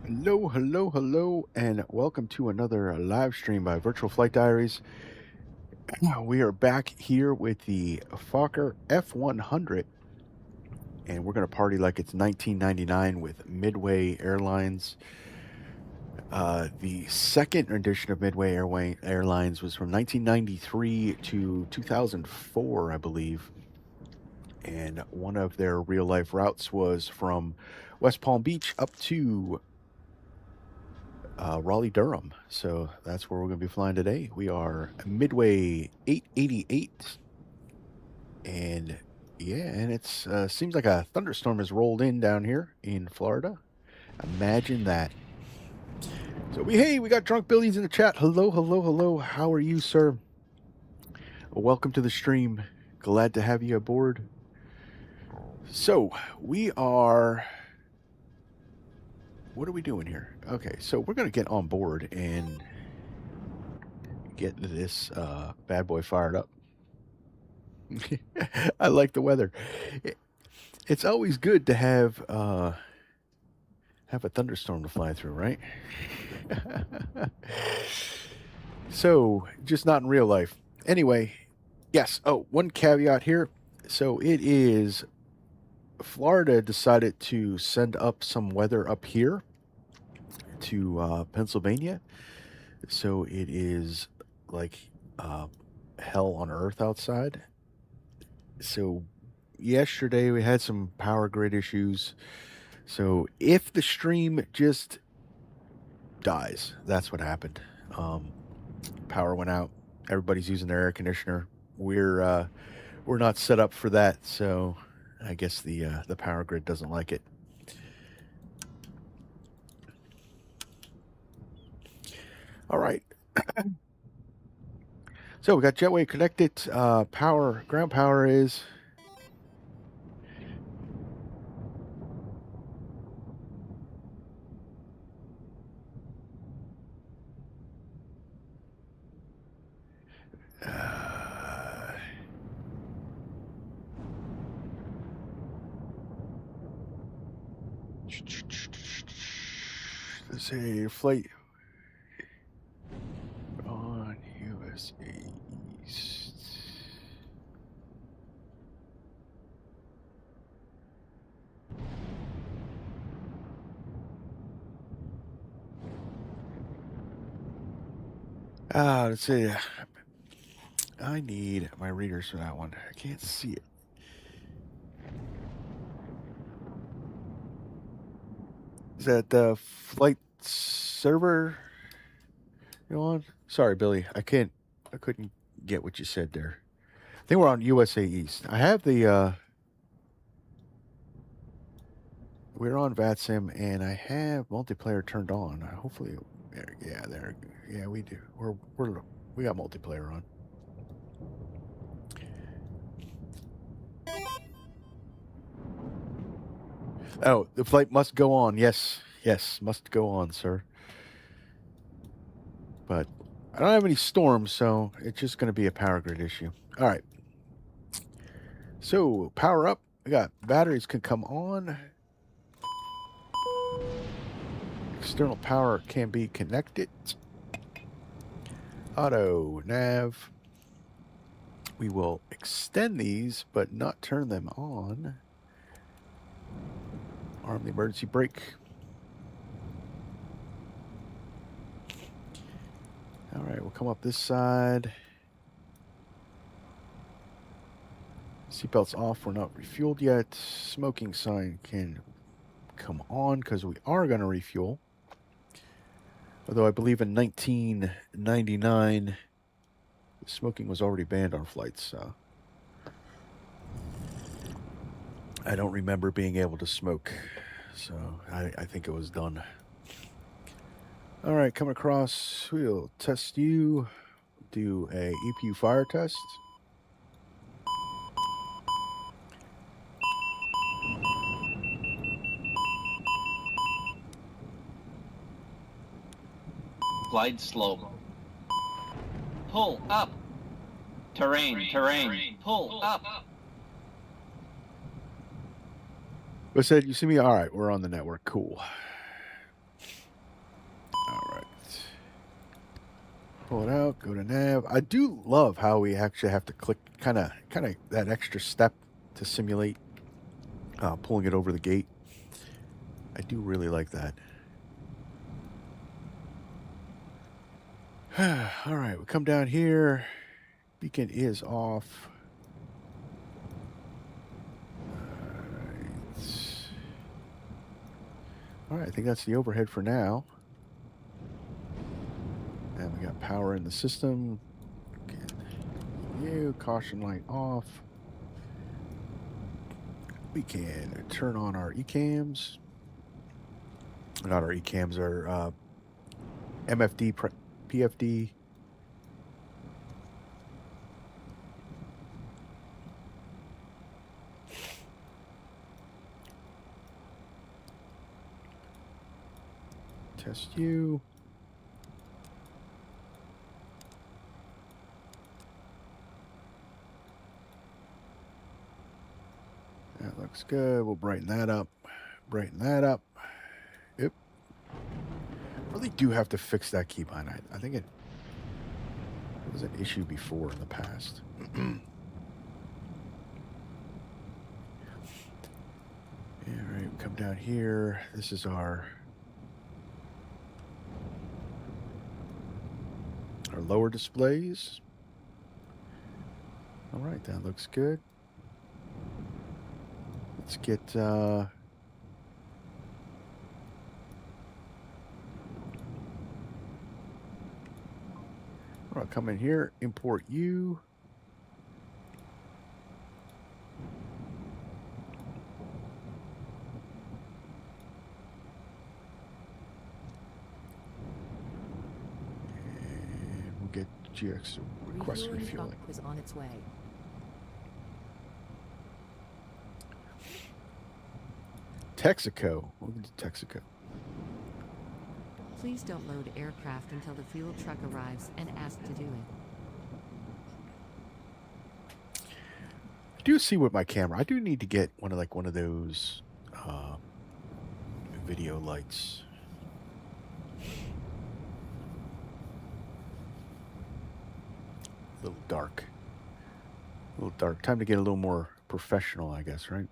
Hello, hello, hello, and welcome to another live stream by Virtual Flight Diaries. We are back here with the Fokker F100, and we're going to party like it's 1999 with Midway Airlines. The second edition of Midway Airlines was from 1993 to 2004, I believe. And one of their real life routes was from West Palm Beach up to Raleigh-Durham. So that's where we're going to be flying today. We are Midway 888. And it seems like a thunderstorm has rolled in down here in Florida. Imagine that. So we got Drunk Billies in the chat. Hello, hello, hello. How are you, sir? Welcome to the stream. Glad to have you aboard. So what are we doing here? Okay, so we're going to get on board and get this bad boy fired up. I like the weather. It's always good to have a thunderstorm to fly through, right? So, just not in real life. Anyway, yes. Oh, one caveat here. So it is Florida decided to send up some weather up here to Pennsylvania. So it is like hell on earth outside. So yesterday we had some power grid issues. So if the stream just dies, that's what happened. Power went out. Everybody's using their air conditioner. We're not set up for that, so I guess the power grid doesn't like it. All right. So we got Jetway connected. Ground power is. Let's say flight on USA East. Let's see. I need my readers for that one. I can't see it. Is that the flight server you on? Sorry, Billy. I couldn't get what you said there. I think we're on USA East. I have the we're on VATSIM and I have multiplayer turned on. Hopefully yeah, we do. We got multiplayer on. Oh, the flight must go on. Yes, must go on, sir. But I don't have any storms, so it's just going to be a power grid issue. All right. So power up. We got batteries can come on. External power can be connected. Auto nav. We will extend these, but not turn them on. Arm the emergency brake. All right, we'll come up this side. Seatbelts off. We're not refueled yet. Smoking sign can come on because we are going to refuel. Although I believe in 1999, smoking was already banned on flights. So I don't remember being able to smoke. So I think it was done. All right, come across. We'll test you. Do a EPU fire test. Glide slope. Pull up. Terrain. Pull up. I said, you see me? All right, we're on the network. Cool. Pull it out, go to nav. I do love how we actually have to click kind of that extra step to simulate pulling it over the gate. I do really like that. All right, we come down here. Beacon is off. All right, I think that's the overhead for now. And we got power in the system. Caution light off. We can turn on our ECAMs. Not our ECAMs, our MFD, PFD. Test you. That looks good. We'll brighten that up. Brighten that up. Yep. Really do have to fix that keybind. I think it was an issue before in the past. All right, we come down here. This is our lower displays. All right, that looks good. Let's get I'll come in here, import you. And we'll get GX request refueling. Is on its way. Texaco. Welcome to Texaco. Please don't load aircraft until the fuel truck arrives and ask to do it. I do see with my camera. I do need to get one of those video lights. A little dark. A little dark. Time to get a little more professional, I guess, right?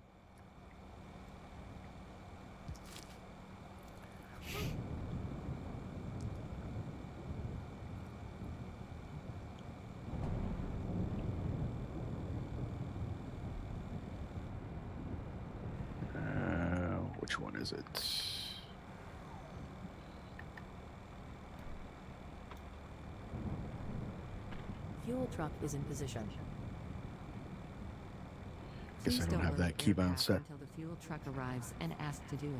Which one is it? Fuel truck is in position. Guess I don't have that keybound set. Until the fuel truck arrives and ask to do it.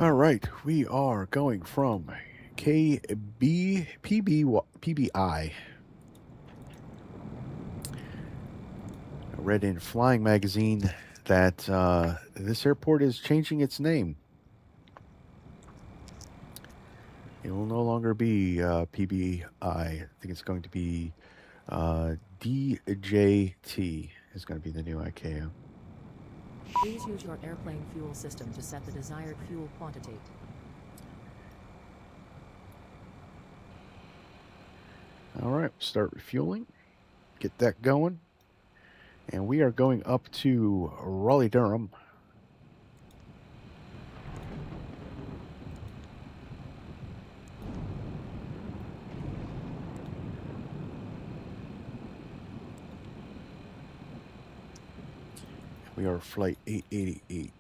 All right, we are going from PBI. I read in Flying Magazine that this airport is changing its name. It will no longer be PBI. I think it's going to be DJT is going to be the new ICAO. Please use your airplane fuel system to set the desired fuel quantity. All right, start refueling. Get that going. And we are going up to Raleigh-Durham. We are flight 888.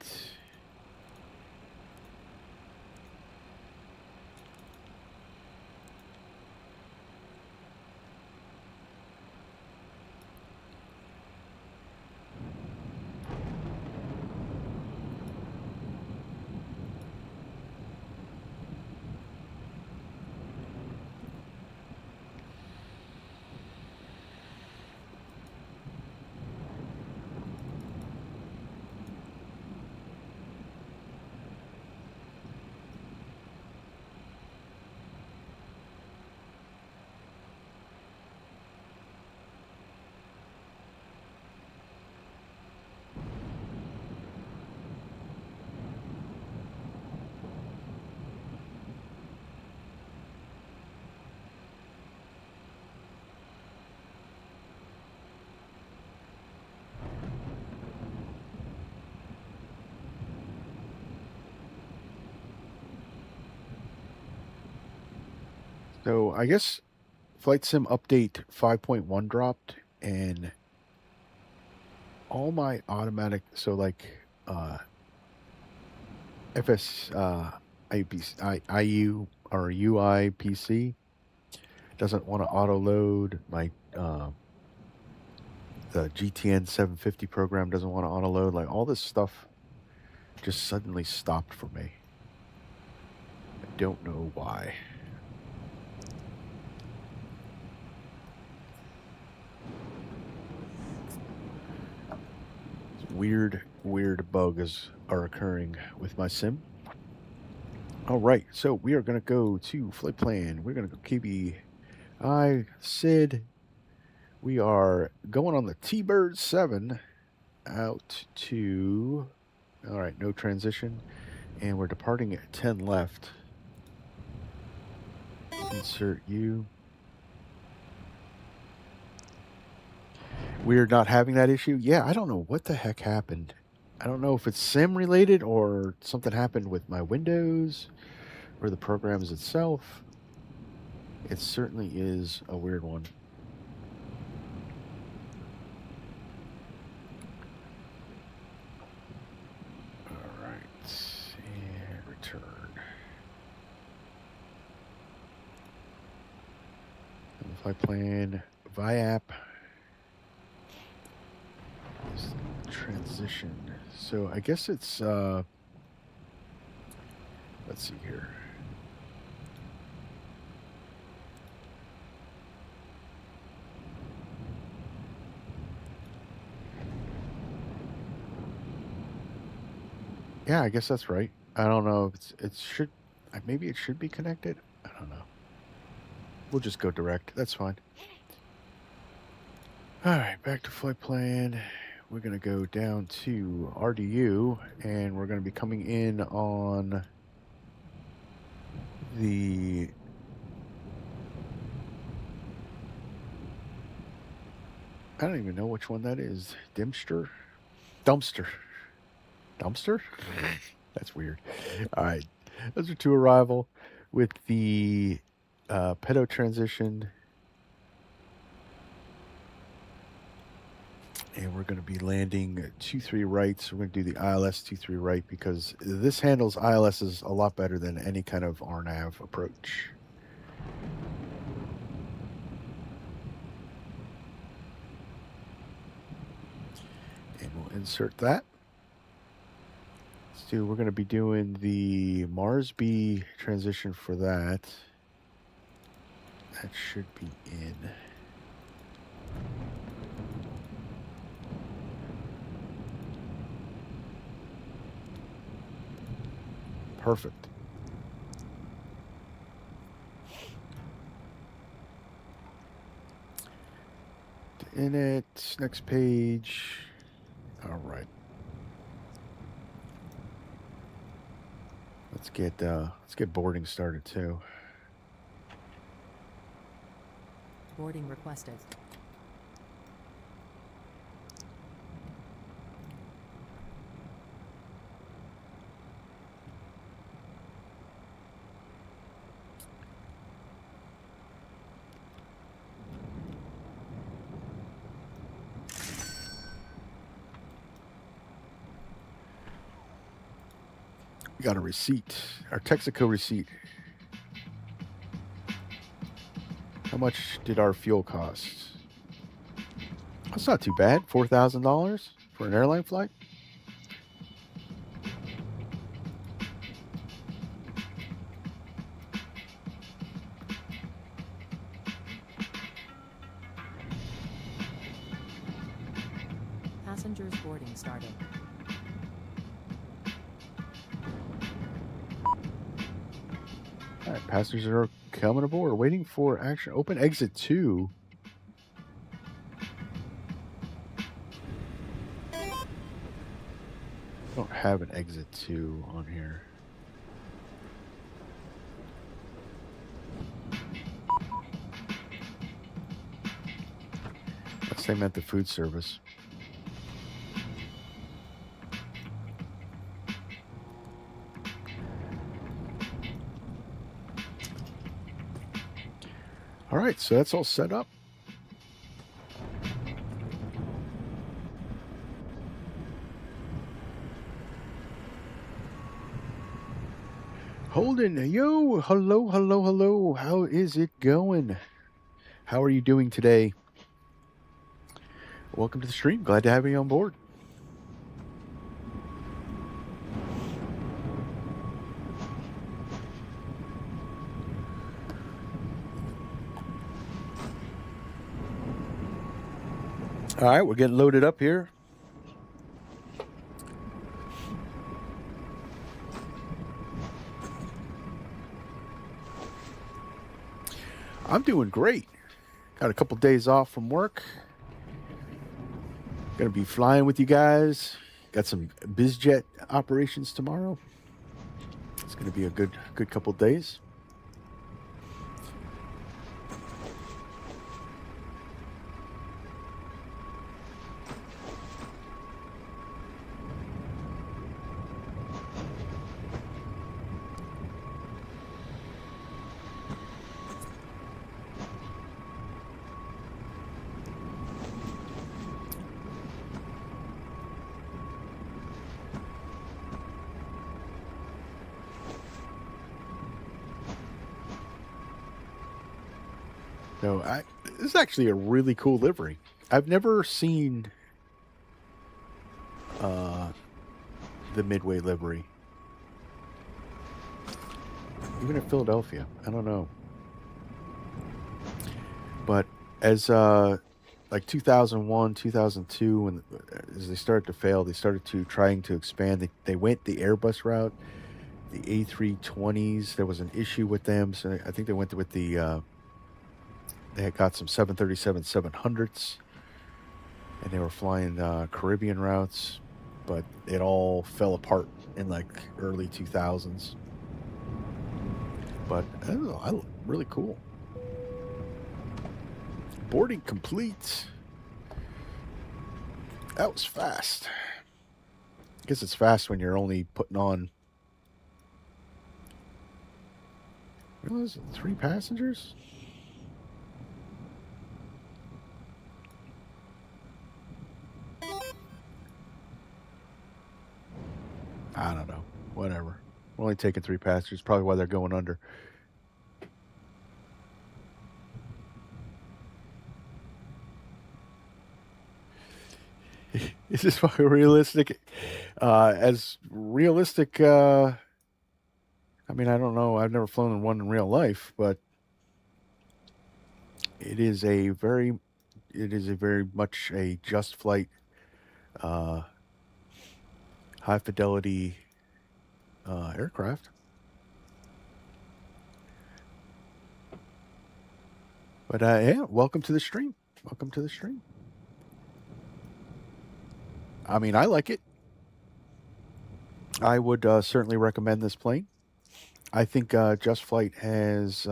So I guess Flight Sim Update 5.1 dropped, and all my automatic, so like FS IU or UI PC doesn't want to auto load. My the GTN 750 program doesn't want to auto load. Like all this stuff just suddenly stopped for me. I don't know why. Weird bugs are occurring with my sim. All right, so we are going to go to flight plan. We're going to go KPBI, SID. We are going on the T-Bird 7 out to, all right, no transition. And we're departing at 10 left. Insert U. We're not having that issue. Yeah, I don't know what the heck happened. I don't know if it's sim related or something happened with my Windows or the programs itself. It certainly is a weird one. All right, and return. And the flight plan, VIAP. Transition. So I guess it's let's see here. Yeah, I guess that's right. I don't know if it should, maybe it should be connected. I don't know. We'll just go direct. That's fine. All right, back to flight plan. We're going to go down to RDU, and we're going to be coming in on the I don't even know which one that is. Dumpster? Dumpster? That's weird. All right. Those are to arrival with the pedo transition. And we're going to be landing 23 right. So we're going to do the ILS 23 right because this handles ILSs a lot better than any kind of RNAV approach. And we'll insert that. We're going to be doing the Mars-B transition for that. That should be in. Perfect. In it, next page. All right. Let's get boarding started too. Boarding requested. We got a receipt, our Texaco receipt. How much did our fuel cost? That's not too bad. $4,000 for an airline flight. Passengers boarding started. All right, passengers are coming aboard, waiting for action. Open exit 2. Don't have an exit 2 on here. Unless they meant the food service. All right, so that's all set up. Holden, yo, hello, hello, hello. How is it going? How are you doing today? Welcome to the stream. Glad to have you on board. All right, we're getting loaded up here. I'm doing great. Got a couple days off from work. Gonna be flying with you guys. Got some BizJet operations tomorrow. It's gonna be a good couple days. No, this is actually a really cool livery. I've never seen the Midway livery, even in Philadelphia. I don't know, but as like 2001, 2002, when as they started to fail, they started to trying to expand. They went the Airbus route, the A320s. There was an issue with them, so I think they went with the. They had got some 737-700s, and they were flying Caribbean routes, but it all fell apart in like early 2000s. But I don't know, really cool. Boarding complete. That was fast. I guess it's fast when you're only putting on. What was it, 3 passengers? I don't know. Whatever. We're only taking 3 passengers. Probably why they're going under. Is this fucking realistic? As realistic, I mean, I don't know. I've never flown in one in real life, but it is a very much a just flight, high fidelity aircraft. But yeah, welcome to the stream. Welcome to the stream. I mean, I like it. I would certainly recommend this plane. I think Just Flight has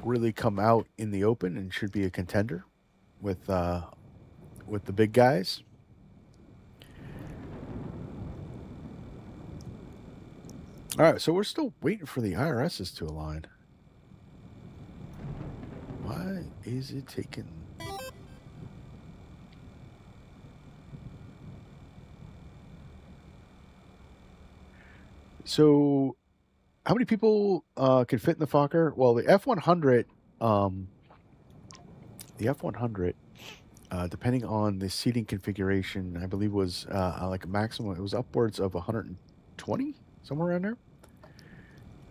really come out in the open and should be a contender with the big guys. All right, so we're still waiting for the IRSs to align. Why is it taking? So, how many people can fit in the Fokker? Well, the F-100, depending on the seating configuration, I believe was like a maximum. It was upwards of 120, somewhere around there.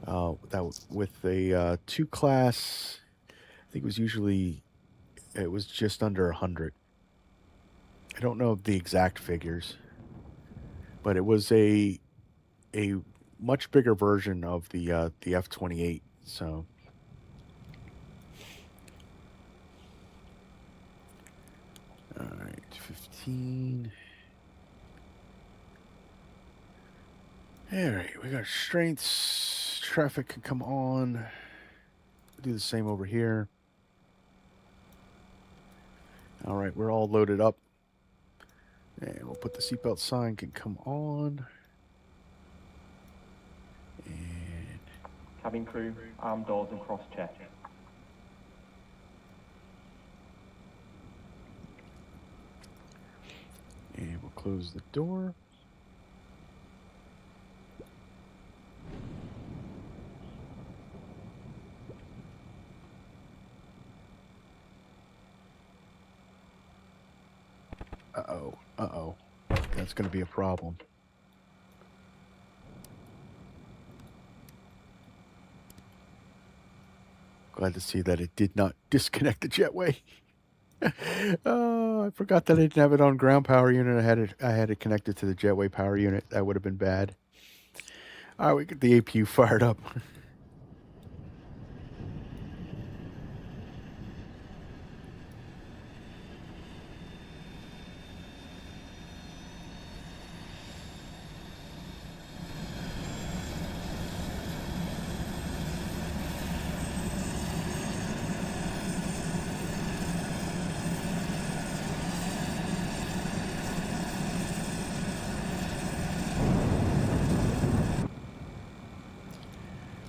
That with a 2 class, I think it was just under 100. I don't know the exact figures, but it was a much bigger version of the F-28. So, all right, 15. All right, we got strengths. Traffic can come on. Do the same over here. All right, we're all loaded up. And we'll put the seatbelt sign can come on. And Cabin crew, arm doors and cross check. And we'll close the door. Uh-oh. Uh-oh. That's going to be a problem. Glad to see that it did not disconnect the jetway. Oh, I forgot that I didn't have it on ground power unit. I had it connected to the jetway power unit. That would have been bad. All right, we get the APU fired up.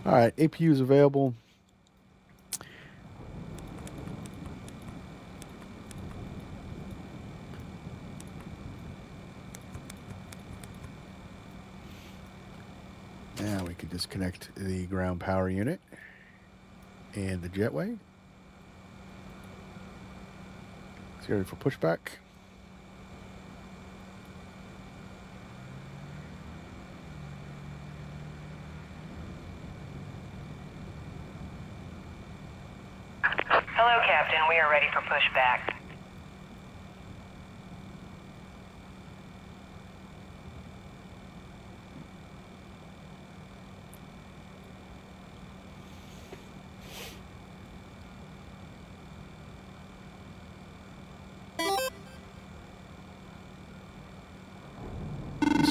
All right, APU is available. Now we can disconnect the ground power unit and the jetway. Let's get ready for pushback. Hello, Captain. We are ready for pushback.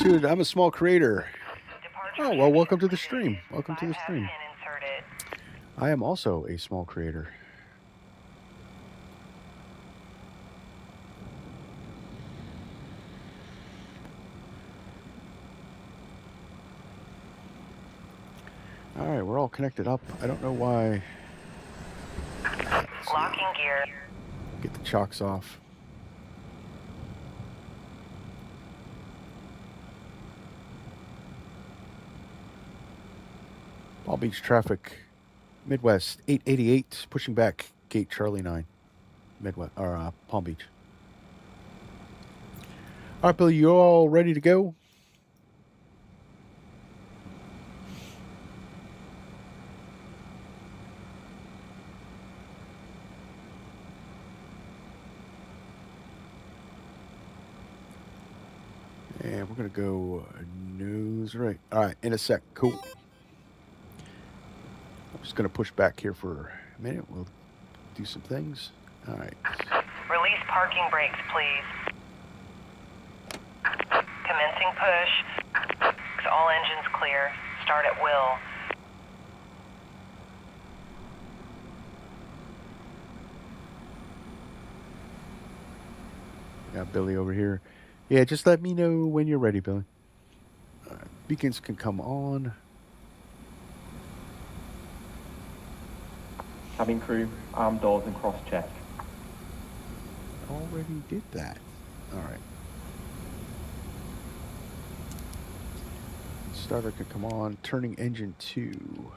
Dude, I'm a small creator. Departure Oh, well, welcome to the stream. Welcome to the stream. Bypass pin inserted. I am also a small creator. All right, we're all connected up. I don't know why. Locking gear. Get the chocks off. Palm Beach traffic, Midwest 888, pushing back gate Charlie 9, Midwest or Palm Beach. All right, Billy, you all ready to go? And we're gonna go news right. All right, in a sec. Cool. I'm just gonna push back here for a minute. We'll do some things. All right. Release parking brakes, please. Commencing push. All engines clear. Start at will. Got Billy over here. Yeah, just let me know when you're ready, Billy. Beacons can come on. Cabin crew, arm doors and cross check. Already did that. All right. Starter can come on. Turning engine 2.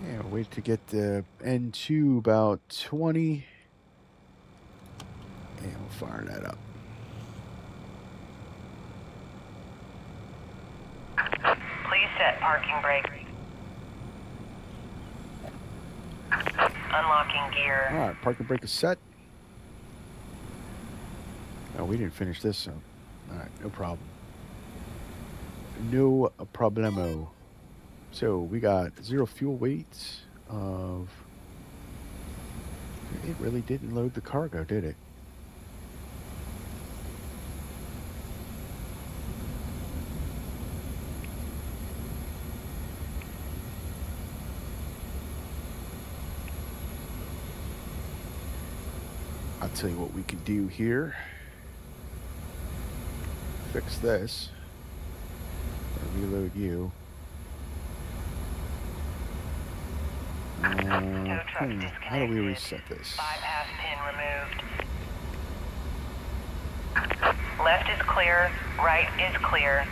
Yeah, wait to get the N2 about 20. And we'll fire that up. Please set parking brake. Unlocking gear. All right, parking brake is set. Oh, we didn't finish this, so. All right, no problem. No problemo. So we got 0 fuel weight of. It really didn't load the cargo, did it? I'll tell you what we can do here. Fix this. Reload you. Tow truck How do we disconnected. reset this? Bypass pin removed. Left is clear. Right is clear.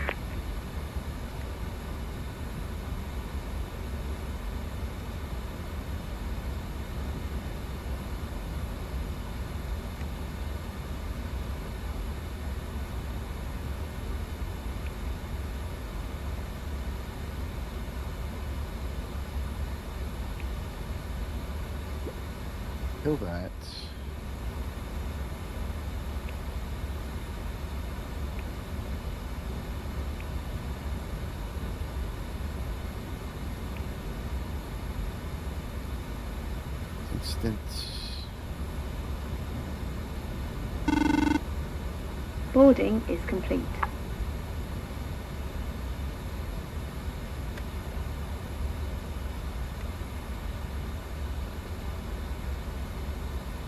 Kill that. Instant. Boarding is complete.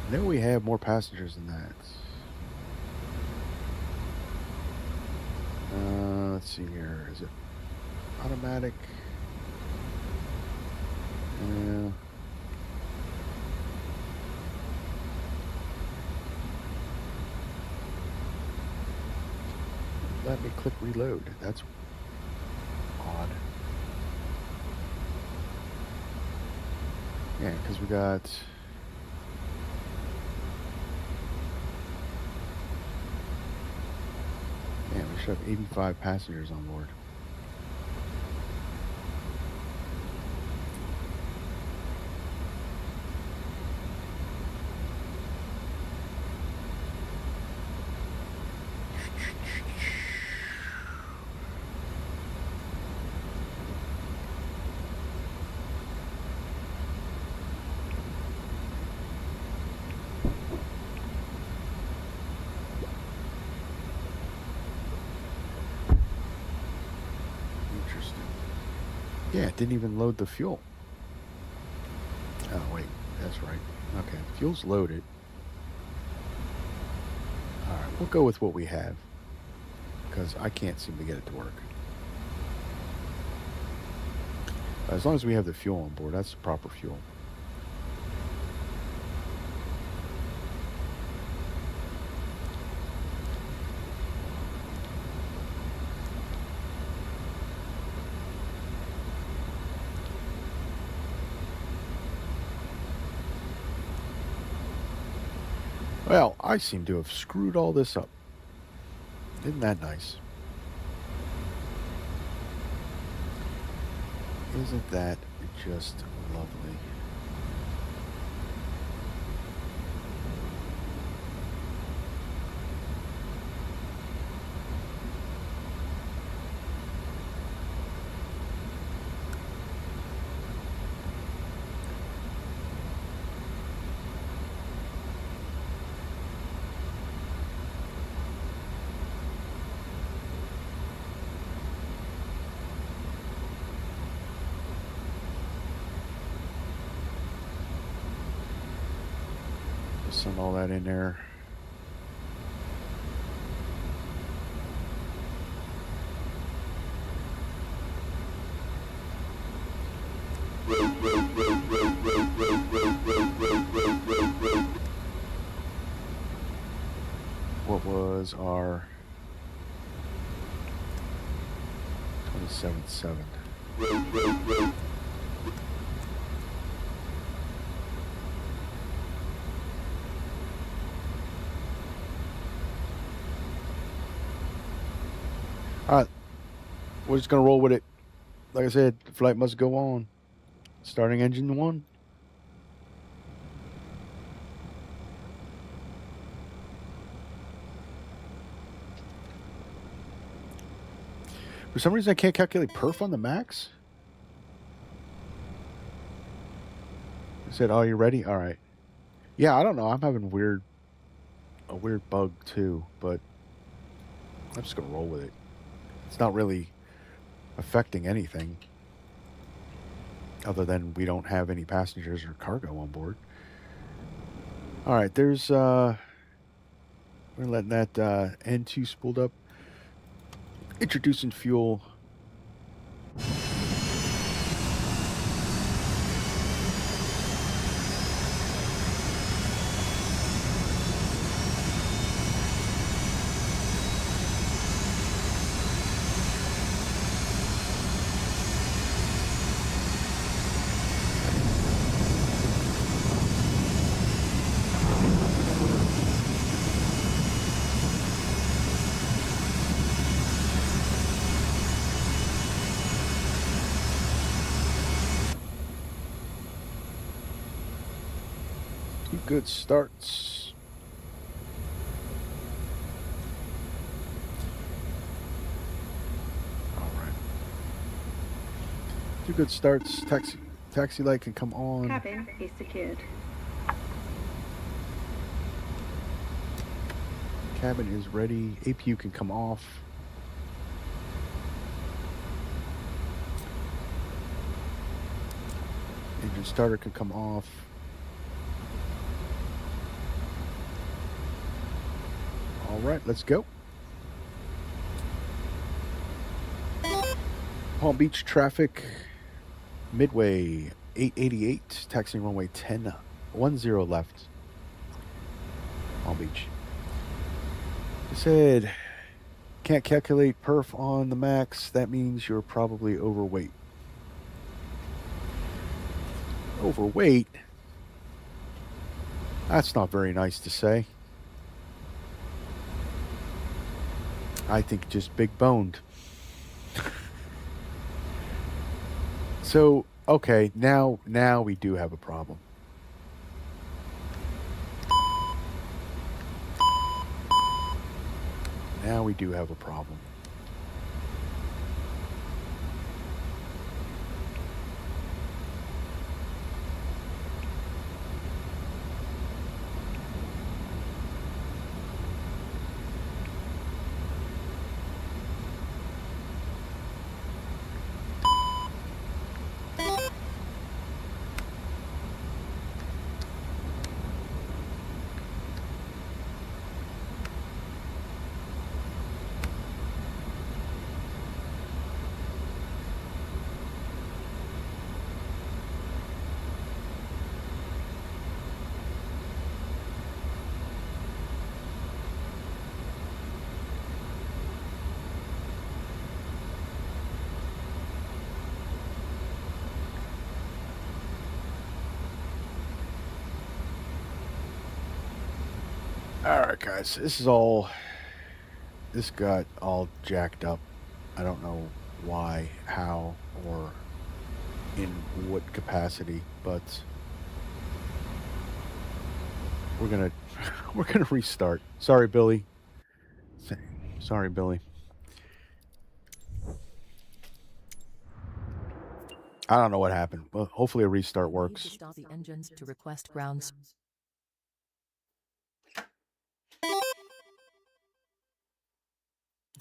I know we have more passengers than that. Let's see here. Is it automatic? Let me click reload. That's odd. Yeah, because we got... Yeah, we should have 85 passengers on board. Interesting. Yeah, it didn't even load the fuel. Oh, wait. That's right. Okay, fuel's loaded. All right, we'll go with what we have because I can't seem to get it to work. As long as we have the fuel on board, that's the proper fuel. Well, I seem to have screwed all this up. Isn't that nice? Isn't that just lovely? Send all that in there. What was our 27.7? All right, we're just gonna roll with it. Like I said, the flight must go on. Starting engine 1. For some reason, I can't calculate perf on the max. I said, "Oh, you ready? All right." Yeah, I don't know. I'm having a weird bug too, but I'm just gonna roll with it. It's not really affecting anything other than we don't have any passengers or cargo on board. All right, there's we're letting that N2 spooled up. Introducing fuel. Two good starts. All right. Two good starts. Taxi light can come on. Cabin is secured. Cabin is ready. APU can come off. Engine starter can come off. All right, let's go. Palm Beach traffic. Midway 888. Taxiing runway 10 left. Palm Beach. It said can't calculate perf on the max. That means you're probably overweight. Overweight? That's not very nice to say. I think just big boned. So, okay, now we do have a problem. Now we do have a problem. All right, guys, this got all jacked up. I don't know why, how, or in what capacity, but we're gonna restart. Sorry, Billy. Sorry, Billy. I don't know what happened. Well, hopefully a restart Need works. to stop the engines to request grounds.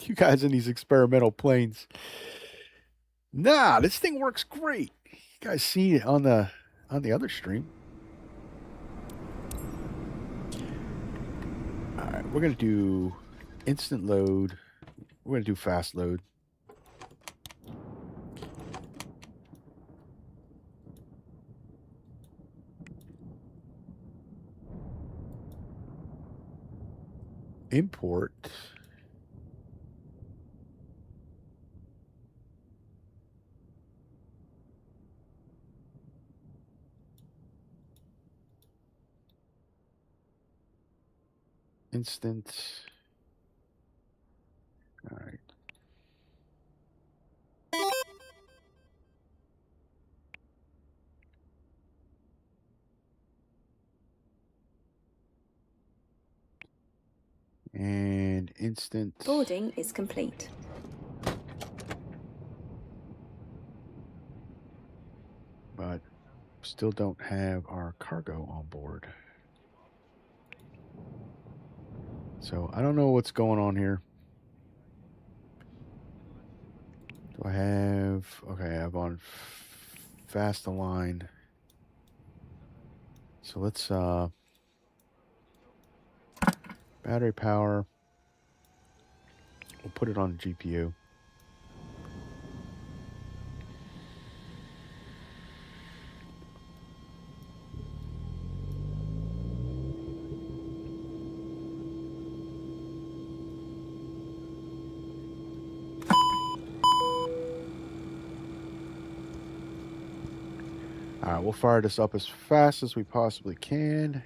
You guys in these experimental planes. Nah, this thing works great. You guys see it on the other stream. All right, we're gonna do instant load. We're gonna do fast load. Import. Instant. All right. And instant. Boarding is complete. But still don't have our cargo on board. So I don't know what's going on here. Do I have... Okay, I have on fast align. So let's Battery power. We'll put it on the GPU. All right, we'll fire this up as fast as we possibly can.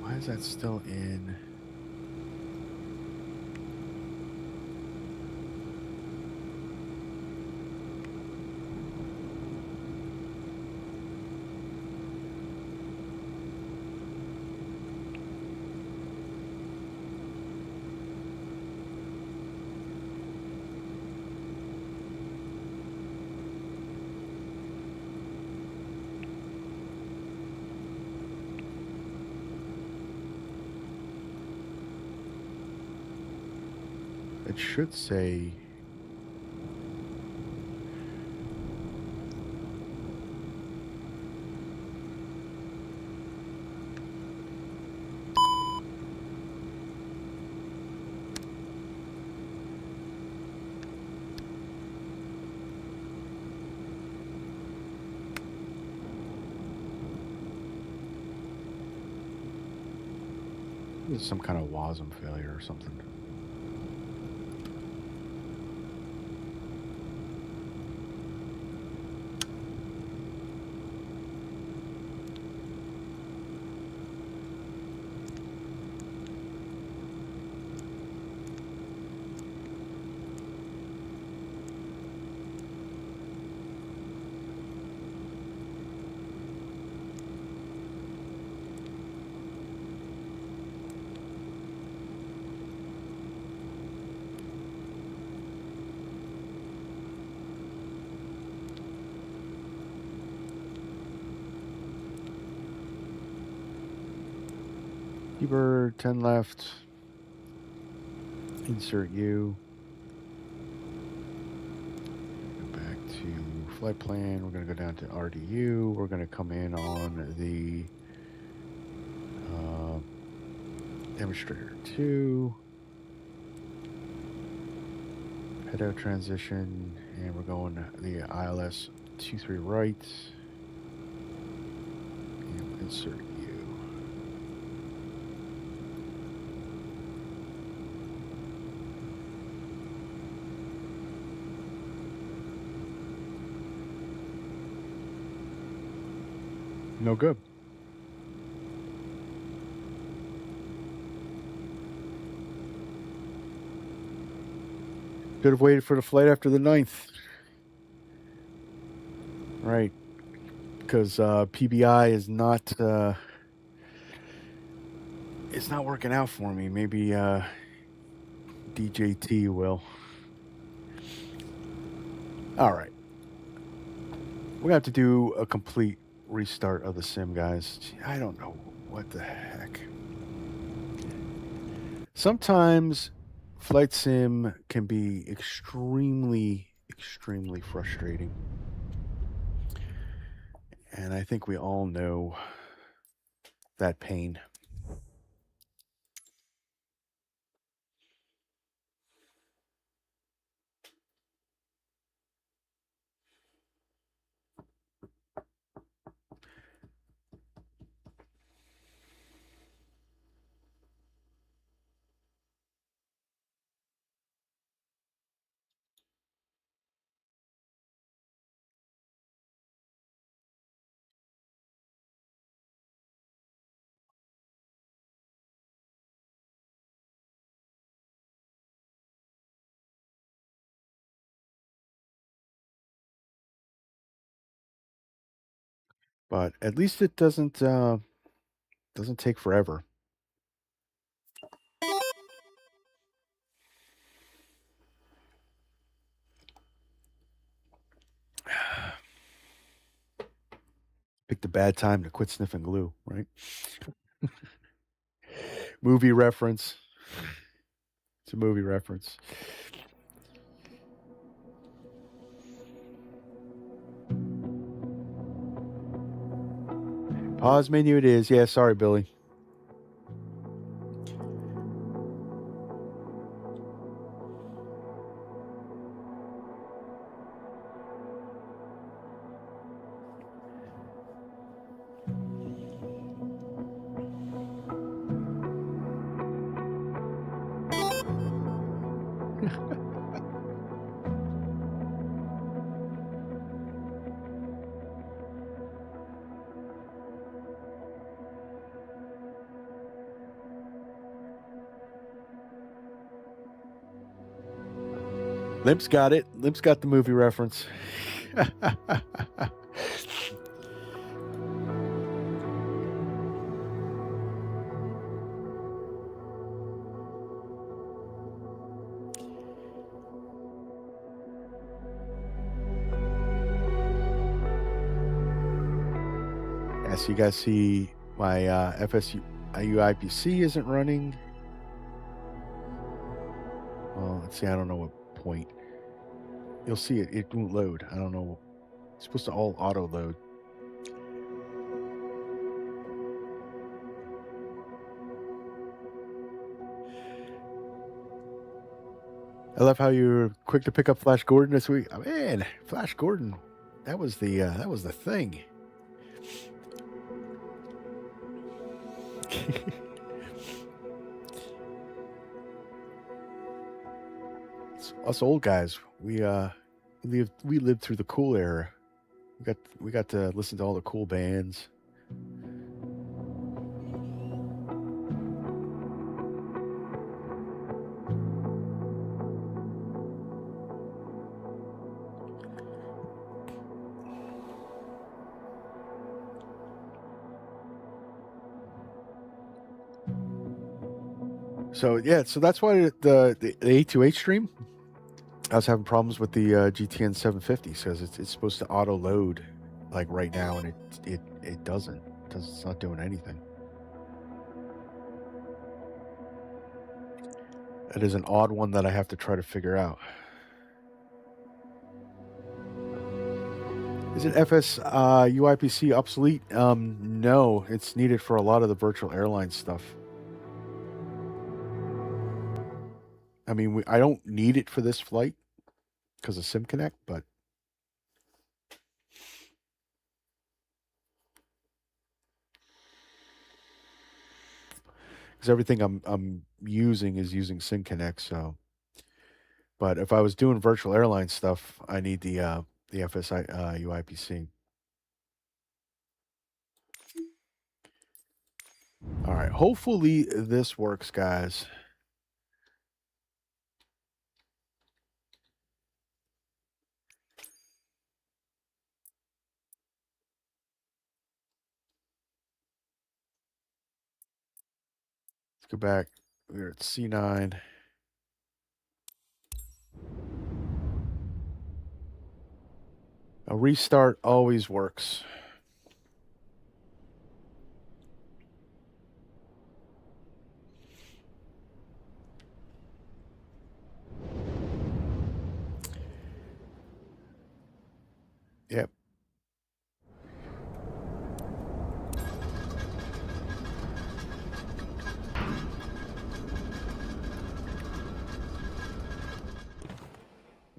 Why is that still in? It should say there's some kind of WASM failure or something. Keyboard 10 left. Insert U. Go back to flight plan. We're going to go down to RDU. We're going to come in on the demonstrator 2. Head out transition. And we're going the ILS 23 right. And we'll insert U. No good. Should have waited for the flight after the 9th. Right. Because PBI is not it's not working out for me. Maybe DJT will. All right. We're going to have to do a complete restart of the sim, guys. I don't know what the heck. Sometimes flight sim can be extremely, extremely frustrating. And I think we all know that pain. But at least it doesn't take forever. Picked a bad time to quit sniffing glue, right? Movie reference. It's a movie reference. Pause menu it is. Yeah, sorry, Billy. Limp's got it. Limp's got the movie reference. Yeah, so you guys see my FSU UIPC isn't running. Well, let's see. I don't know what point. You'll see it. It won't load. I don't know. It's supposed to all auto load. I love how you were quick to pick up Flash Gordon this week. Oh, man, Flash Gordon, that was the thing. It's us old guys, we lived through the cool era. We got to listen to all the cool bands. So yeah, so that's why the A2H stream, I was having problems with the GTN 750s because it's supposed to auto load like right now, and it doesn't. It's not doing anything. It is an odd one that I have to try to figure out. Is it FS UIPC obsolete? No, it's needed for a lot of the virtual airline stuff. I mean, I don't need it for this flight because of SimConnect, but because everything I'm using is using SimConnect. So, but if I was doing virtual airline stuff, I need the FSI UIPC. All right, hopefully this works, guys. Let's go back. We're at C9. A restart always works. Yep.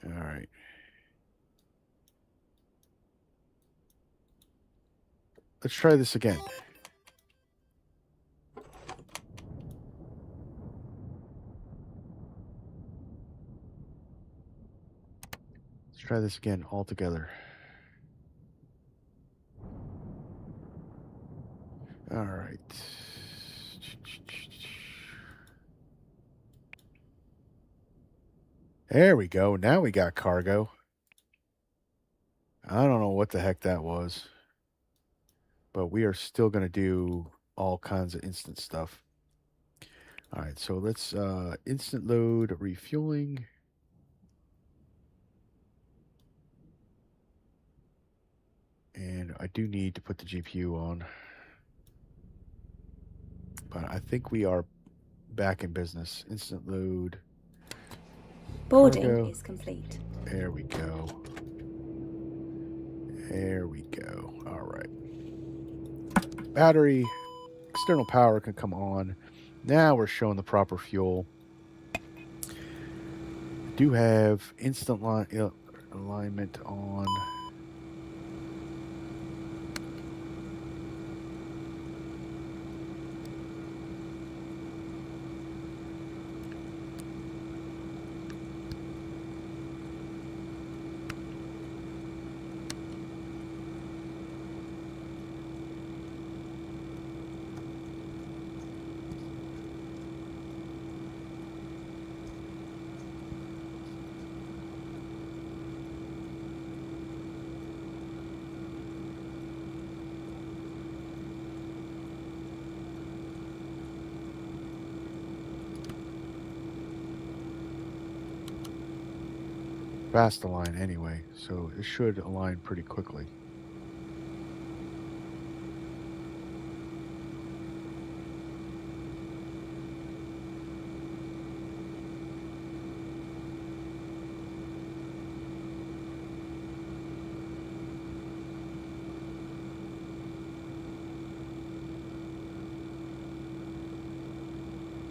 All right. Let's try this again. Let's try this again all together. All right. There we go. Now we got cargo. I don't know what the heck that was, but we are still going to do all kinds of instant stuff. All right, so let's instant load refueling. And I do need to put the GPU on. But I think we are back in business. Instant load. Boarding Cargo. is complete. There we go. There we go. All right. Battery, external power can come on. Now we're showing the proper fuel. Do have instant alignment on. Fast align anyway, so it should align pretty quickly.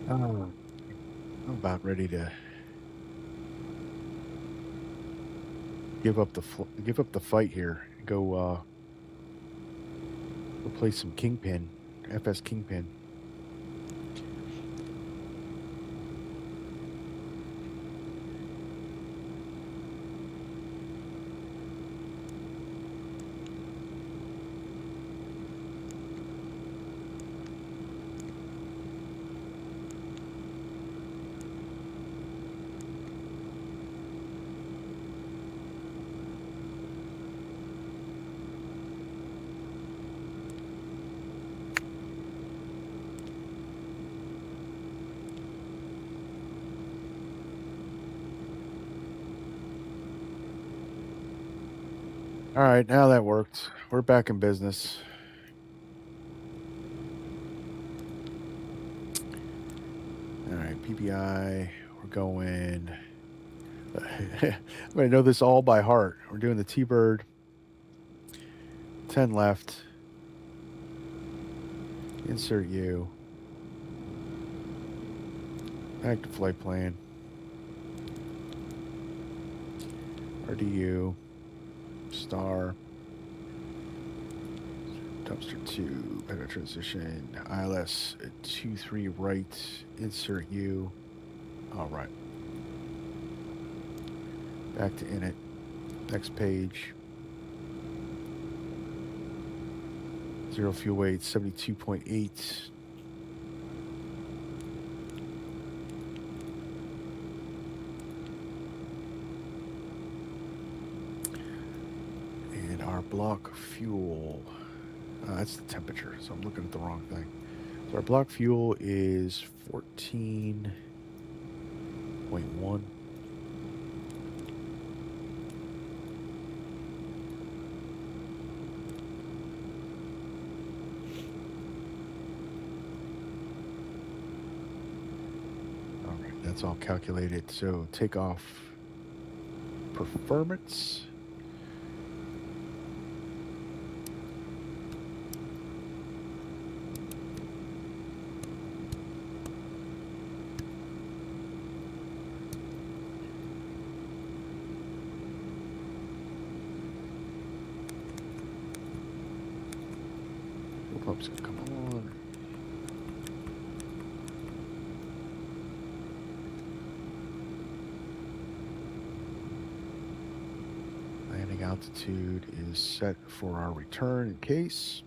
I'm about ready to give up the fight here. Go play some Kingpin, FS Kingpin. All right, now that worked. We're back in business. All right, PBI, we're going. I'm going to know this all by heart. We're doing the T-Bird. 10 left. Insert U. Active flight plan. RDU. Star. Dumpster 2. Better transition. ILS 23 right. Insert U. All right. Back to init. Next page. Zero fuel weight, 72.8. And our block fuel, that's the temperature, so I'm looking at the wrong thing. So our block fuel is 14.1. That's all calculated. So takeoff performance. Fuel pump's gonna come on. Landing altitude is set for our return in case.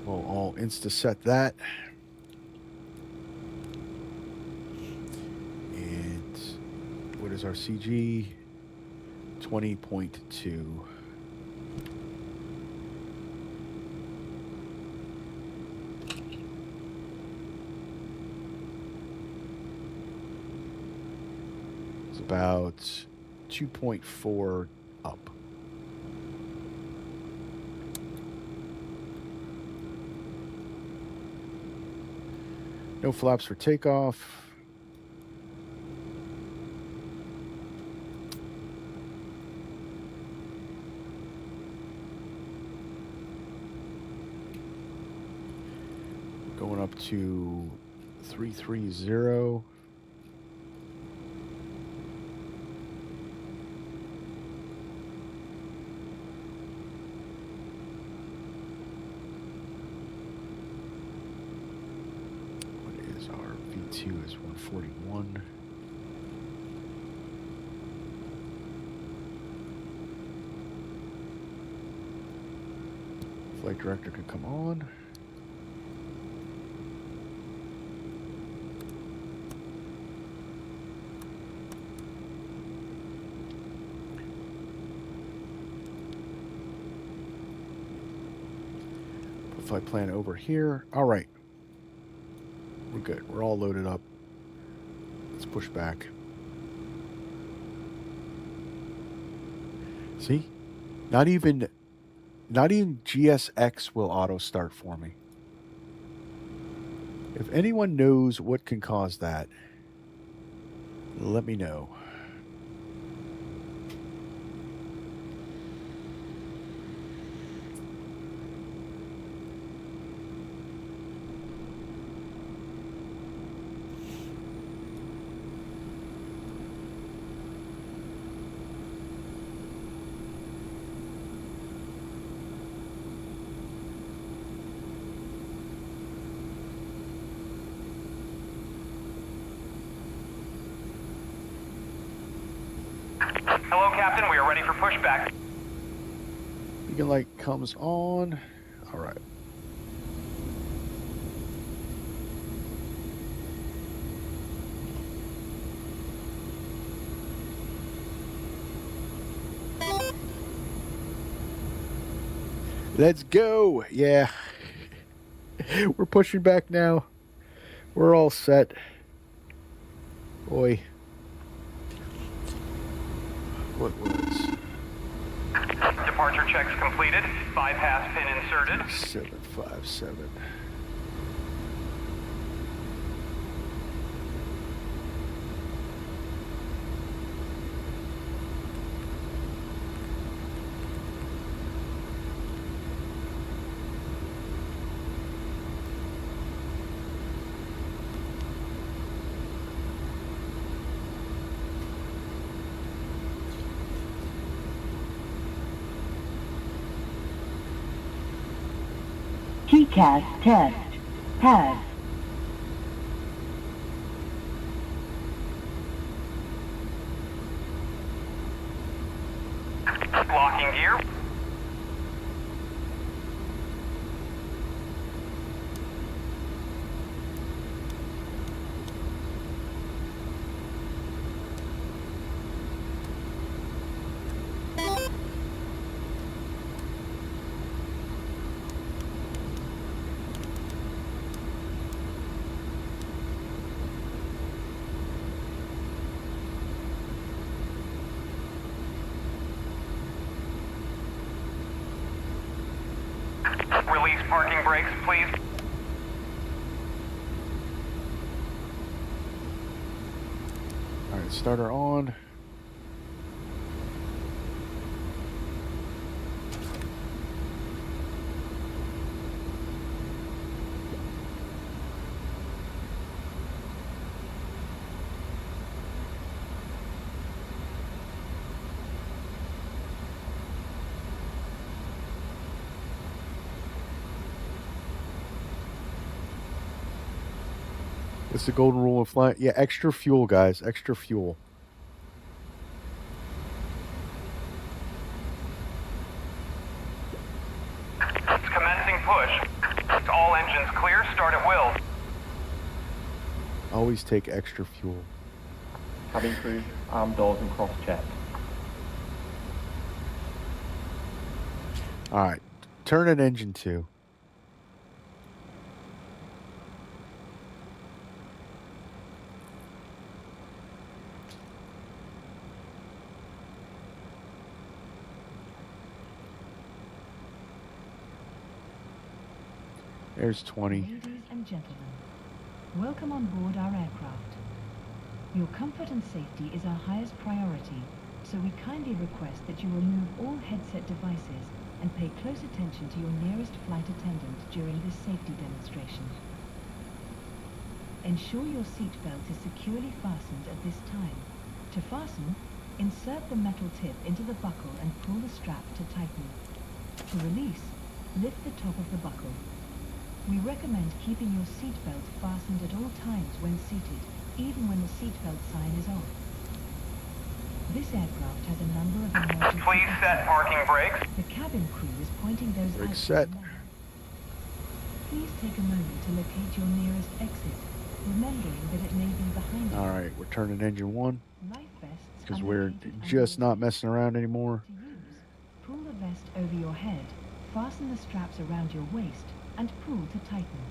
We'll all insta-set that. And what is our CG? 20.2. It's about 2.4 up. No flaps for takeoff. Going up to 330. Our V2 is 141. Flight director can come on. Put flight plan over here. All right. We're good. We're all loaded up. Let's push back. See? Not even GSX will auto start for me. If anyone knows what can cause that, let me know. Hello, Captain. We are ready for pushback. Beacon light comes on. All right. Let's go. Yeah. We're pushing back now. We're all set. Boy. What was? Departure checks completed. Bypass pin inserted. 757. TCAS test. Pass. Locking gear. Release parking brakes, please. All right, starter on. It's the golden rule of flying. Yeah, extra fuel, guys. Extra fuel. Commencing push. All engines clear. Start at will. Always take extra fuel. Cabin crew, arm doors and cross-check. All right. Turn in engine 2. There's 20. Ladies and gentlemen, welcome on board our aircraft. Your comfort and safety is our highest priority, so we kindly request that you remove all headset devices and pay close attention to your nearest flight attendant during this safety demonstration. Ensure your seatbelt is securely fastened at this time. To fasten, insert the metal tip into the buckle and pull the strap to tighten. To release, lift the top of the buckle. We recommend keeping your seatbelt fastened at all times when seated, even when the seatbelt sign is off. This aircraft has a number of emergency Please set parking brakes. The cabin crew is pointing those out Brakes set. now. Please take a moment to locate your nearest exit, remembering that it may be behind you. All right, we're turning engine 1 Life vests because are we're located under just your not seat. messing around anymore. To use, pull the vest over your head, fasten the straps around your waist, and pull to tighten.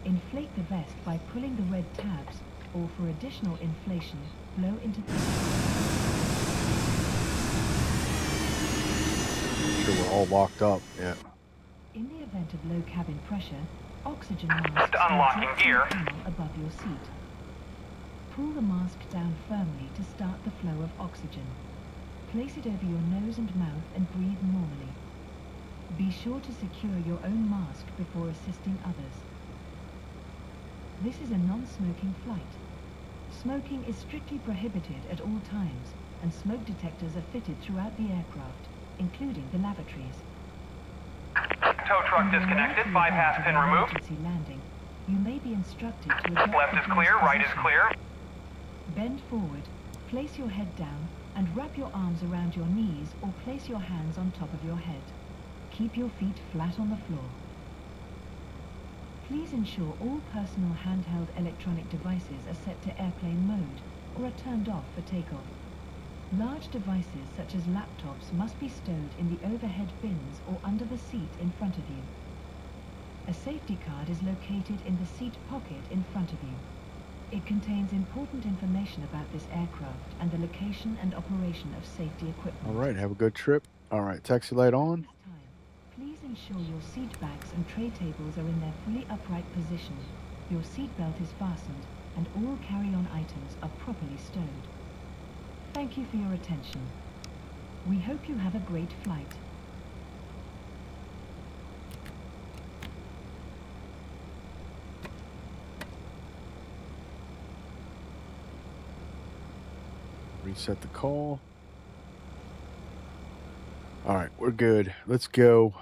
Inflate the vest by pulling the red tabs, or for additional inflation, blow into the... Sure, we're all locked up. Yeah. In the event of low cabin pressure, oxygen masks Unlocking will drop gear. from the panel above your seat. Pull the mask down firmly to start the flow of oxygen. Place it over your nose and mouth and breathe normally. Be sure to secure your own mask before assisting others. This is a non-smoking flight. Smoking is strictly prohibited at all times, and smoke detectors are fitted throughout the aircraft, including the lavatories. Tow truck disconnected. Bypass pin removed. Emergency landing, you may be instructed to adopt Left the is clear. first Right is position. clear. Bend forward, place your head down, and wrap your arms around your knees or place your hands on top of your head. Keep your feet flat on the floor. Please ensure all personal handheld electronic devices are set to airplane mode or are turned off for takeoff. Large devices such as laptops must be stowed in the overhead bins or under the seat in front of you. A safety card is located in the seat pocket in front of you. It contains important information about this aircraft and the location and operation of safety equipment. All right, have a good trip. All right, taxi light on. This time, please ensure your seat backs and tray tables are in their fully upright position, your seat belt is fastened, and all carry-on items are properly stowed. Thank you for your attention. We hope you have a great flight. Reset the call. All right, we're good. Let's go.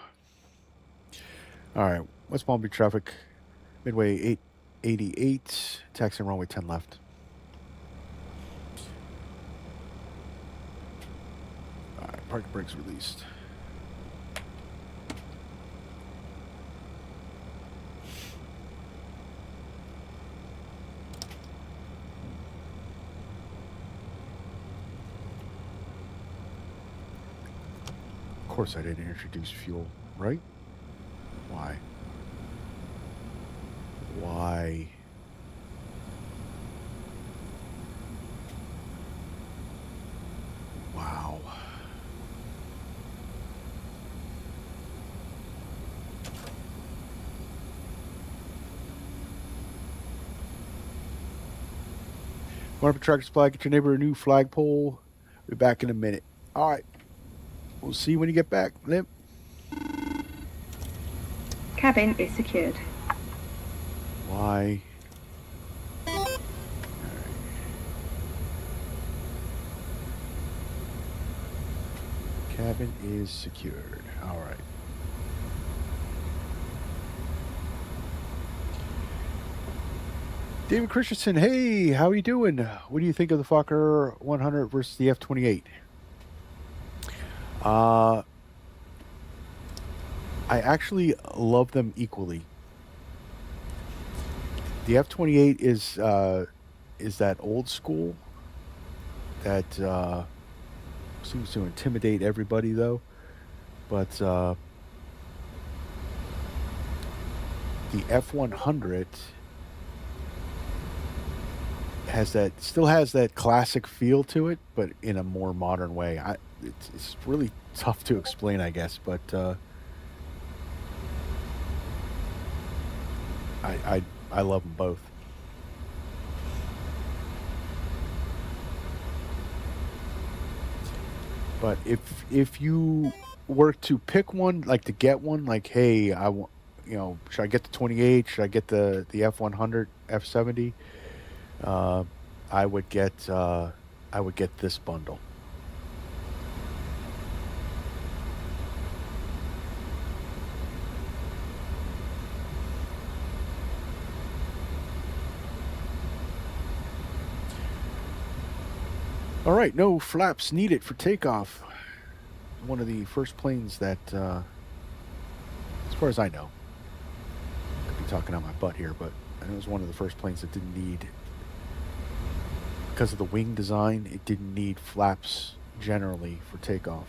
All right, West Palm Beach traffic, Midway 888, taxi runway 10 left. All right, parking brakes released. Of course I didn't introduce fuel, right? Why? Why? Wow. Want up a tractor supply, get your neighbor a new flagpole. Be back in a minute. All right. We'll see you when you get back. Limp. Cabin is secured. Why? Cabin is secured. All right. David Christensen, hey, how are you doing? What do you think of the Fokker 100 versus the F-28? I actually love them equally. The F-28 is that old school that seems to intimidate everybody, though. But the F-100 still has that classic feel to it, but in a more modern way. It's really tough to explain, I guess, but I love them both. But if you were to pick one, like to get one, like, hey, I want, should I get the 28? Should I get the F-100, F-70? I would get this bundle. All right, no flaps needed for takeoff. One of the first planes that, as far as I know, I could be talking out my butt here, but I know it was one of the first planes that didn't need, because of the wing design, it didn't need flaps generally for takeoff.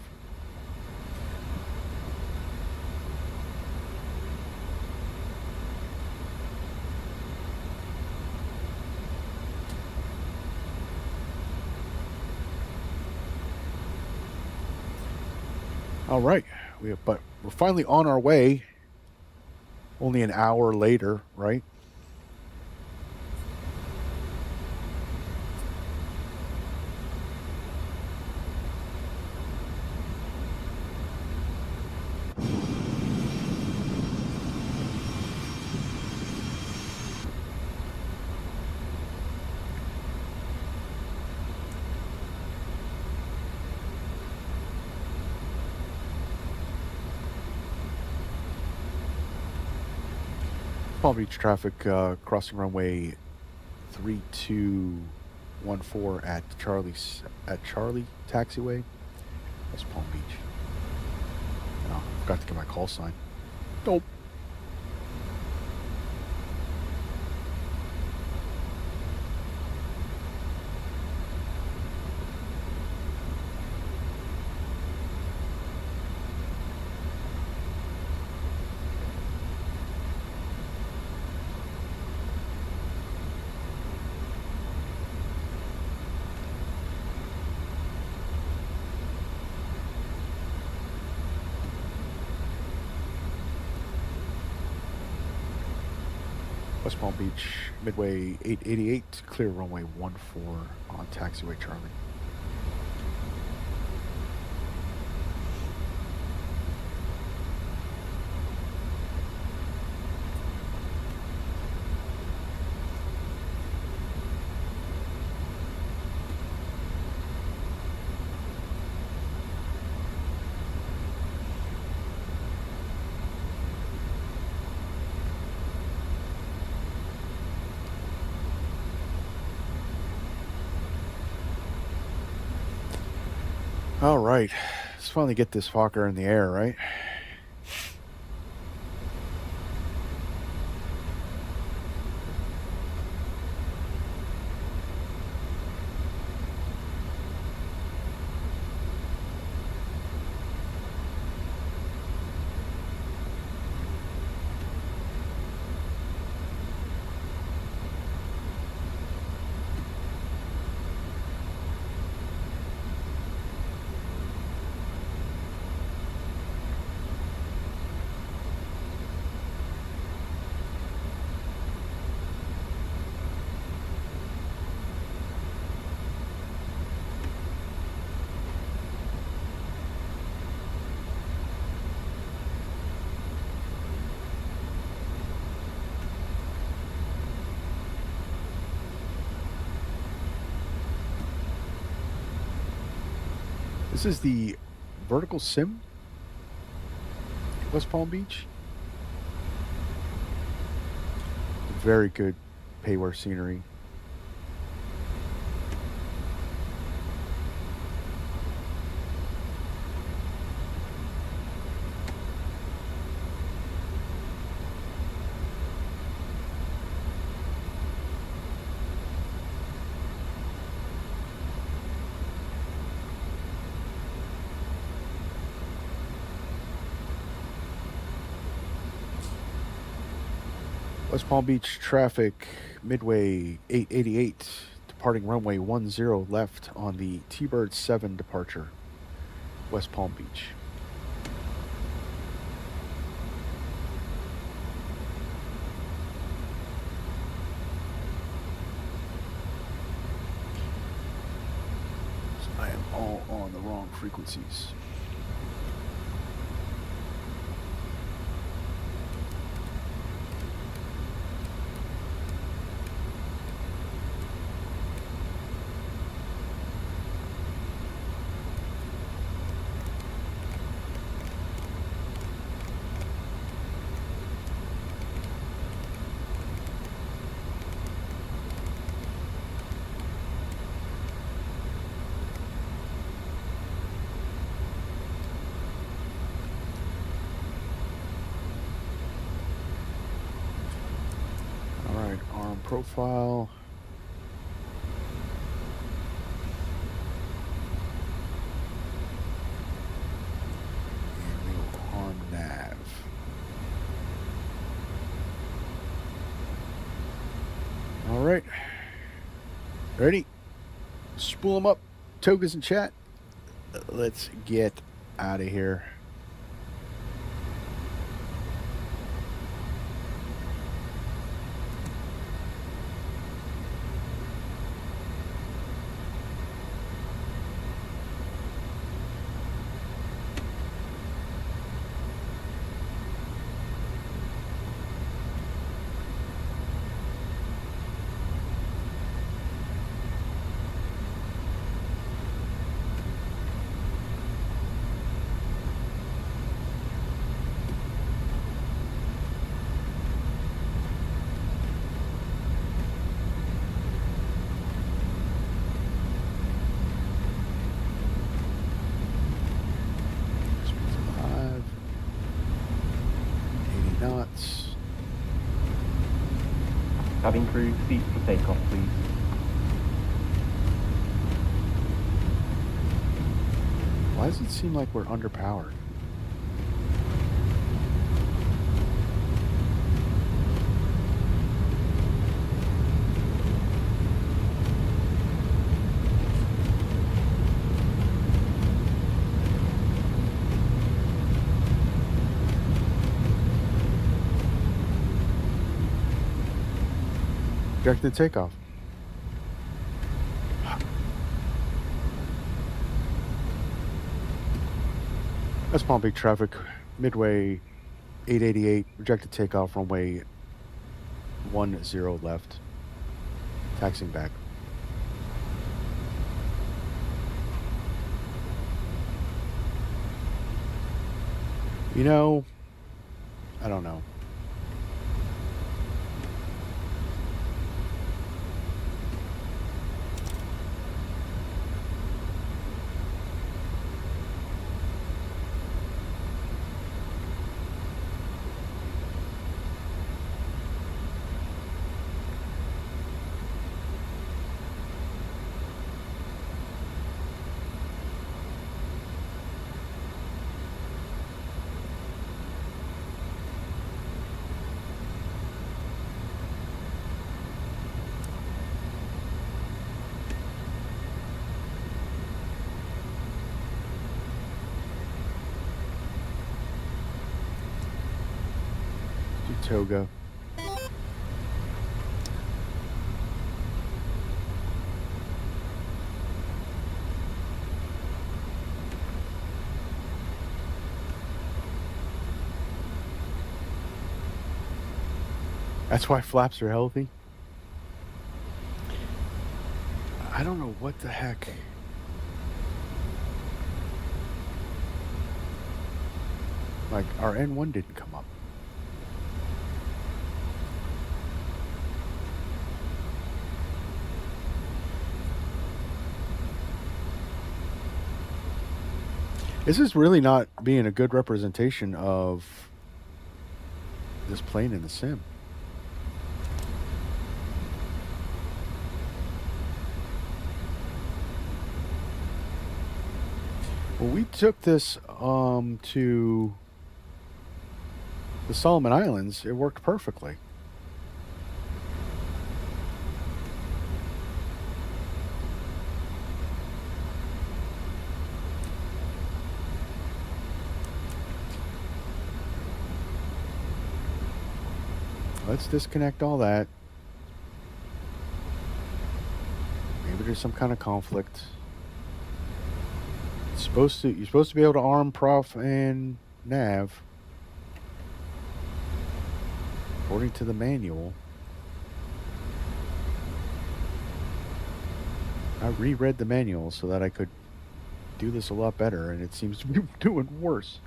All right, but we're finally on our way. Only an hour later, right? Palm Beach traffic crossing runway 3214 at Charlie taxiway. That's Palm Beach. Oh, I forgot to get my call sign. Nope. West Palm Beach, Midway 888, clear runway 14 on taxiway Charlie. All right, let's finally get this Fokker in the air, right? This is the vertical sim, West Palm Beach. Very good payware scenery. West Palm Beach traffic, Midway 888, departing runway 10 left on the T-Bird 7 departure, West Palm Beach. I am all on the wrong frequencies. Arm profile. And we'll arm nav. All right. Ready? Spool them up. Togas in chat. Let's get out of here. Cabin crew, seats for takeoff, please. Why does it seem like we're underpowered? Projected takeoff. West Palm Beach traffic, Midway 888, projected takeoff, runway 10 left. Taxiing back. You know, I don't know. Toga. That's why flaps are healthy. I don't know what the heck. Like, our N1 didn't come up. This is really not being a good representation of this plane in the sim. Well, we took this to the Solomon Islands. It worked perfectly. Let's disconnect all that. Maybe there's some kind of conflict. You're supposed to be able to arm prof and nav. According to the manual. I reread the manual so that I could do this a lot better, and it seems to be doing worse.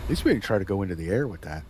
At least we didn't try to go into the air with that.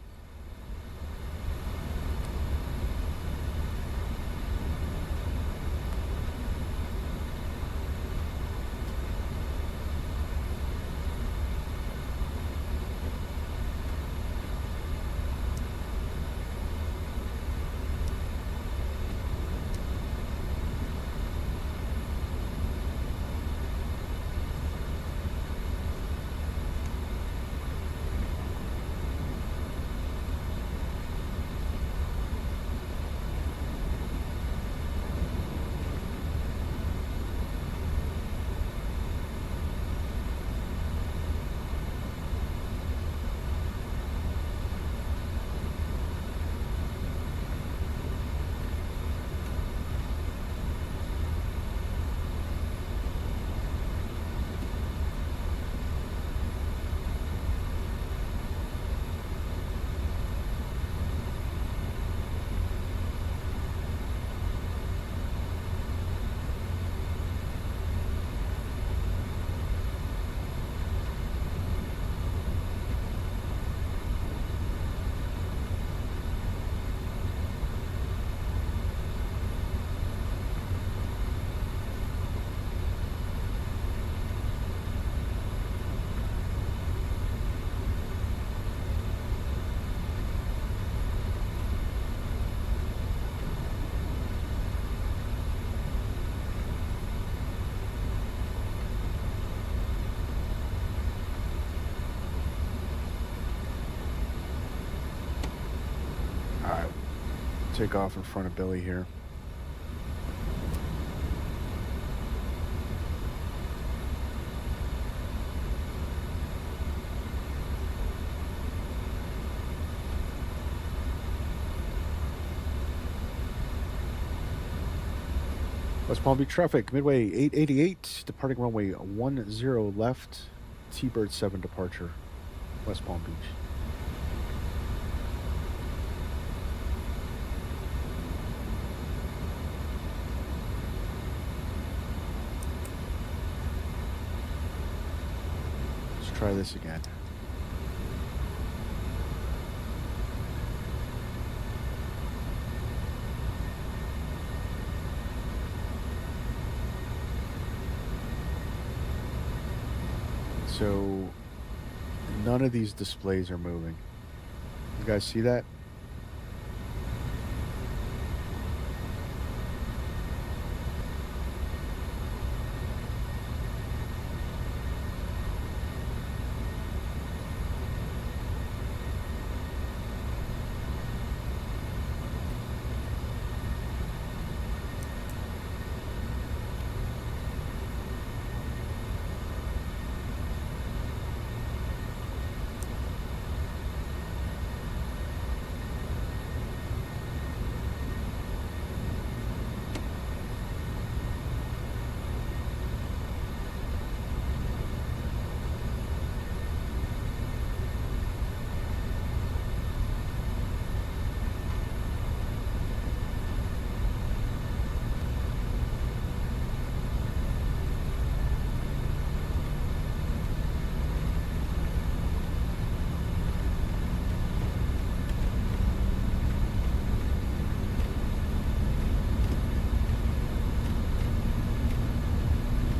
Take off in front of Billy here. West Palm Beach traffic, Midway 888, departing runway 10 left, T-Bird 7 departure, West Palm Beach. Try this again. So none of these displays are moving. You guys see that?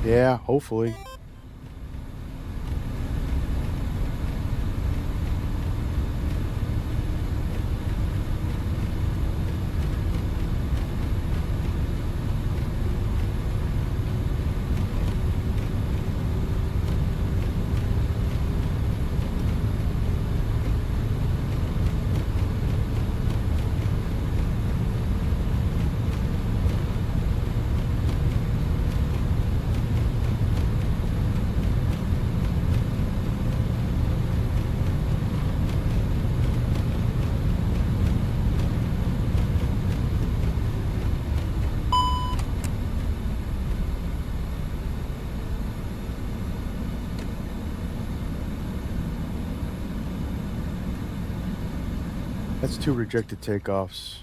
Yeah, hopefully. That's 2 rejected takeoffs.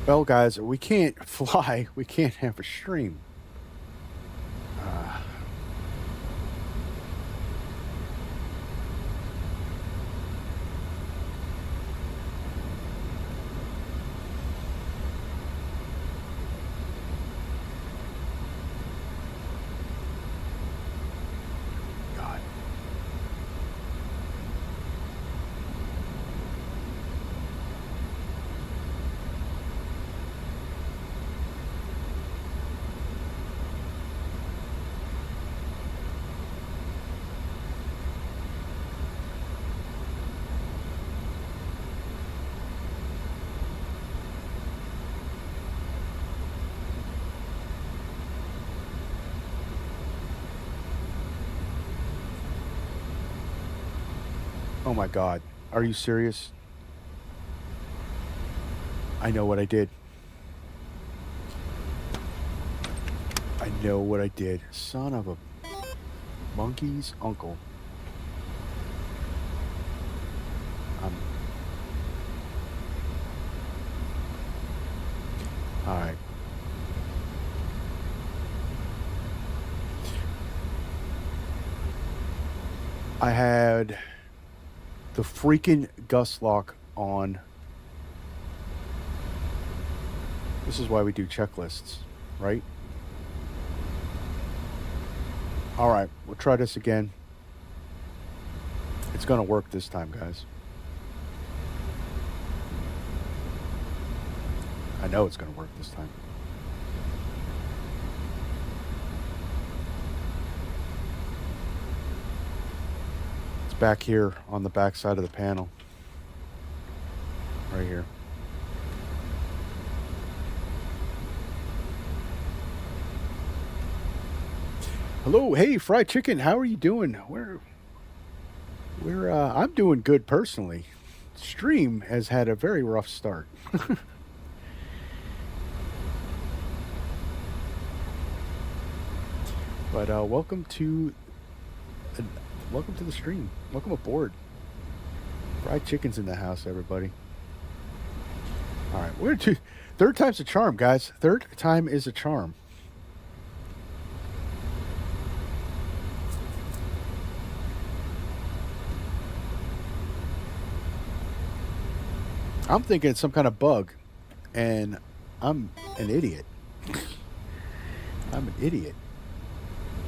Well, guys, we can't fly. We can't have a stream. God. Oh my God. Are you serious? I know what I did. I know what I did. Son of a monkey's uncle. All right. I had the freaking gust lock on. This is why we do checklists, right? All right, we'll try this again. It's going to work this time, guys. I know it's going to work this time. It's back here on the back side of the panel. Right here. Hello, hey, fried chicken. How are you doing? I'm doing good personally. Stream has had a very rough start. But welcome to the stream. Welcome aboard. Fried chicken's in the house, everybody. All right, third time's a charm, guys. Third time is a charm. I'm thinking it's some kind of bug, and I'm an idiot. I'm an idiot.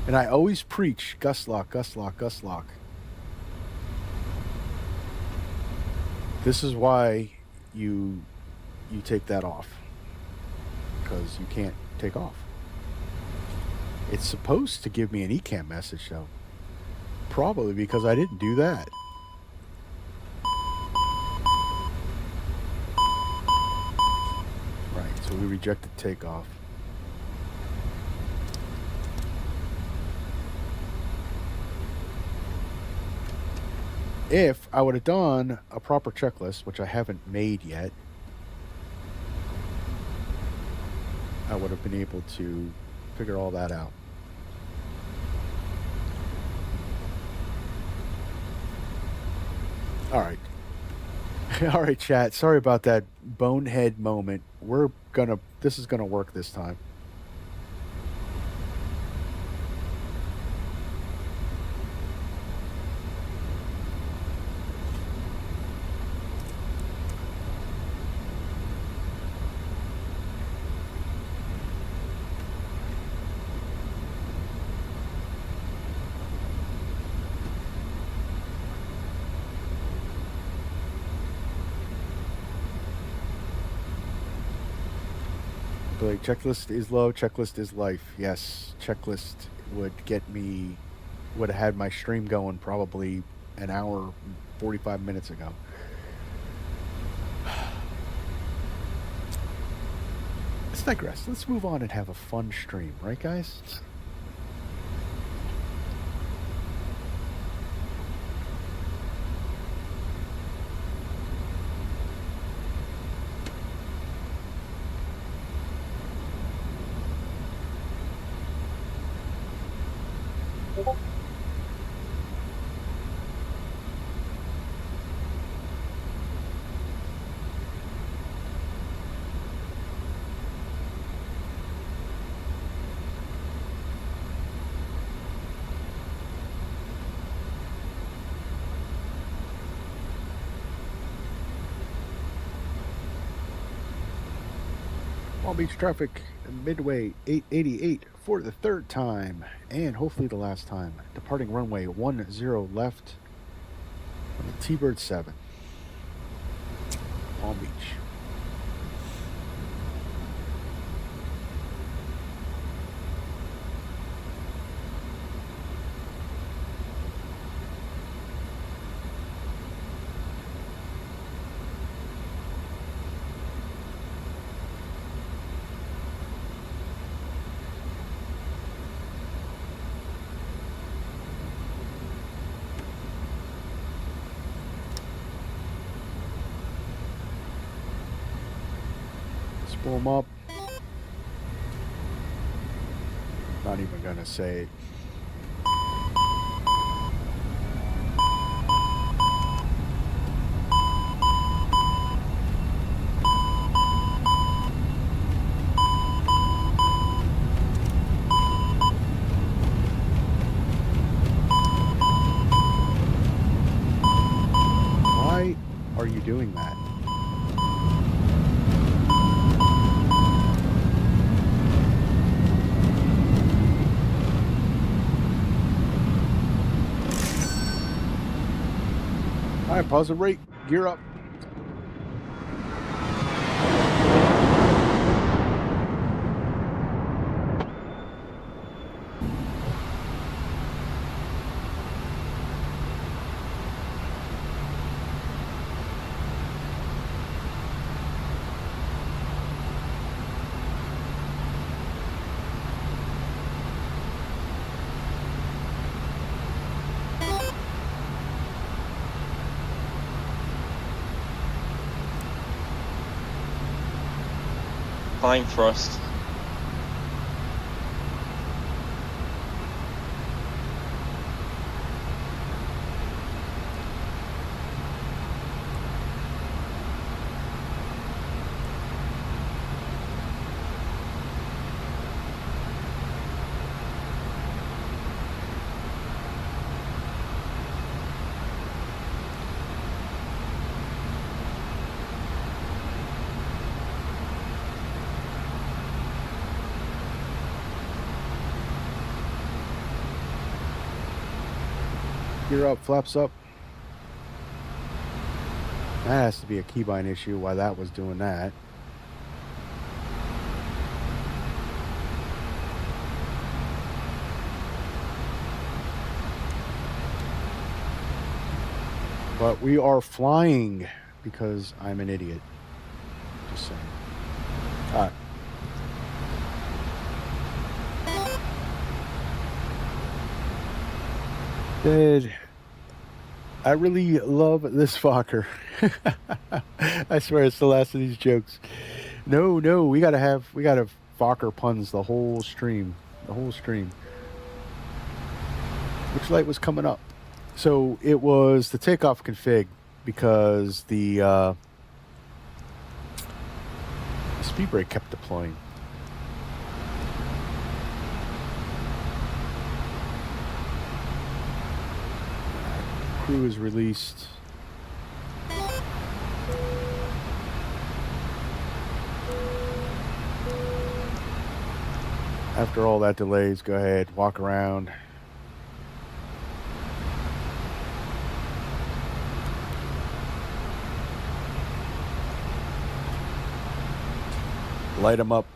And I always preach gust lock, gust lock, gust lock. This is why you take that off, because you can't take off. It's supposed to give me an ECAM message, though. Probably because I didn't do that. Right, so we rejected takeoff. If I would have done a proper checklist, which I haven't made yet, I would have been able to figure all that out. All right. All right, chat. Sorry about that bonehead moment. This is gonna work this time. Like, checklist is low, checklist is life. Yes, checklist would have had my stream going probably an hour, 45 minutes ago. let's digress. Let's move on and have a fun stream, right, guys? Palm Beach traffic, Midway 888 for the third time, and hopefully the last time. Departing runway 10 left on the T-Bird 7, Palm Beach. Pull them up. Not even gonna say. Why are you doing that? All right, pause the rate, gear up. Flying thrust. Gear up, flaps up. That has to be a keybind issue why that was doing that. But we are flying because I'm an idiot. Just saying. All right. Dude, I really love this Fokker. I swear it's the last of these jokes. No, we gotta have Fokker puns the whole stream. Which light was coming up? So it was the takeoff config because the speed brake kept deploying. Crew is released. After all that delays, go ahead, walk around. Light them up.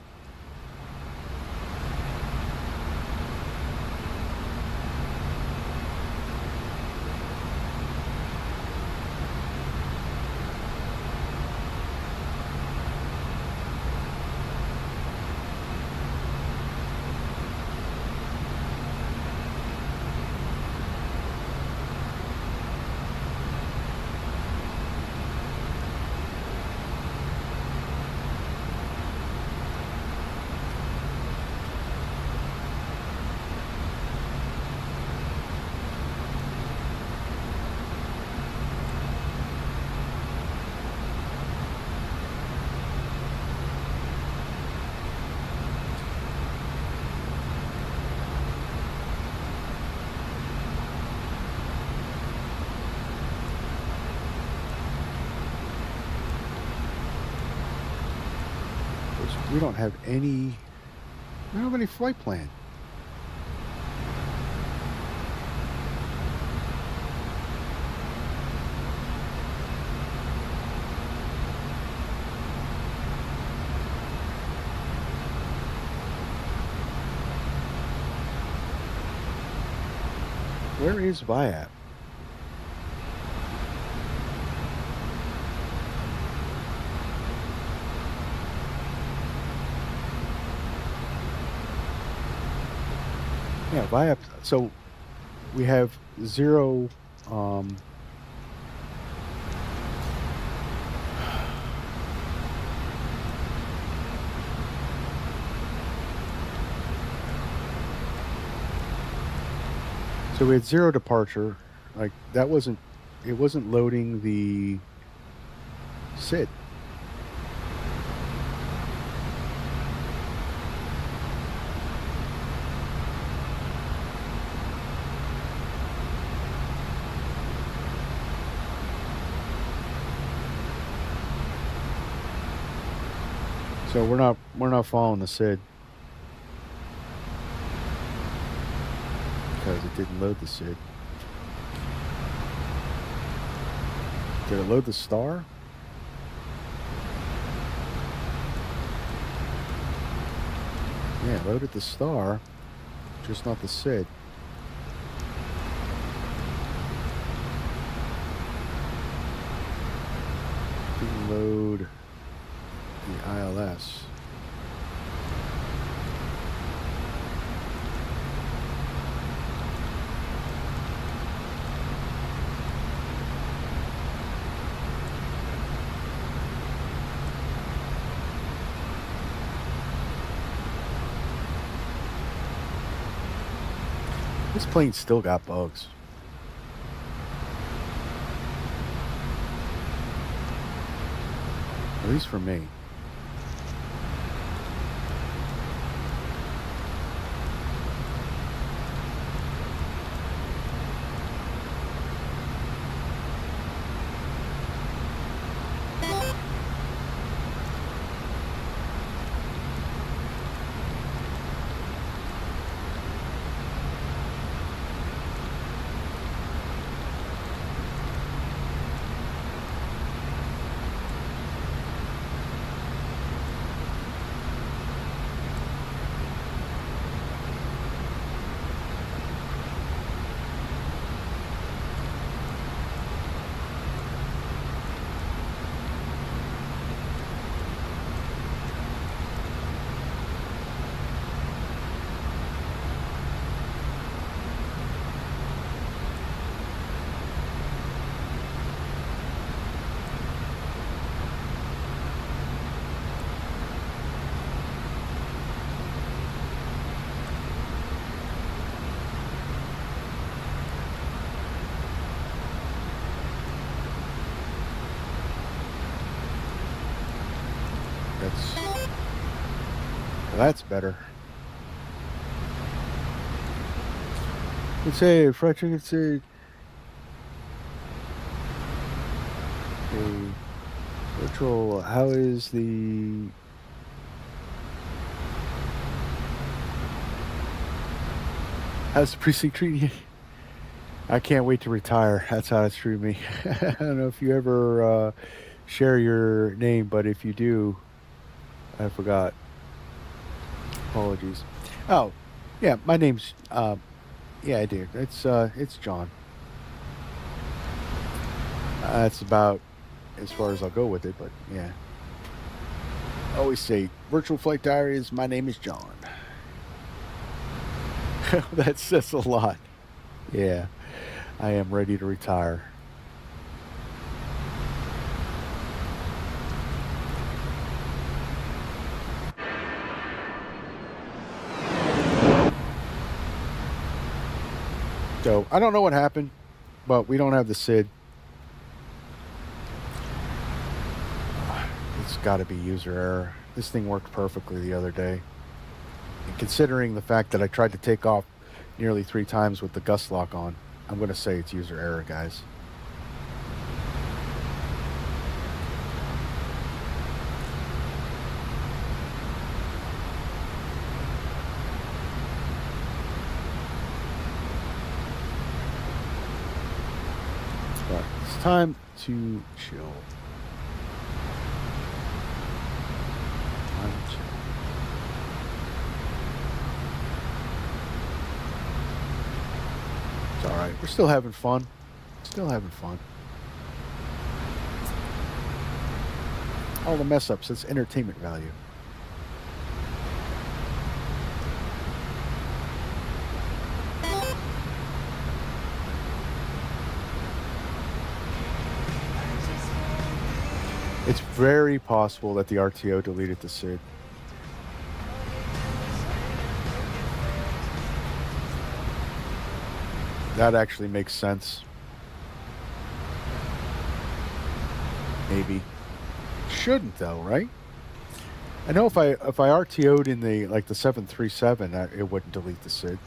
We don't have any flight plan. Where is Viap? Yeah, Viap. So we have 0. So we had 0 departure. Like that wasn't. It wasn't loading the SID. So we're not following the SID because it didn't load the SID. Did it load the star? Yeah, it loaded the star, just not the SID. Didn't load the ILS. This plane still got bugs. At least for me. That's better. Let's say fried chicken. Say virtual. How is the how's the precinct treating you? I can't wait to retire. That's how it's treating me. I don't know if you ever share your name, but if you do, I forgot. Apologies. Oh, yeah, my name's yeah, I do. It's John. That's about as far as I'll go with it, but yeah. I always say Virtual Flight Diaries, my name is John. That says a lot. Yeah. I am ready to retire. So, I don't know what happened, but we don't have the SID. It's got to be user error. This thing worked perfectly the other day. And considering the fact that I tried to take off nearly 3 times with the gust lock on, I'm going to say it's user error, guys. Time to chill. Time to chill. It's all right. We're still having fun. Still having fun. All the mess ups, it's entertainment value. It's very possible that the RTO deleted the SID. That actually makes sense. Maybe. Shouldn't though, right? I know if I RTO'd in the the 737, it wouldn't delete the SID.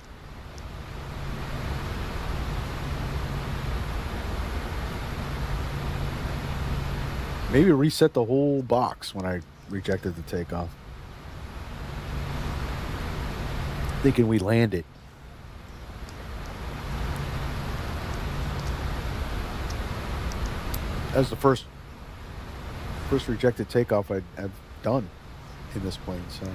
Maybe reset the whole box when I rejected the takeoff. Thinking we landed. That was the first rejected takeoff I've done in this plane, so.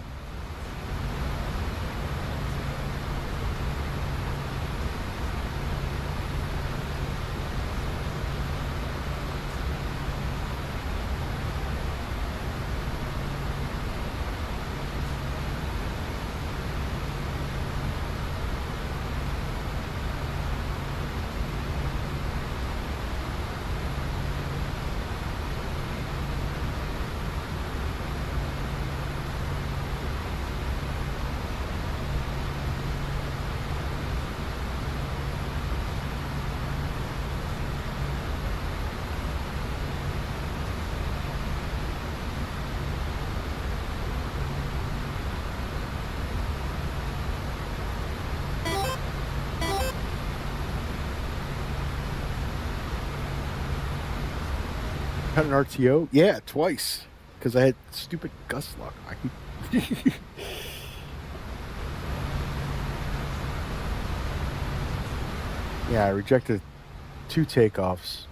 Had an RTO? Yeah, twice. Because I had stupid gust lock. Yeah, I rejected 2 takeoffs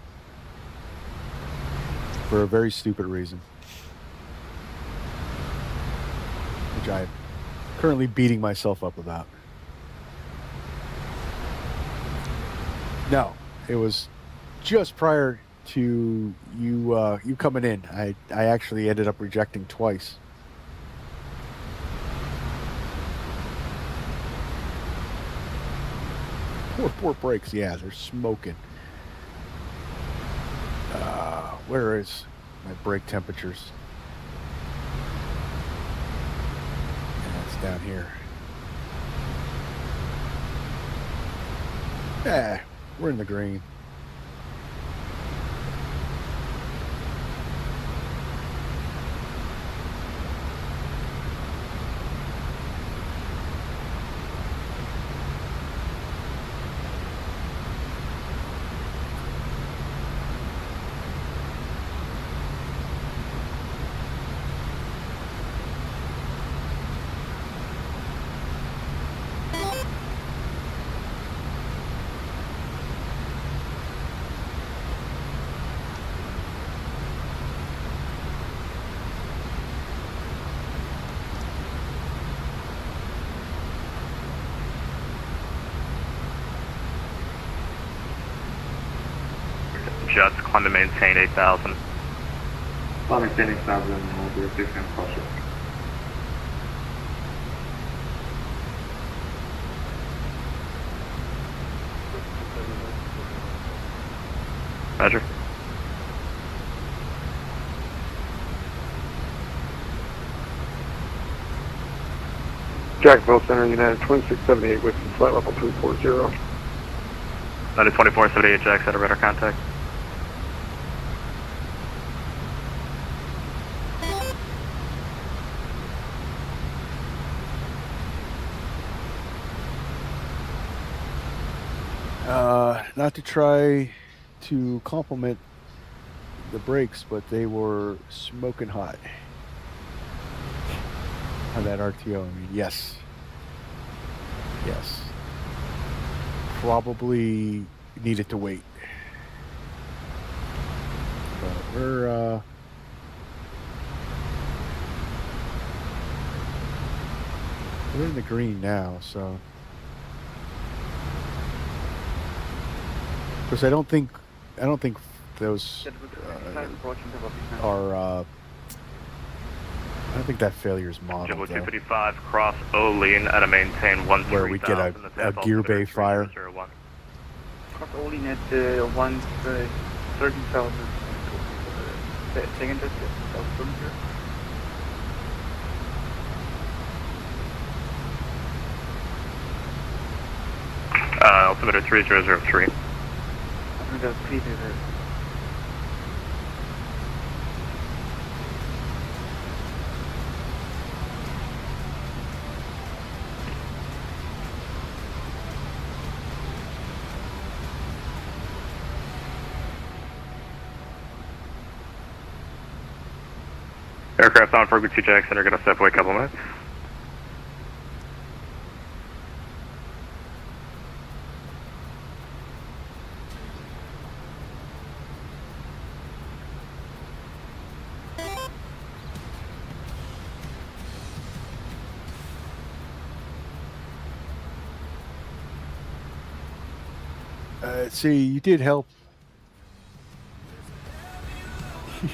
for a very stupid reason. Which I'm currently beating myself up about. No, it was just prior to you coming in. I actually ended up rejecting twice. Poor brakes, yeah, they're smoking. Where is my brake temperatures? Yeah, it's down here. Yeah, we're in the green. Jets, climb to maintain 8,000. Climb maintain 8,000, we'll do a 6-man crosswind. Roger. Jacksonville Center, United 2678 with flight level 340. United 2478, Jack, set a radar contact. Not to try to compliment the brakes, but they were smoking hot on that RTO. I mean, yes. Probably needed to wait. We're in the green now, so. Of course, I don't think those are. I don't think that failure is modeled. Jibble 255, cross O-lean at a maintain 13000. Where we get a gear bay fire. Cross Olin at 130,000. Second just altimeter 3003. Altimeter 3003. Aircraft on frequency Jackson are going to step away a couple minutes. See, you did help.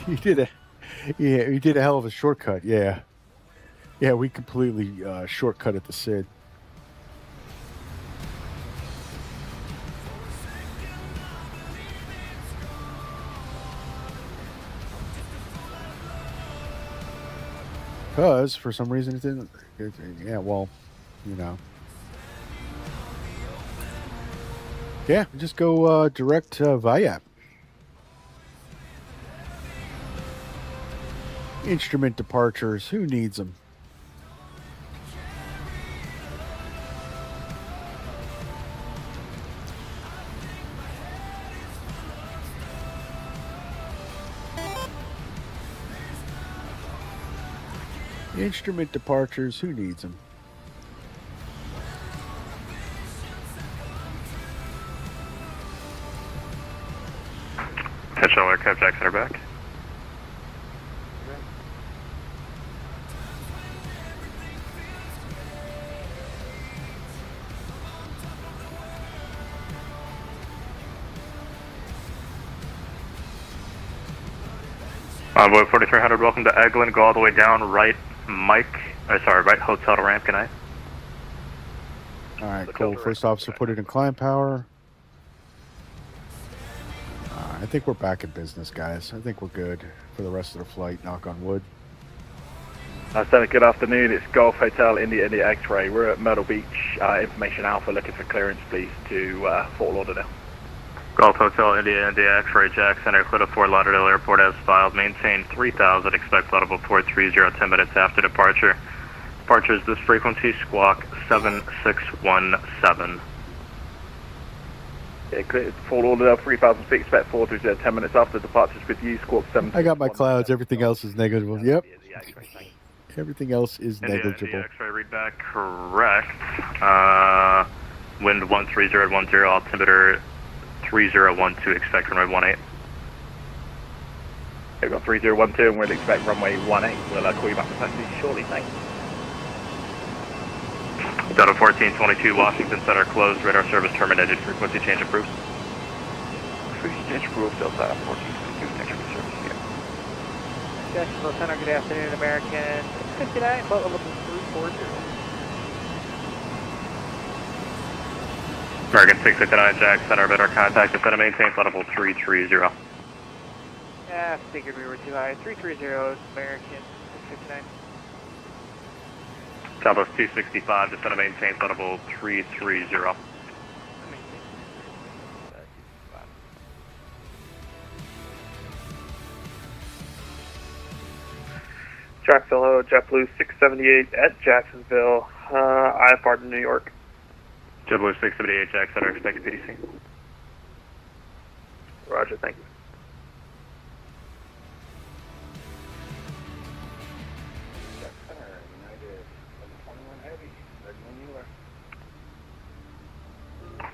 You did a hell of a shortcut. Yeah, we completely shortcutted the SID. Because for some reason it didn't. Yeah, well, you know. Yeah, just go direct VIAP. Instrument departures, who needs them? Instrument departures, who needs them? Attention, aircraft Jackson are back. Envoy 4300, welcome to Eglin. Go all the way down, right right hotel to ramp. Good night. All right, cool. First officer put it in climb power. I think we're back in business, guys. I think we're good for the rest of the flight, knock on wood. Good afternoon. It's Golf Hotel India X-Ray. We're at Myrtle Beach, Information Alpha, looking for clearance, please, to Fort Lauderdale. Golf Hotel India X-Ray Jackson, clear to Fort Lauderdale Airport as filed. Maintain 3000, expect flight level 430, 10 minutes after departure. Departure is this frequency, squawk 7617. Yeah, clear Fort Lauderdale 3000 feet, expect 430, 10 minutes after departure with you, squawk 7. I got my clouds, everything else is negligible. Yep. Everything else is negligible. India X-ray readback, correct. Wind 13010, altimeter 3012, expect runway 18. We've got 3012 and we'll expect runway 18. We'll call you back to passengers shortly, thanks. Delta 1422, Washington Center closed, radar service terminated, frequency change approved. Frequency change approved, Delta 1422, next service here. Jacksonville Center, good afternoon, American 59, flight level 340. American 659, Jack Center, radar contact, descend and maintain flight level 330. Yeah, figured we were too high. 330 is American 659. Southwest 265, descend and maintain flight level 330. Jacksonville, JetBlue 678 at Jacksonville, IFR to New York. JetBlue 678, Jack Center, expected PDC. Roger, thank you.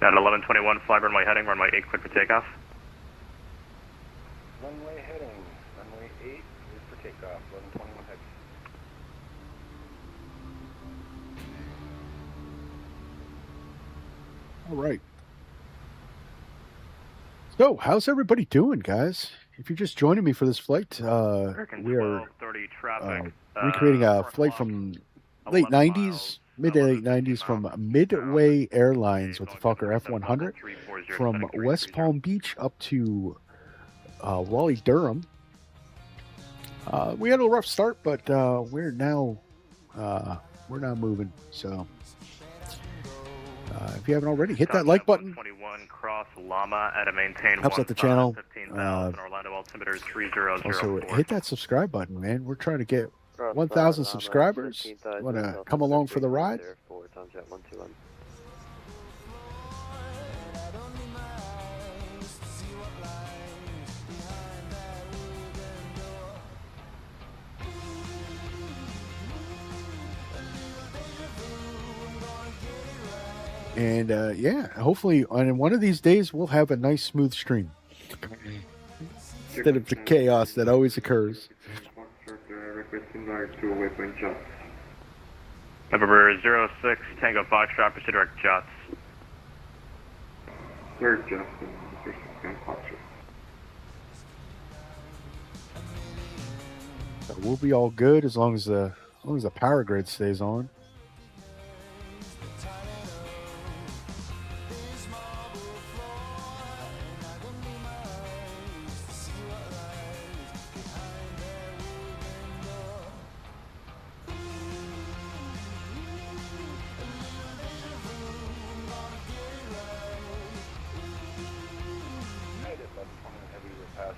At 1121, fly runway heading, runway 8, clear for takeoff. Runway heading. takeoff, 1121 heavy. All right. So, how's everybody doing, guys? If you're just joining me for this flight, we are recreating a flight from late 90s, mid to late 90s from Midway Airlines with the Fokker F100 from West Palm Beach up to Raleigh-Durham. We had a rough start, but we're now moving. So, if you haven't already, hit that like button. 21 cross Llama at a maintain. Helps out the channel. 15,000 Orlando altimeter 3004. Also, hit that subscribe button, man. We're trying to get 1,000 subscribers. Want to come along for the ride? And yeah, hopefully on one of these days we'll have a nice smooth stream instead of the chaos that always occurs. November 06 Tango Foxtrot, proceed direct Jots. Third Justin, So we'll be all good as long as the power grid stays on.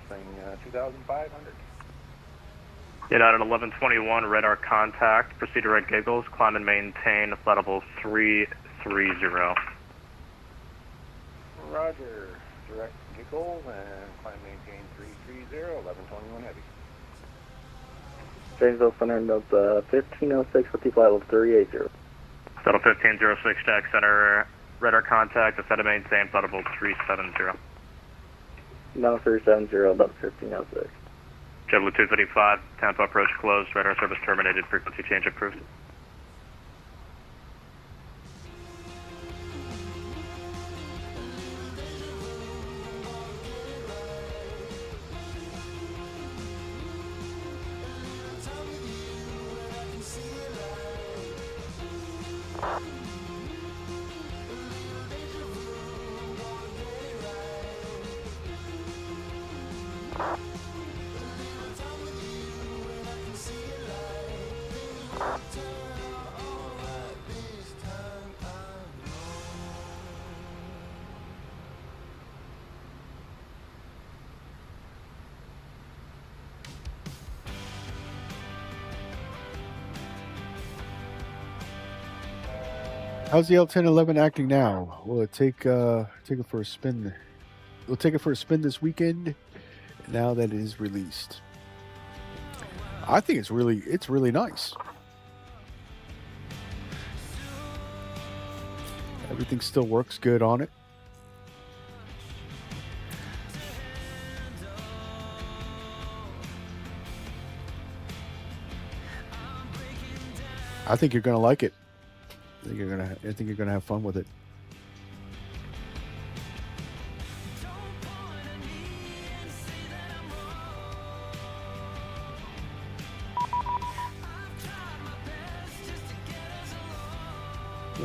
passing 2,500. Get out at 1121, radar contact, proceed to red giggles, climb and maintain flight level 330. Roger, direct giggle and climb maintain 330, 1121 heavy. Janesville Center, note 1506 with the flight level 380. Shuttle 1506, Jack Center, radar contact, ascend and maintain flight level 370. No 370, about 1506. JetBlue 255, Tampa approach closed, radar service terminated, frequency change approved. How's the L1011 acting now? Will it take it for a spin? We'll take it for a spin this weekend. Now that it is released, I think it's really nice. Everything still works good on it. I think you're gonna like it. I think you're gonna have fun with it.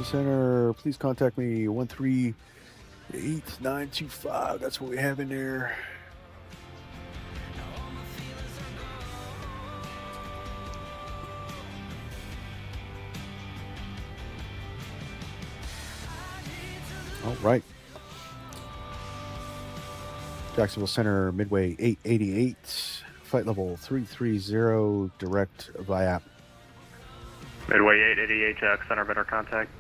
Center, please contact me 138-925. That's what we have in there. All right. Jacksonville Center, Midway 888, flight level 330, direct via app. Midway 888, Jack Center, radar contact.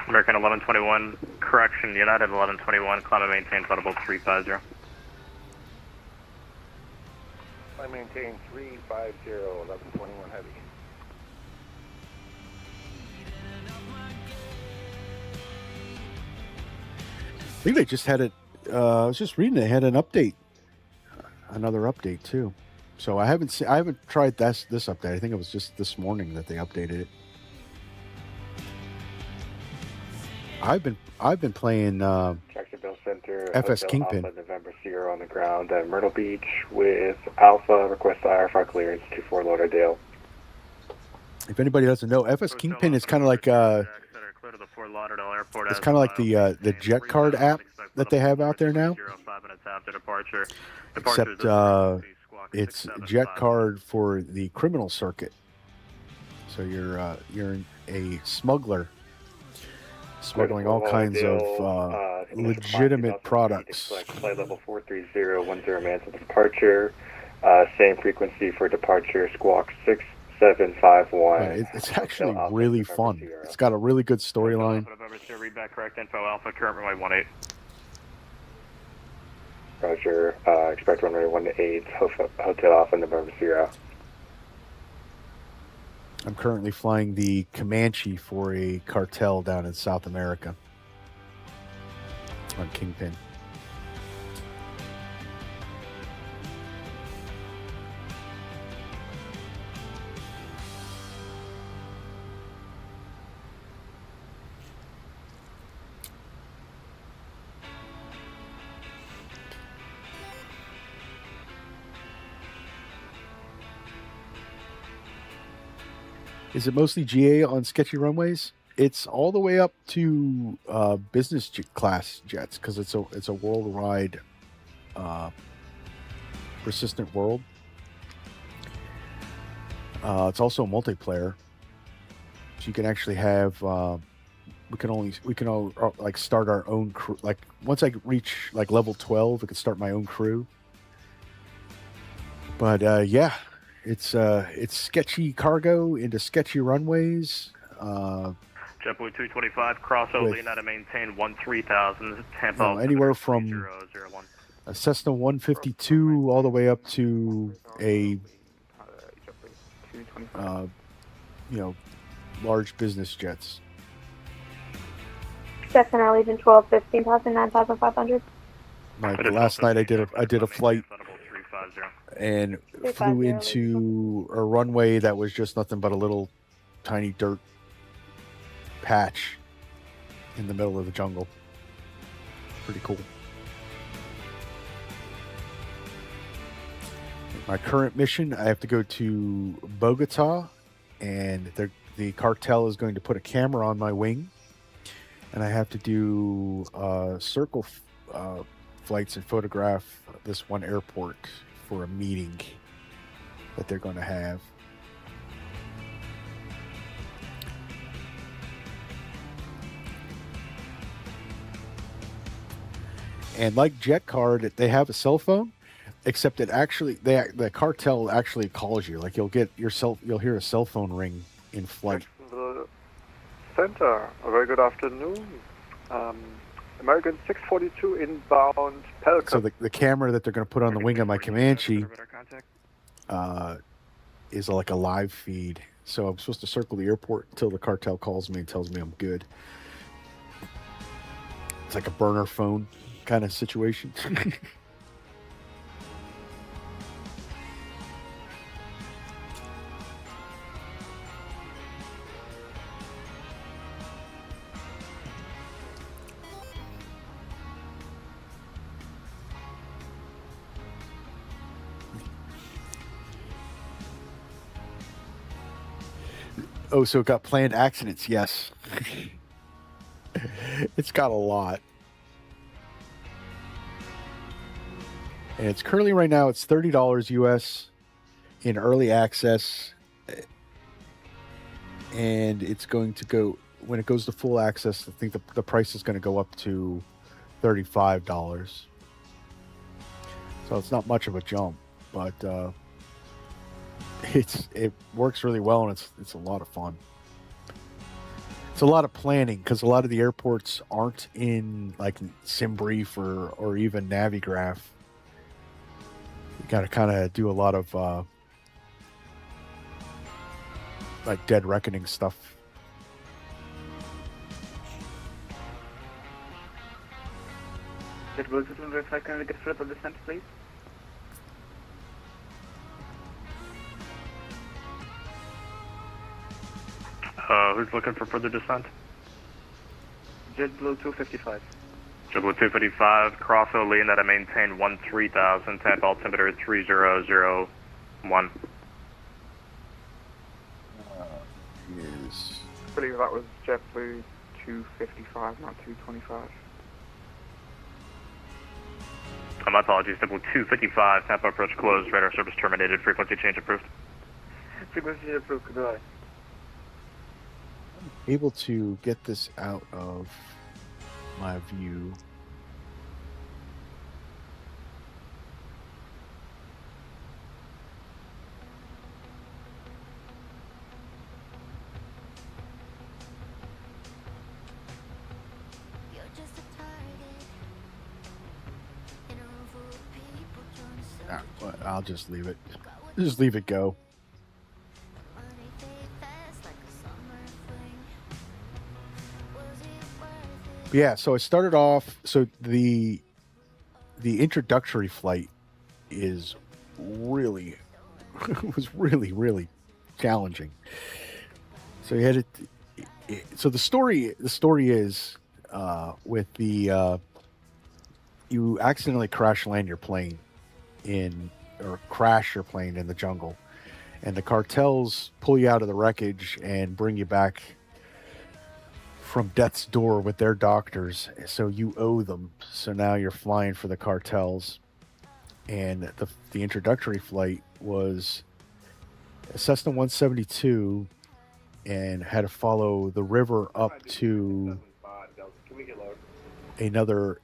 American 1121, correction, United 1121, climb and maintain flight level 350. Climb maintain 350, 1121 heavy. I think they just had it. I was just reading they had an update another update too. So I haven't tried this update. I think it was just this morning that they updated it. I've been playing Jacksonville Center, FS Hotel Kingpin. Alpha, November Sierra on the ground at Myrtle Beach with Alpha. Request IRFR clearance to Fort Lauderdale. If anybody doesn't know, FS Kingpin is kind of like it's kind of like the Jet Card app that they have out there now. Except it's Jet Card for the criminal circuit. So you're a smuggler, smuggling all kinds of legitimate products. Flight level 43010 Manson departure. Same frequency for departure. Squawk 6751. It's actually really fun. It's got a really good storyline. Read back correct info. Alpha current runway 18. Roger. Expect runway 18. Hotel Alpha, November Sierra. I'm currently flying the Comanche for a cartel down in South America on Kingpin. Is it mostly GA on sketchy runways? It's all the way up to business class jets because it's a worldwide persistent world. It's also multiplayer, so you can actually have. We can all like start our own crew. Like once I reach like level 12, I can start my own crew. But yeah. It's sketchy cargo into sketchy runways. JetBlue 225, cross Olina to maintain 13,000. Tampa. Anywhere from a Cessna 152 all the way up to a large business jets. Cessna Allegiant 12, 15,000, 9,500. Like last night I did a flight and flew into a runway that was just nothing but a little tiny dirt patch in the middle of the jungle. Pretty cool. My current mission, I have to go to Bogota, and the cartel is going to put a camera on my wing, and I have to do circle flights and photograph this one airport for a meeting that they're going to have. And like Jet Card, they have a cell phone, except it actually the cartel actually calls you. Like you'll hear a cell phone ring in flight. The center. A very good afternoon. American 642 inbound Pelican. So the camera that they're going to put on the wing of my Comanche is like a live feed. So I'm supposed to circle the airport until the cartel calls me and tells me I'm good. It's like a burner phone kind of situation. Oh, so it got planned accidents, yes. It's got a lot. And it's currently right now, it's $30 US in early access. And it's going to go, when it goes to full access, I think the price is going to go up to $35. So it's not much of a jump, but it works really well, and it's a lot of fun. It's a lot of planning because a lot of the airports aren't in like SimBrief or even Navigraph. You got to kind of do a lot of like Dead Reckoning stuff. JetBlue 225, can we get flip of descent, please? Who's looking for further descent? JetBlue 255. JetBlue 255, cross Olean at a maintain 13,000, tap altimeter 3001. Is I believe that was JetBlue 255, not 225. My apologies, JetBlue 255, Tampa approach closed, radar service terminated, frequency change approved. Frequency approved, goodbye. able to get this out of my view. I'll just leave it. Just leave it go. Yeah, so I started off. So the introductory flight is really was really challenging. So you had it. So the story is with the you accidentally crash land your plane crash your plane in the jungle, and the cartels pull you out of the wreckage and bring you back from death's door with their doctors, so you owe them. So now you're flying for the cartels, and the introductory flight was a Cessna 172 and had to follow the river up to another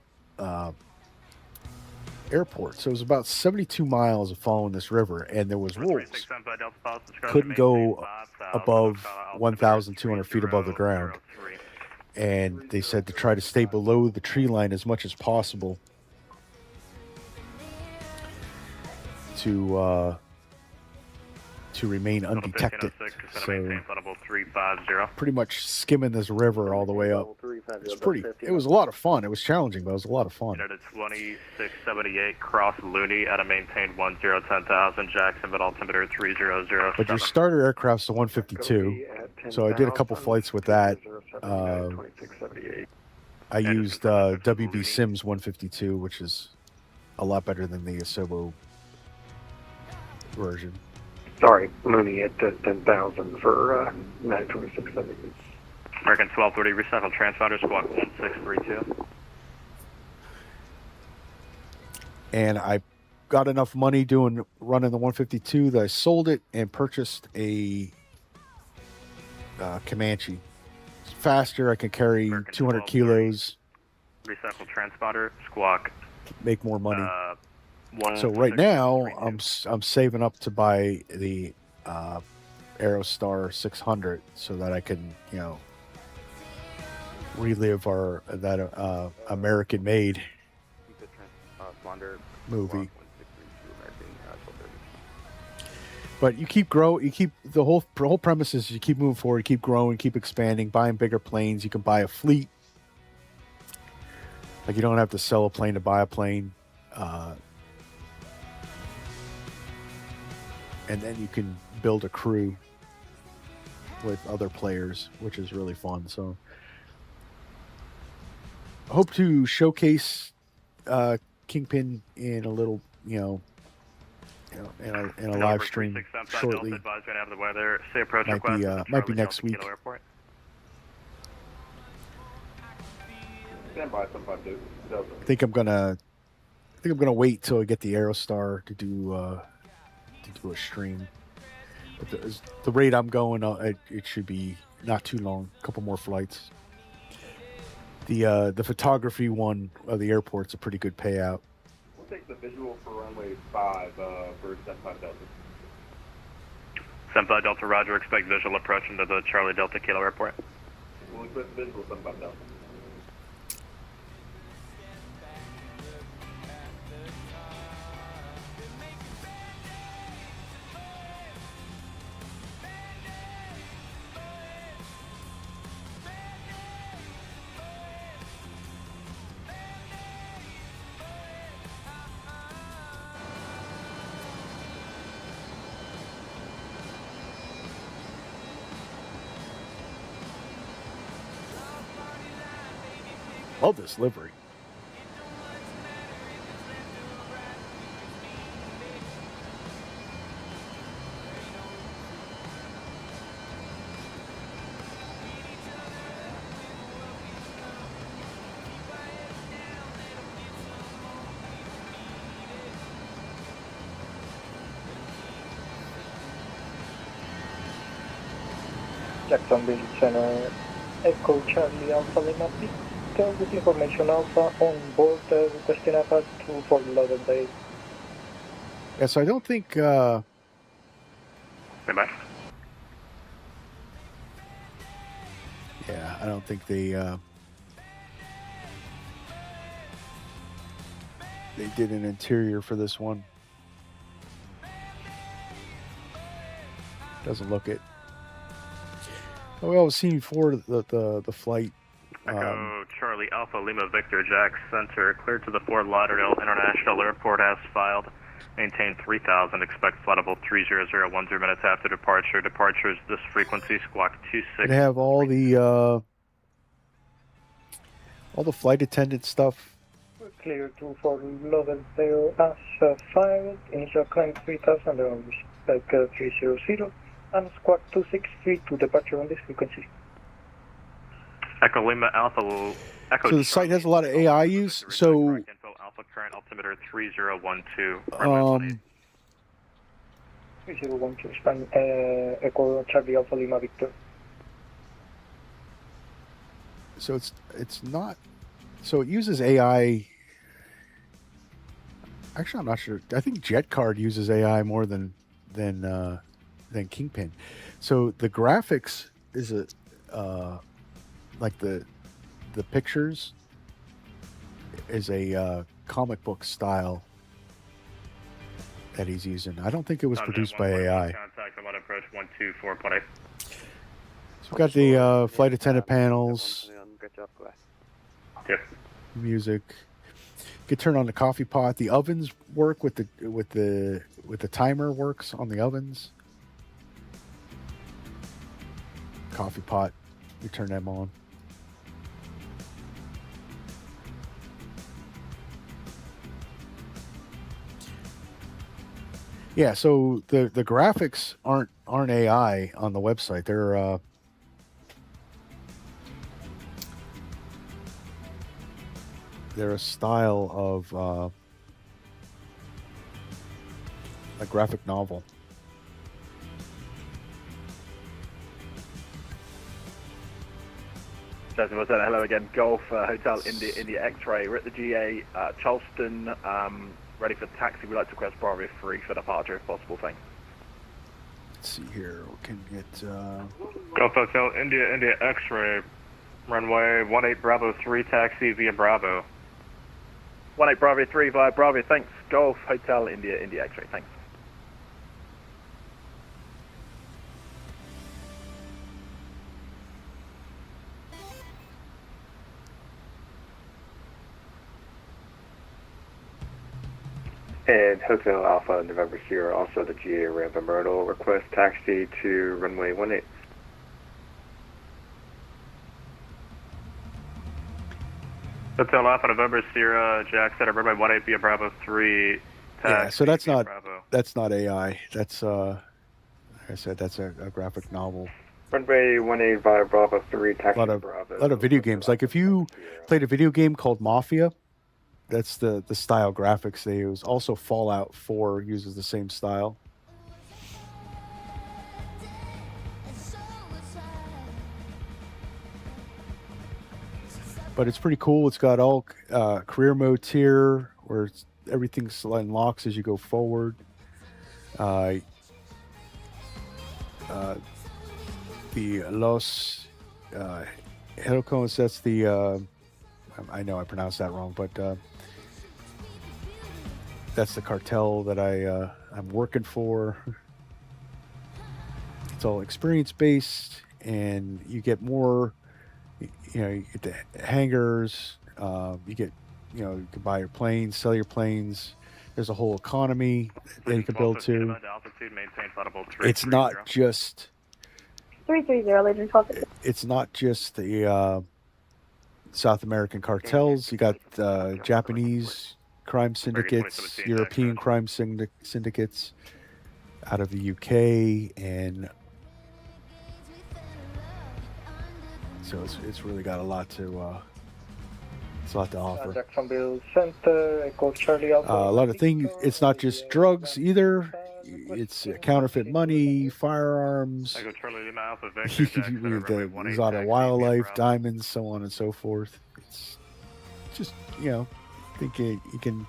airport. So it was about 72 miles of following this river, and there was rules. Couldn't go above 1,200 feet above the ground. And they said to try to stay below the tree line as much as possible to remain undetected. So pretty much skimming this river all the way up. It was a lot of fun. It was challenging, but it was a lot of fun. United 2678, cross Looney at a maintained 10,000, Jacksonville altimeter 300. But your starter aircraft's the 152, so I did a couple flights with that. I used WB Sims 152, which is a lot better than the Asobo version. Sorry, Looney at 10,000 for 92678. American 1230, recycle transponder, squawk 1632. And I got enough money running the 152 that I sold it and purchased a Comanche. It's faster. I can carry American 200 kilos. Recycle transponder, squawk. Make more money. So right now I'm saving up to buy the Aerostar 600 so that I can, relive that American-made movie. But you keep growing. You keep the whole premise is you keep moving forward, you keep growing, keep expanding, buying bigger planes. You can buy a fleet. Like you don't have to sell a plane to buy a plane. And then you can build a crew with other players, which is really fun. So I hope to showcase Kingpin in a little, in a live stream shortly. Might be next week. I think I'm gonna wait till I get the Aerostar to do a stream. But the rate I'm going, it should be not too long. A couple more flights. The photography one of the airport's a pretty good payout. We'll take the visual for runway 5 for 75 Delta. 75 Delta, roger. Expect visual approach into the Charlie Delta Kilo Airport. We'll expect visual 75 Delta. Love this livery. Jacksonville Center, Echo Charlie Alpha Lima Victor with information Alpha on board requesting a path to Fort Lauderdale. Yeah, so I don't think. Goodbye. Yeah, I don't think they did an interior for this one. Doesn't look it. Well, we always seen before the flight. Echo Charlie Alpha Lima Victor Jack Center, cleared to the Fort Lauderdale International Airport as filed. Maintain 3000, expect flight level 300, 10 minutes after departure. Departure is this frequency, squawk 26. They have all the flight attendant stuff. Clear to Fort Lauderdale as filed. Initial climb 3000, respect 300. And squawk 263 to departure on this frequency. Echo Lima Alpha. Echo So the site has a lot of AI use. So info Alpha current altimeter 3012. 3012 span Echo Charlie Alpha Lima Victor. so it's not. So it uses AI. Actually, I'm not sure. I think JetCard uses AI more than Kingpin. So the graphics is like the pictures is a comic book style that he's using. I don't think it was produced by AI. Contact, I'm on approach 124.8. So we've got the flight attendant panels, Good job, guys. Yep. music. You could turn on the coffee pot. The ovens work with the timer works on the ovens. Coffee pot, you turn them on. Yeah, so the graphics aren't AI on the website. They're a style of a graphic novel. Hello again. Golf Hotel India X-Ray. We're at the GA Charleston. Ready for taxi. We'd like to request Bravo 3 for departure if possible. Thanks. Let's see here. We can get Golf Hotel India X-Ray. Runway 18 Bravo 3 taxi via Bravo. 18 Bravo 3 via Bravo. Thanks. Golf Hotel India X-Ray. Thanks. And Hotel Alpha November Sierra, also the GA ramp in Myrtle, request taxi to runway 18. Hotel Alpha November Sierra Jack Center, runway 18 via Bravo 3 taxi. yeah, so that's via not Bravo. that's not AI. That's like I said, that's a graphic novel. Runway 18 via Bravo 3 taxi A to Bravo. lot of video games. Like if you played a video game called Mafia, that's the style graphics they use. Also, Fallout 4 uses the same style. But it's pretty cool. It's got all career modes here, where everything unlocks as you go forward. The Los Helicones, that's the... I know I pronounced that wrong, but that's the cartel that I'm working for. It's all experience-based, and you get more... you get the hangars, you get, you can buy your planes, sell your planes. There's a whole economy that you can build to. It's not just 330, Legend 12. It's not just the South American cartels. You got Japanese crime syndicates, European crime syndicates out of the UK, and so it's really got a lot to offer. Jacksonville Center, Echo Charlie Alpha. A lot of things. It's not just drugs either. It's counterfeit money, firearms, Echo Charlie Lima Alpha Victor Jackson, runway 18 exotic wildlife, diamonds, so on and so forth. It's just, I think you can,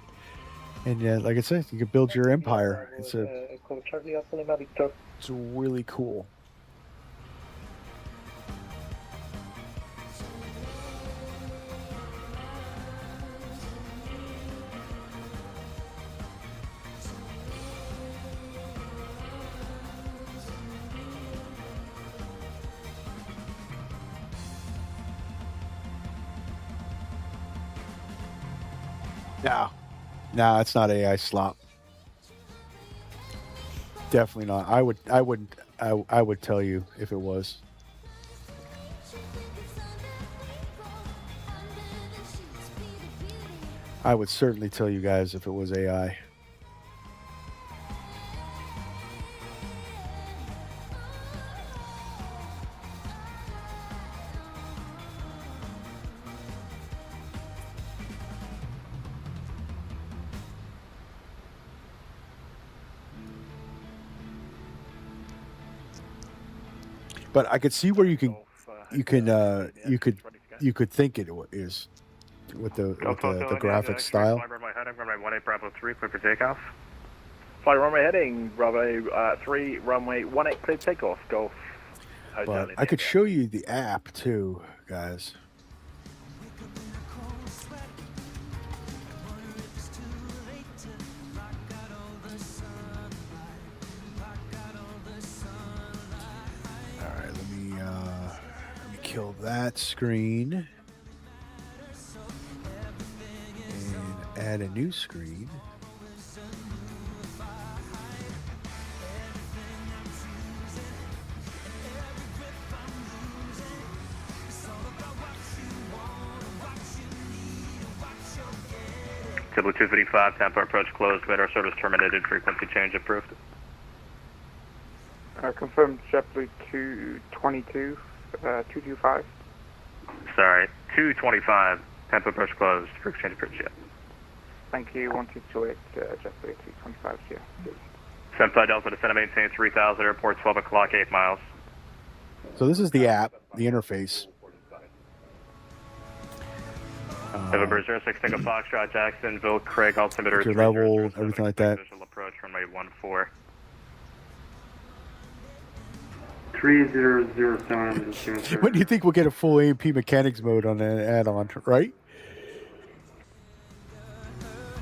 and like I said, you can build your empire. It's Echo Charlie Alpha Lima Victor. It's really cool. No, it's not AI slop. Definitely not. I would tell you if it was. I would certainly tell you guys if it was AI. But I could see where you could think it is with the graphic style. Runway heading, runway 18 Bravo 3, clear for takeoff. Fly runway heading, Bravo 3, runway 18, clear takeoff, Golf. But I could show you the app too, guys. Kill that screen and add a new screen. Table 255, Tampa approach closed, radar service terminated, frequency change approved. Confirmed JetBlue 222. 225. Sorry, 225. Tampa approach closed. For exchange approach, yeah. Thank you. 1228. JetBlue 225 here. Senpai Delta descend and maintain 3000 airport 12 o'clock 8 miles. So this is the app, the interface. November 06 Tango Foxtrot Jacksonville Craig altimeter your level, everything like that. Visual approach runway 14. 3007. When do you think we'll get a full AMP mechanics mode on an add-on, right?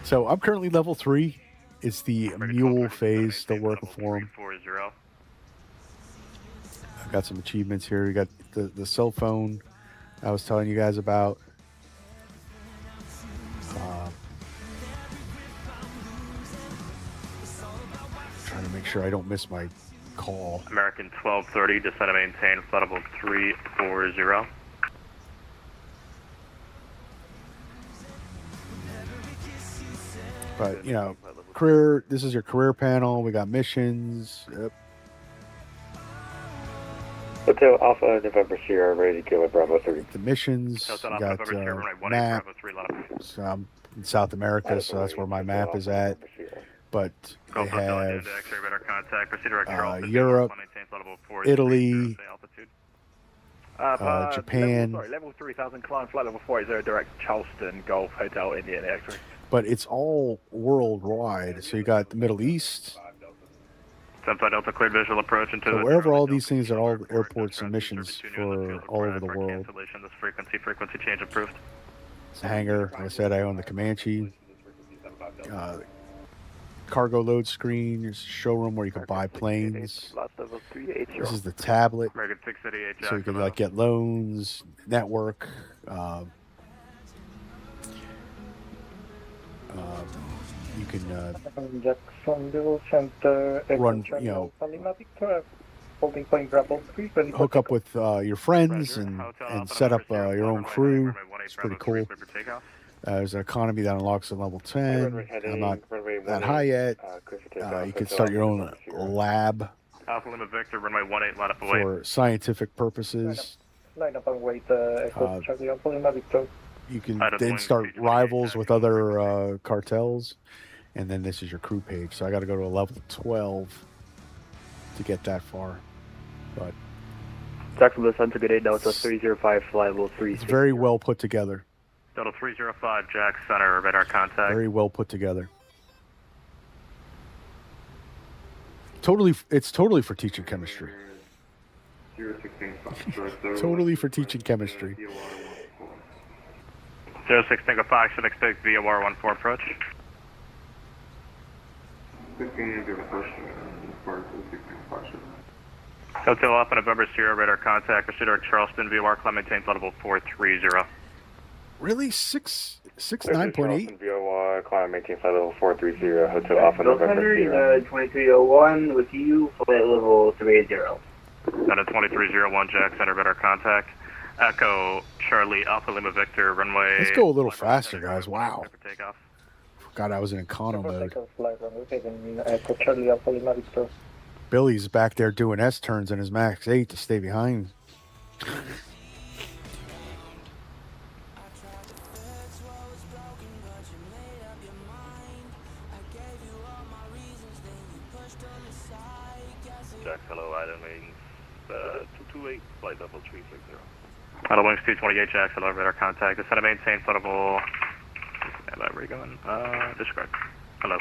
So I'm currently level 3. It's the mule phase, still working for him. I've got some achievements here. We got the cell phone I was telling you guys about. Trying to make sure I don't miss my call. American 1230, descend and maintain flight level 340. But, career, this is your career panel. We got missions. Yep. Hotel Alpha November Sierra, ready to go at Bravo 3. The missions. We got map. So I'm in South America, so that's where my map is at. But they have Europe, Italy, Japan. Level 3000, climb flight level 40, direct Charleston, Golf, Hotel, India, and X-ray. But it's all worldwide. So you got the Middle East. Delta cleared visual approach into so wherever all these things are, all airports and missions for all over the world. This frequency change approved. It's a hangar. Like I said, I own the Comanche. Cargo load screen. There's a showroom where you can buy planes. This is the tablet. So you can get loans, network. You can Jacksonville Center, run, hook up with your friends and set up your own crew. It's pretty cool. There's an economy that unlocks at level 10. I'm not that high yet. You can start your own lab Alpha Lima Victor, runway 18, line up away. for scientific purposes. Line up and wait, Echo Charlie Alpha Lima Victor. You can then start rivals with other cartels, and then this is your crew page. So I got to go to a level 12 to get that far. But Jacksonville Center, good day, Delta 305, fly level 3. It's very well put together. Delta 305, Jack Center, radar contact. Very well put together. It's totally for teaching chemistry. Totally for teaching chemistry. 06 Tango Fox, should expect VOR 14 approach. Hotel Alpha November Sierra, radar contact. Proceed to Charleston, VOR, climb maintain flight level 430. Really? 9.8? VOR, climb maintain flight level 430, Hotel Alpha November Sierra. 2301 with you, flight level 30. Down to 2301, Jack Center, radar contact. Echo Charlie Alpha Lima Victor, runway. Let's go a little faster, guys. Wow. Forgot I was in econo mode. Echo Charlie Alpha Lima Victor. Billy's back there doing S-turns in his Max 8 to stay behind. Jack, hello, Idle Wings 228, flight level 360. Idle Wings 228, Jack, hello, radar contact. Descend to maintain flight level. Where are you going? Describe. Hello.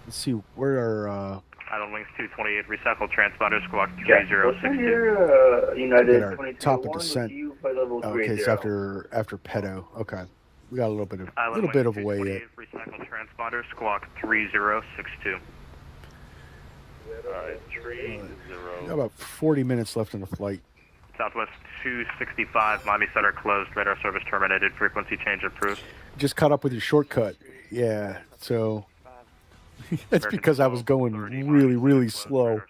Let's see, where are Idle Wings 228, recycle transponder, squawk 3062. United top of descent. Okay, it's after pedo. Okay, we got a little bit of a way yet. Recycle transponder, squawk 3062. Alright, 30. Got about 40 minutes left in the flight. Southwest 265, Miami Center closed, radar service terminated, frequency change approved. Just caught up with your shortcut. Yeah, so that's because I was going really, really slow.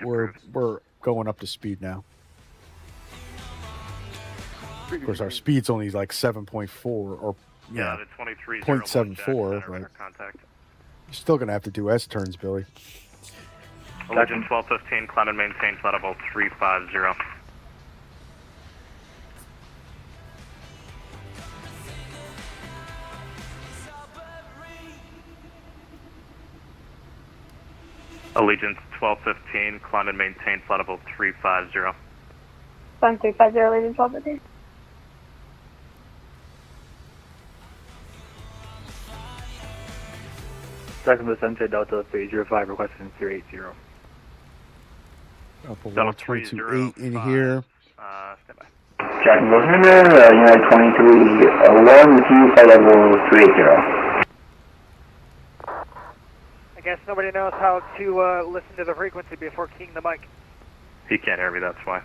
We're going up to speed now. Of course, our speed's only like 7.4 or yeah, the 23 0.74. But you're still gonna have to do S-turns, Billy. Allegiant 1215, climb and maintain flight level 350. Allegiant 1215, climb and maintain flight level 350. Sun 350, Allegiant 1215. Jacksonville Center, Delta 305, requesting 380. Delta 328 in here. Stand by. Jacksonville Center, United 2301 with you, flight level 380. I guess nobody knows how to listen to the frequency before keying the mic. He can't hear me, that's why.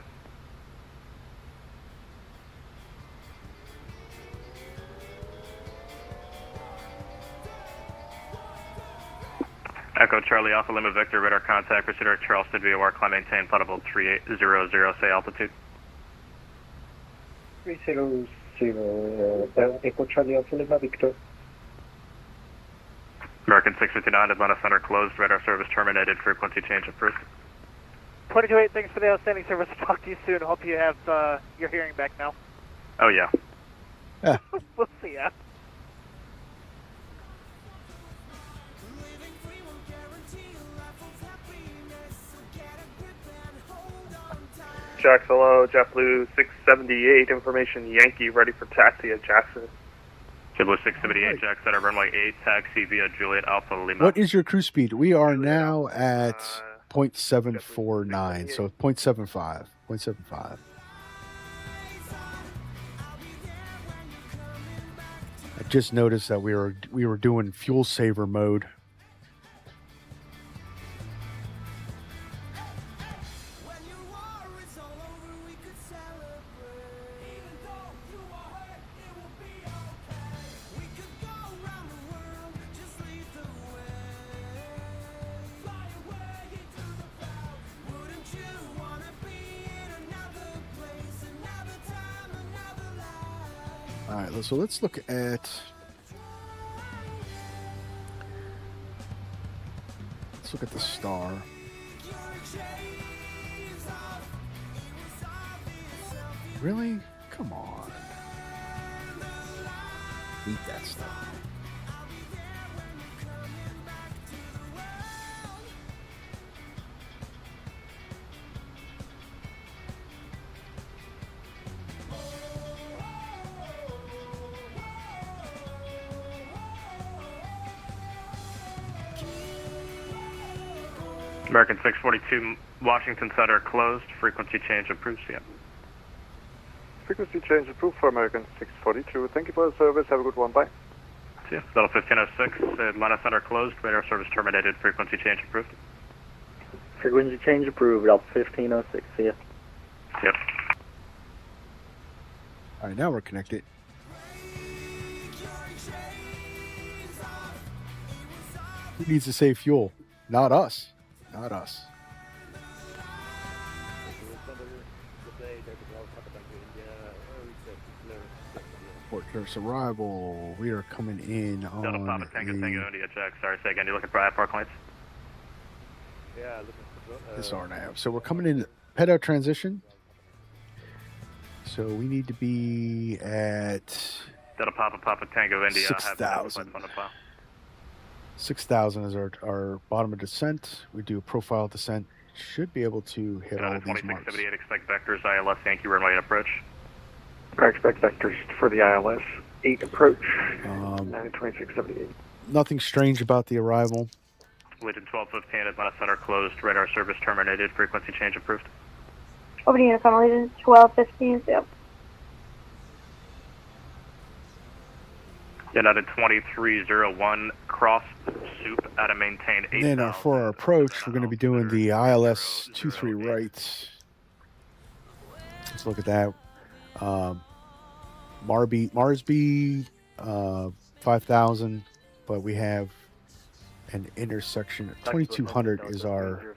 Echo Charlie Alpha Lima Victor, radar contact, proceed to Charleston, VOR, climb maintain, flight level 300, say altitude. 300, Echo Charlie Alpha Lima Victor. American 659, Atlanta Center closed, radar service terminated, frequency change approved. 228, thanks for the outstanding service. Talk to you soon. Hope you have your hearing back now. Oh, yeah. Yeah. We'll see ya. Jax, hello, JetBlue 678, information Yankee, ready for taxi at Jackson. JetBlue 678, Jack Center, runway 8, taxi via Juliet Alpha Lima. What is your cruise speed? We are now at 0.749, so 0.75. 0.75. I just noticed that we were doing fuel saver mode. All right, so let's look at. Let's look at the star. Really? Come on. Eat that stuff. American 642, Washington Center closed. Frequency change approved. Yeah. Frequency change approved for American 642. Thank you for the service. Have a good one. Bye. See ya. Delta 1506, Atlanta Center closed. Radar service terminated. Frequency change approved. Frequency change approved. Delta 1506. See ya. Yep. All right, now we're connected. Who needs to save fuel? Not us. Not us. Port Curse arrival. We are coming in on Delta Papa Tango India check. Sorry, say again. You looking for IFR lights? Yeah, looking for this RNAV. So we're coming in pedo transition. So we need to be at Delta Papa Tango India. 6,000. 6,000 is our bottom of descent. We do a profile descent. Should be able to hit all these marks. 2678, expect vectors, ILS, Yankee runway approach. I expect vectors for the ILS 8 approach. 2678. Nothing strange about the arrival. Legion 1215, Atlanta Center closed. Radar service terminated. Frequency change approved. Opening Uniform Legion 1215. Yep. United 2301, cross soup at a maintain 8. And then for our approach, we're going to be doing the ILS 23 right. Let's look at that. Marsby 5,000, but we have an intersection. 2200 is our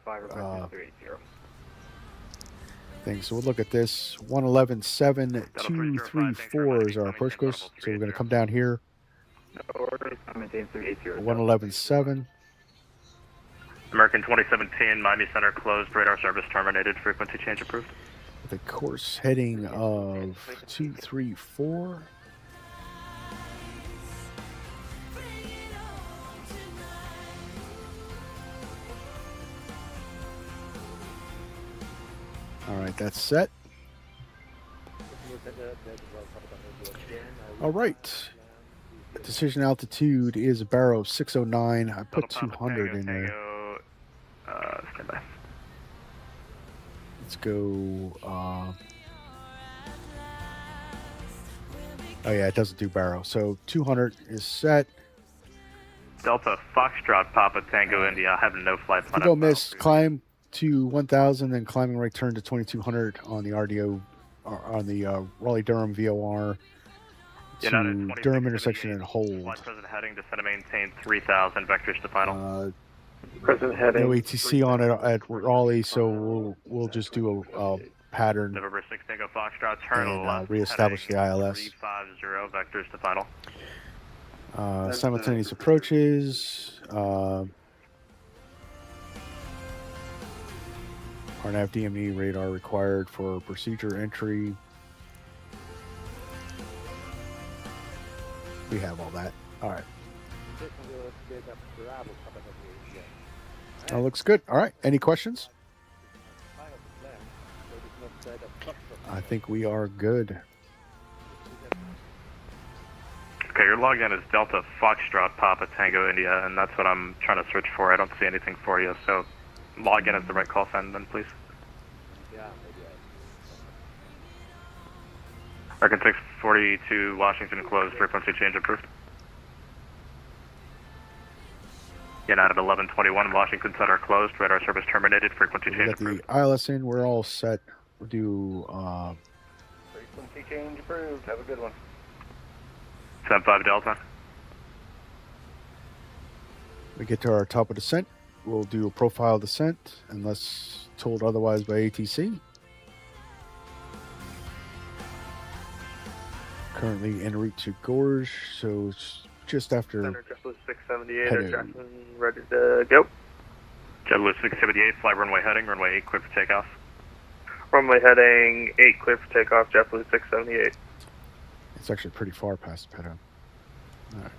thing. So we'll look at this. 111.7 is our approach course. So we're going to come down here. 111.7. American 2017, Miami Center closed. Radar service terminated. Frequency change approved. The course heading of 234. All right, that's set. All right. Decision altitude is a barrow of 609. I put 200 in there. Stand by. Let's go. Oh yeah, it doesn't do barrow. So 200 is set. Delta Foxtrot Papa Tango India. I have no flight plan. Go miss. Climb to 1,000, then climbing right turn to 2,200 on the RDO, on the Raleigh-Durham VOR to Durham intersection and hold. Flight present heading, descend and maintain 3,000 vectors to final. Present heading. No ATC on it at Raleigh, so we'll just do a pattern. November 6 Tango Foxtrot, turn left. Reestablish the ILS. 350 vectors to final. Simultaneous approaches. RNAV DME radar required for procedure entry. We have all that. All right. That looks good. All right. Any questions? I think we are good. Okay, your login is Delta Foxtrot Papa Tango India, and that's what I'm trying to search for. I don't see anything for you, so log in as the right call sign then, please. American 642, Washington closed. Frequency change approved. United 1121, Washington Center closed. Radar service terminated. Frequency We change got the approved. ILS in. We're all set. We'll do. Frequency change approved. Have a good one. 75 Delta. We get to our top of descent. We'll do a profile descent unless told otherwise by ATC. Currently en route to Gorge, so it's just after. Center JetBlue 678 Hello. at Jackson, ready to go. JetBlue 678, fly runway heading, runway 8 clear for takeoff. Runway heading 8 clear for takeoff, JetBlue 678. It's actually pretty far past the pedo. All right.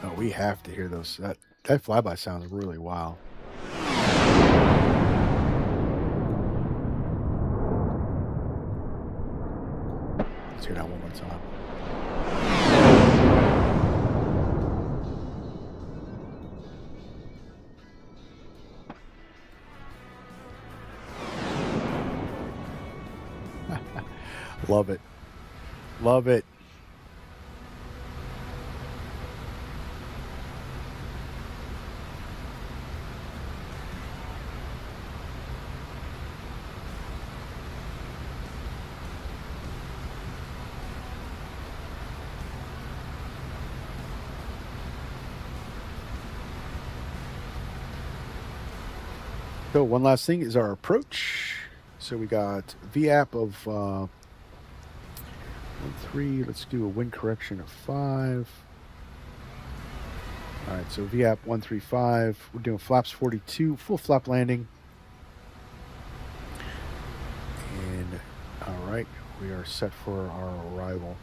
Oh, we have to hear those. That flyby sounds really wild. Let's hear that one more time. Love it. Love it. So one last thing is our approach. So we got VAP of 13. Let's do a wind correction of 5. All right, so VAP 135. We're doing flaps 42, full flap landing. And all right, we are set for our arrival.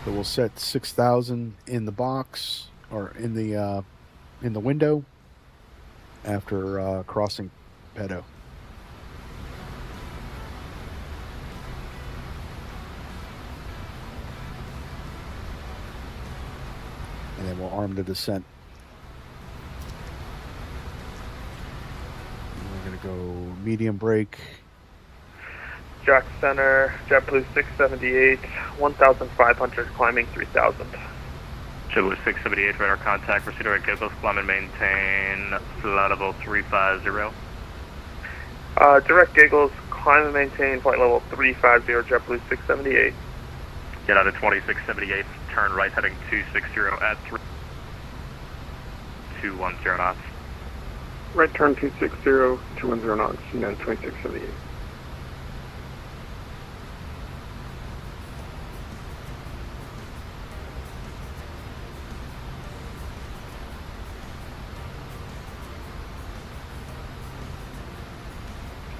So we'll set 6,000 in the box or in the window after crossing pedo. And then we'll arm the descent. And we're going to go medium brake. Jack Center, JetBlue 678, 1,500, climbing 3,000. JetBlue 678, radar contact, proceed to giggles, climb and maintain flight level 350. Direct giggles, climb and maintain flight level 350, JetBlue 678. Get out of 2678, turn right heading 260 at 210 knots. Right turn 260, 210 knots, United 2678.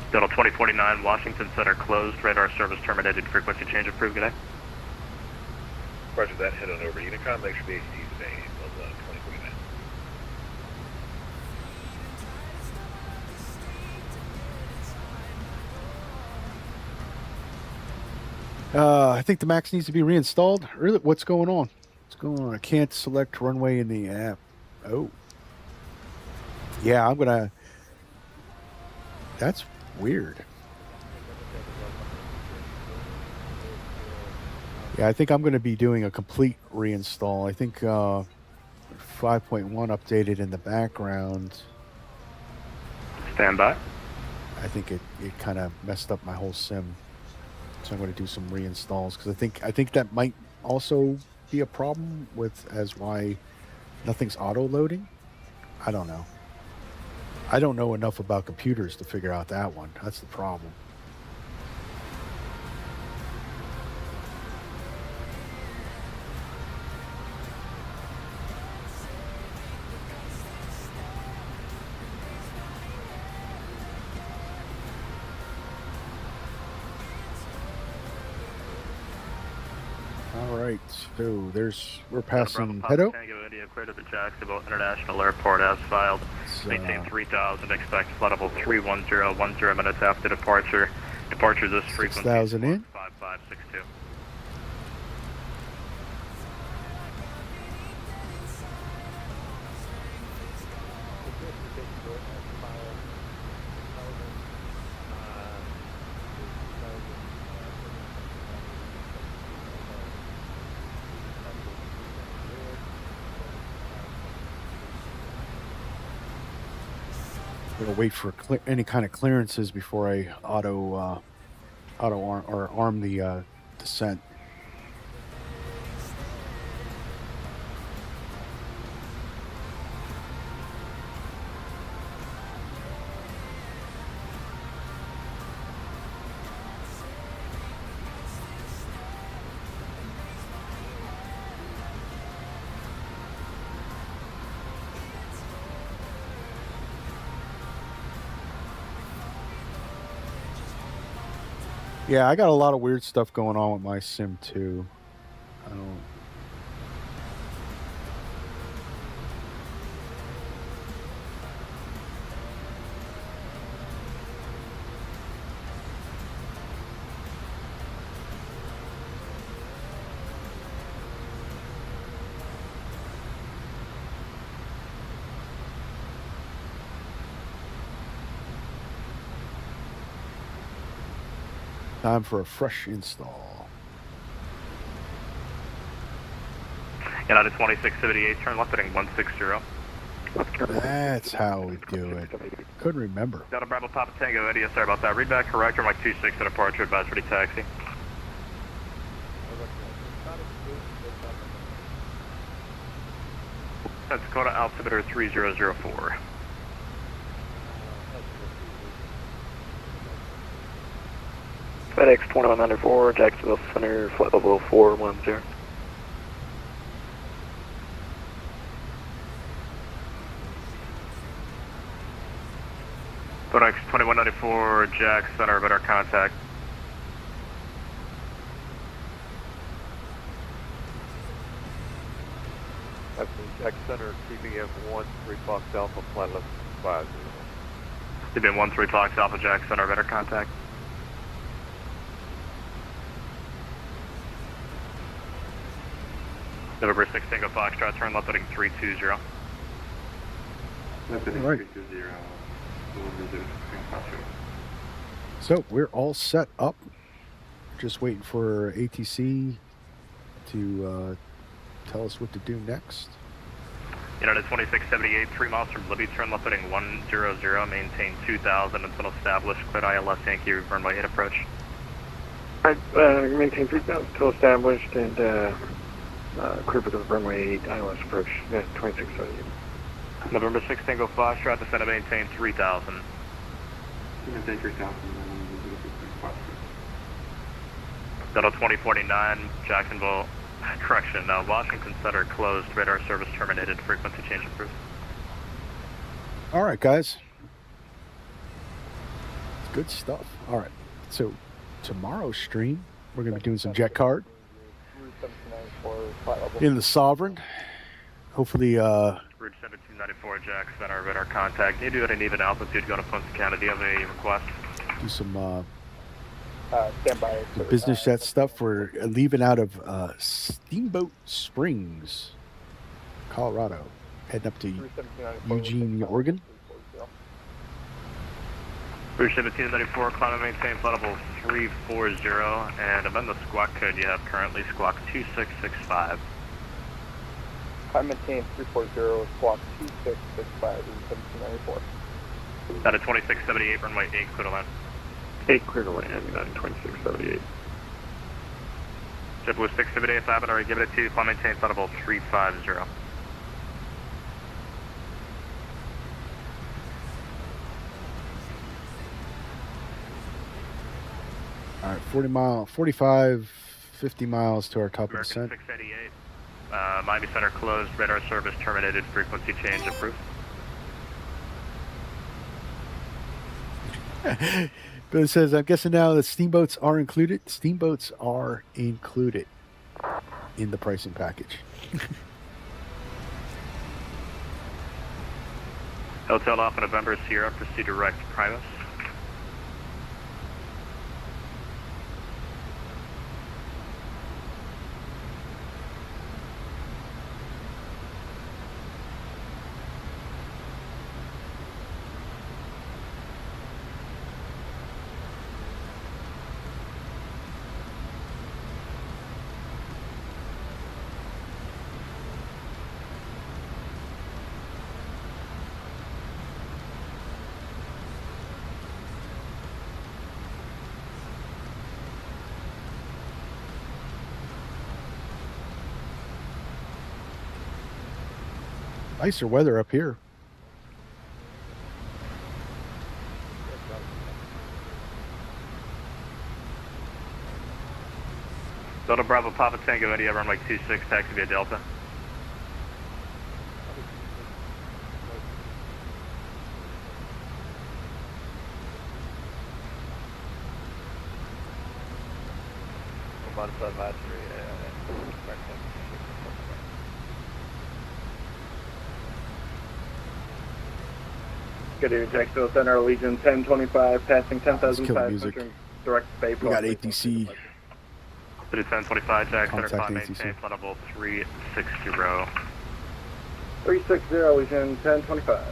Delta 2049, Washington Center closed, radar service terminated, frequency change approved, good day. Roger that, head on over to Unicom, make sure the AC is today, Delta 2049. I think the MAX needs to be reinstalled. Really, what's going on? What's going on? I can't select runway in the app. Oh. Yeah, I'm gonna. That's weird. Yeah, I think I'm going to be doing a complete reinstall. I think 5.1 updated in the background. Stand by. I think it kind of messed up my whole sim. So I'm going to do some reinstalls because I think that might also be a problem with as why nothing's auto loading. I don't know. I don't know enough about computers to figure out that one. That's the problem. All right, so we're passing Pedo. Tango India clear to the Jacksonville International Airport as filed. Maintain 3,000, expect flight level 310, 10 minutes after departure. Departure this frequency 6,000 in. 5562. gonna wait for any kind of clearances before I auto arm the descent. Yeah, I got a lot of weird stuff going on with my sim too. I don't. Time for a fresh install. United 2678, turn left heading 160. That's how we do it. Couldn't remember. Delta Bravo Papa Tango, Eddie, sorry about that. Read back correct, or Mike 26 at departure, advisory taxi. That's Dakota altimeter 3004. FedEx 2194, Jacksonville Center, flight level 410. FedEx 2194, Jack Center, better contact. That's Jack Center, TBM 13 Fox Alpha, flight level 50. TBM 13 Fox Alpha, Jack Center, better contact. November 6 Tango Foxtrot, turn left heading 320. Left heading Right. 320, So we're all set up. Just waiting for ATC to tell us what to do next. United 2678, 3 miles from Libby, turn left heading 100, maintain 2000 until established, cleared ILS Yankee, runway 8 approach. Alright, maintain 3000 until established and clear for the runway 8 ILS approach, 2678. November 6 Tango Foxtrot, descend and maintain 3000. Maintain 3000. Delta 2049, Jacksonville, correction, Washington Center closed, radar service terminated, frequency change approved. All right, guys. It's good stuff. All right. So tomorrow's stream, we're going to be doing some jet card in the Sovereign. Hopefully, Route 1794, Jack Center, radar contact. You do at an even altitude going to Punta Cana. Do you have a request? do some Stand by. business jet stuff. We're leaving out of Steamboat Springs, Colorado, heading up to Eugene, Oregon. Route 1794, climb and maintain flight level 340, and amend the squawk code you have currently, squawk 2665. Climb maintain 340, squawk 2665, Route 1794. Out of 2678, runway 8, clear to land. 8 clear to land, 2678. JetBlue 678, if I haven't already given it to you, climb maintain flight level 350. All right, 45, 50 miles to our top of American descent. 688, Miami Center closed, radar service terminated, frequency change approved. But it says, I'm guessing now that steamboats are included. Steamboats are included in the pricing package. Hotel Alpha November Sierra, proceed direct Primus. Nicer weather up here. Delta Bravo Papa Tango India, runway 26, taxi via Delta. Good evening, Jacksonville Center, Allegiant 1025, passing Killing 10,500, music. direct Bay. We got ATC. City 1025, Jack Center, Contact climb ATC. maintain, flight level 360. 360, Allegiant 1025.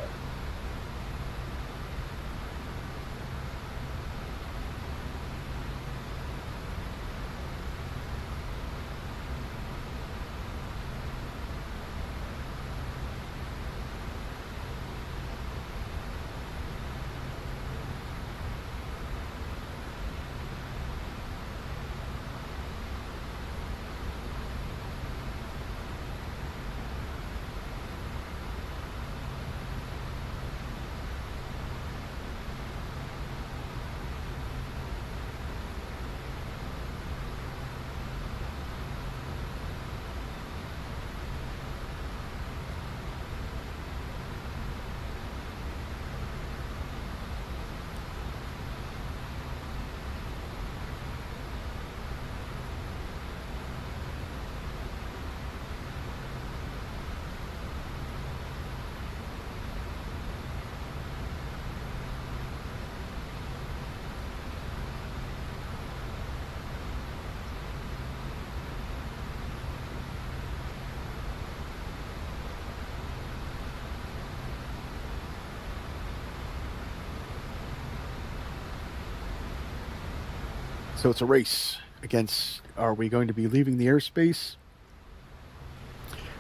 So it's a race against, are we going to be leaving the airspace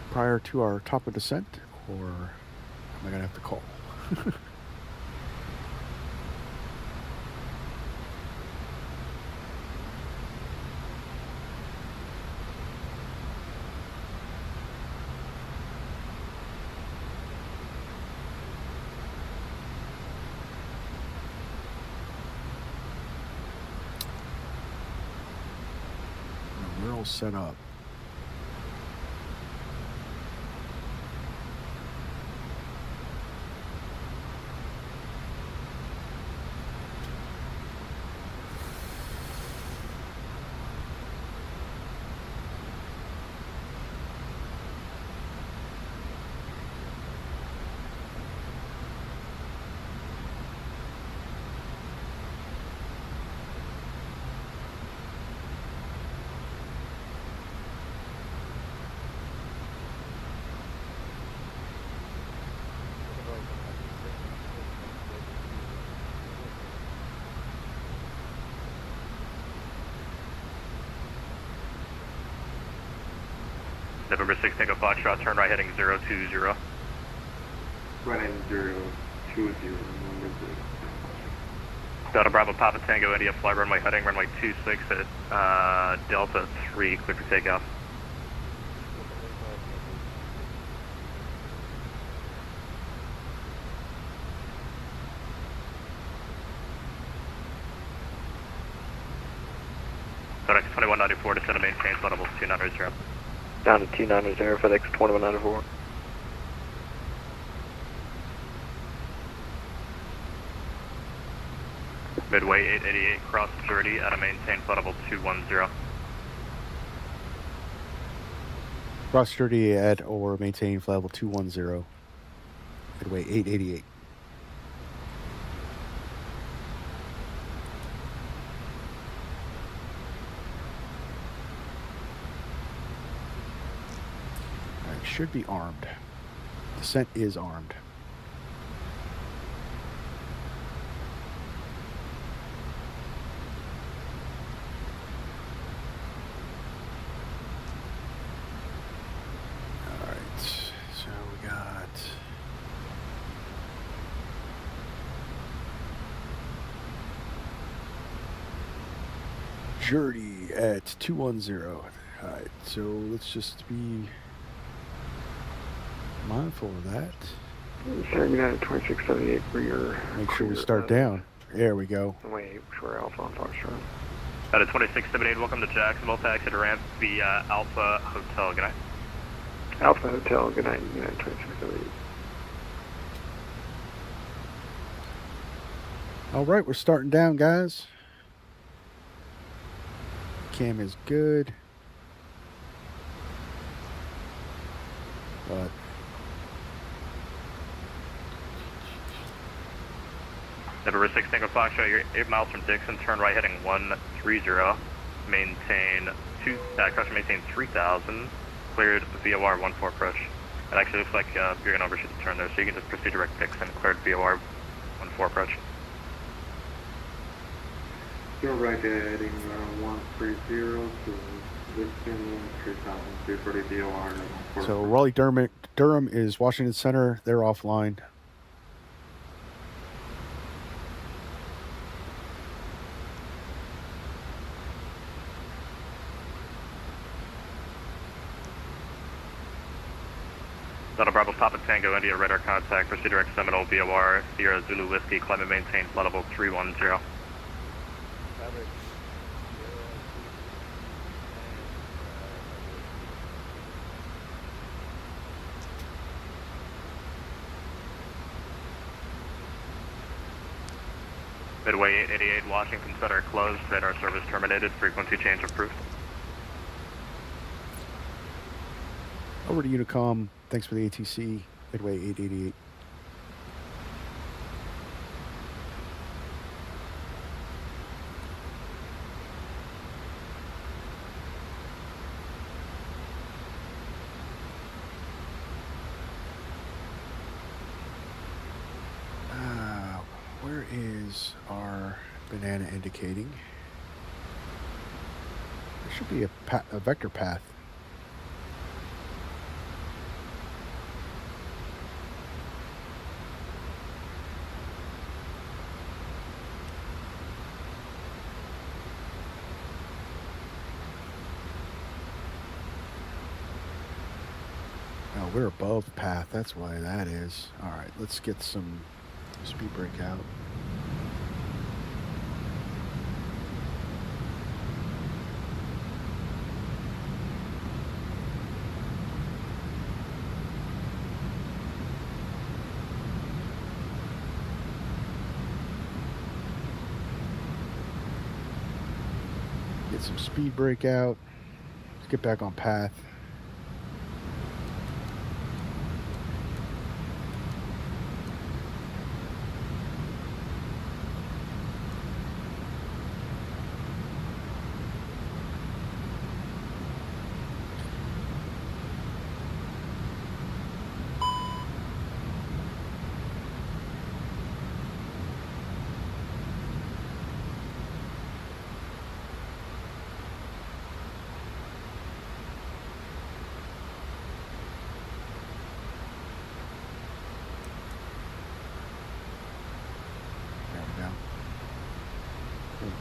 prior to our top of descent, or am I going to have to call? We're all set up. November 6 Tango Foxtrot, turn right heading 020. Right in 020. Delta Bravo Papa Tango India, fly runway heading runway 26 at Delta 3, clear for takeoff. FedEx 2194, descend to maintain, flight level 290. Down to 290, FedEx 2194. Midway 888, cross 30 at a maintain, flight level 210. Cross 30 at or maintain flight level 210. Midway 888. Alright, should be armed. Descent is armed. So we got Journey at 210. Alright, so let's just be Mindful of that. Center United 2678 for your... Make sure we start down. There we go. Wait, for Alpha on Foxtrot. Out of 2678, welcome to Jacksonville, taxi to ramp via Alpha Hotel. Good night. Alpha Hotel, good night, United 2678. All right, we're starting down, guys. Cam is good. But November 6 Tango Foxtrot, you're 8 miles from Dixon, turn right heading 130. Maintain maintain 3000. Cleared VOR 14 approach. It actually looks like you're going to overshoot the turn there, so you can just proceed direct Dixon, cleared VOR 14 approach. Go right heading 130 to Dixon, 3000, 240 VOR. so Raleigh-Durham is Washington Center. They're offline. Delta Bravo, Papa Tango, India, radar contact, proceed direct Seminole, VOR, Sierra Zulu Whiskey, climb and maintain flight level 310. Midway 888, Washington Center closed, radar service terminated, frequency change approved. Over to Unicom. Thanks for the ATC. Midway 888. Where is our banana indicating? There should be a vector path. Oh, we're above path. That's why that is. All right, let's get some speed break out. Get some speed break out. Let's get back on path.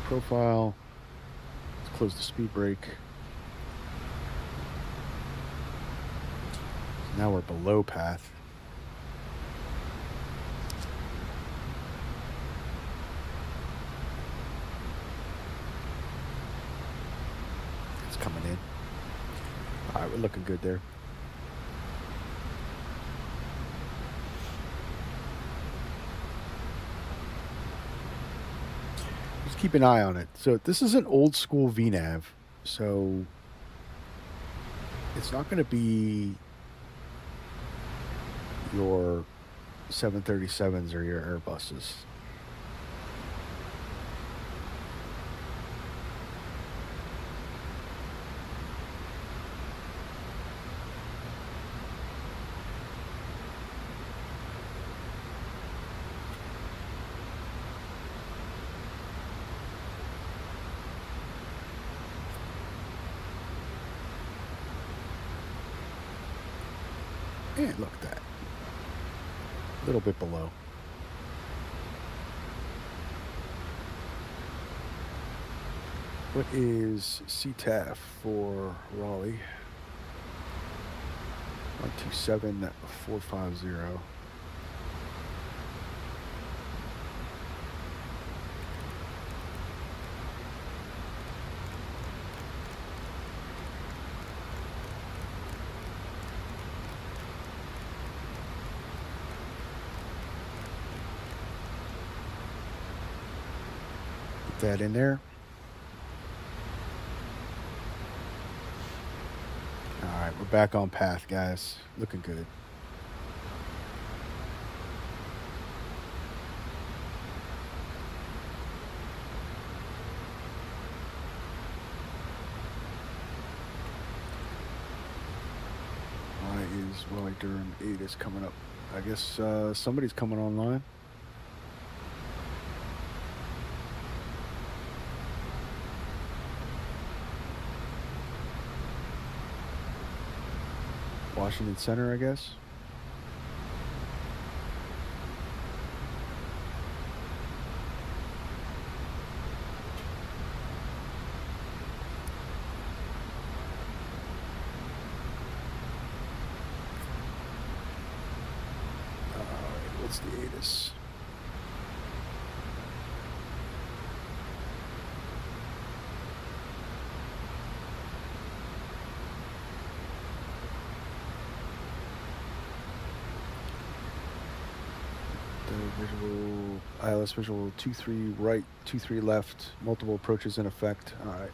Profile. Let's close the speed brake. So now we're below path. It's coming in. All right, we're looking good there. Keep an eye on it. So this is an old school VNAV, so it's not going to be your 737s or your Airbuses. And look at that. A little bit below. What is CTAF for Raleigh? 127450. Get that in there. All right, we're back on path, guys. Looking good. Why is Raleigh-Durham 8 is coming up? I guess somebody's coming online. Washington Center, I guess. What's the ATIS? Visual ILS visual 23 right, 23 left, multiple approaches in effect. All right.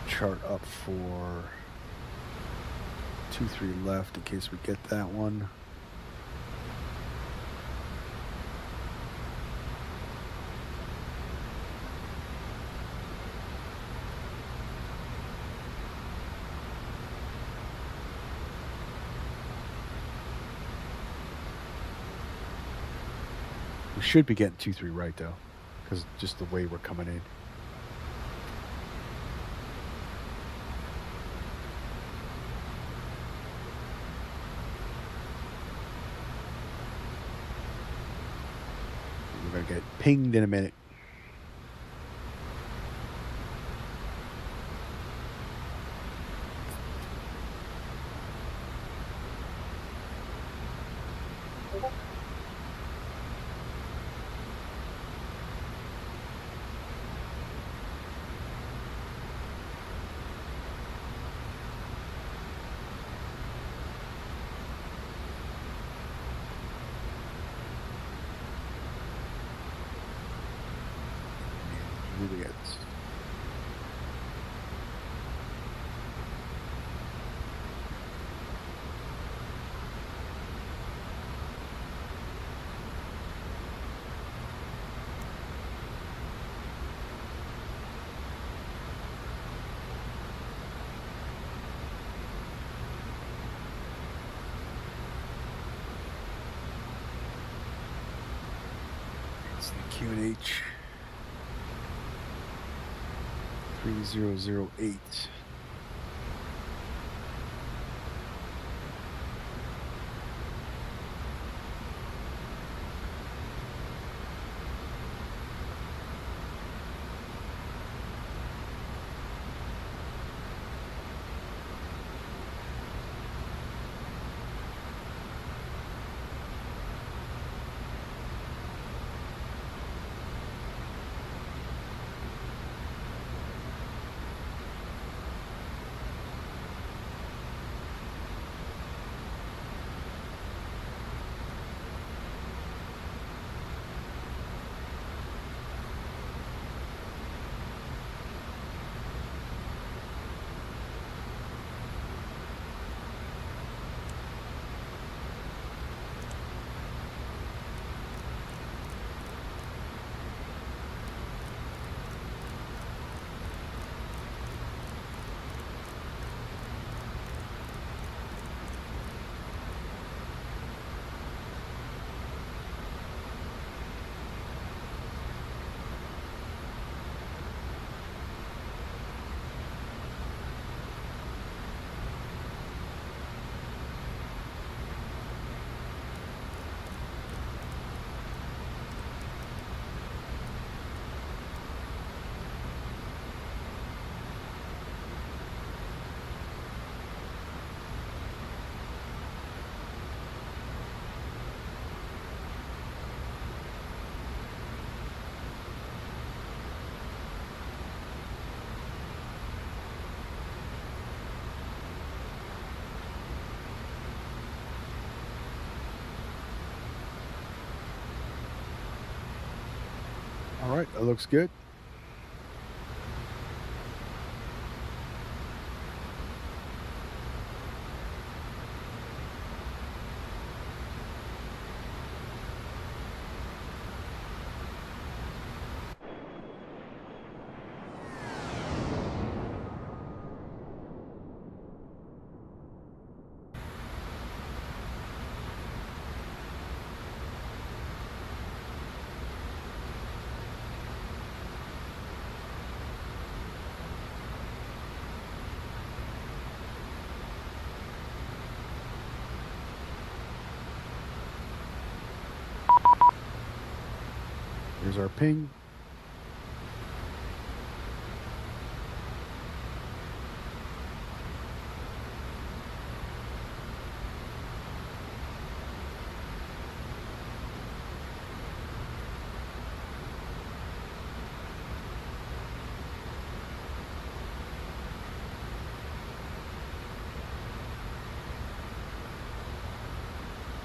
Chart up for 23 left in case we get that one. We should be getting 23 right though, because just the way we're coming in. We're going to get pinged in a minute. QNH 3008. right, that looks good. Here's our ping.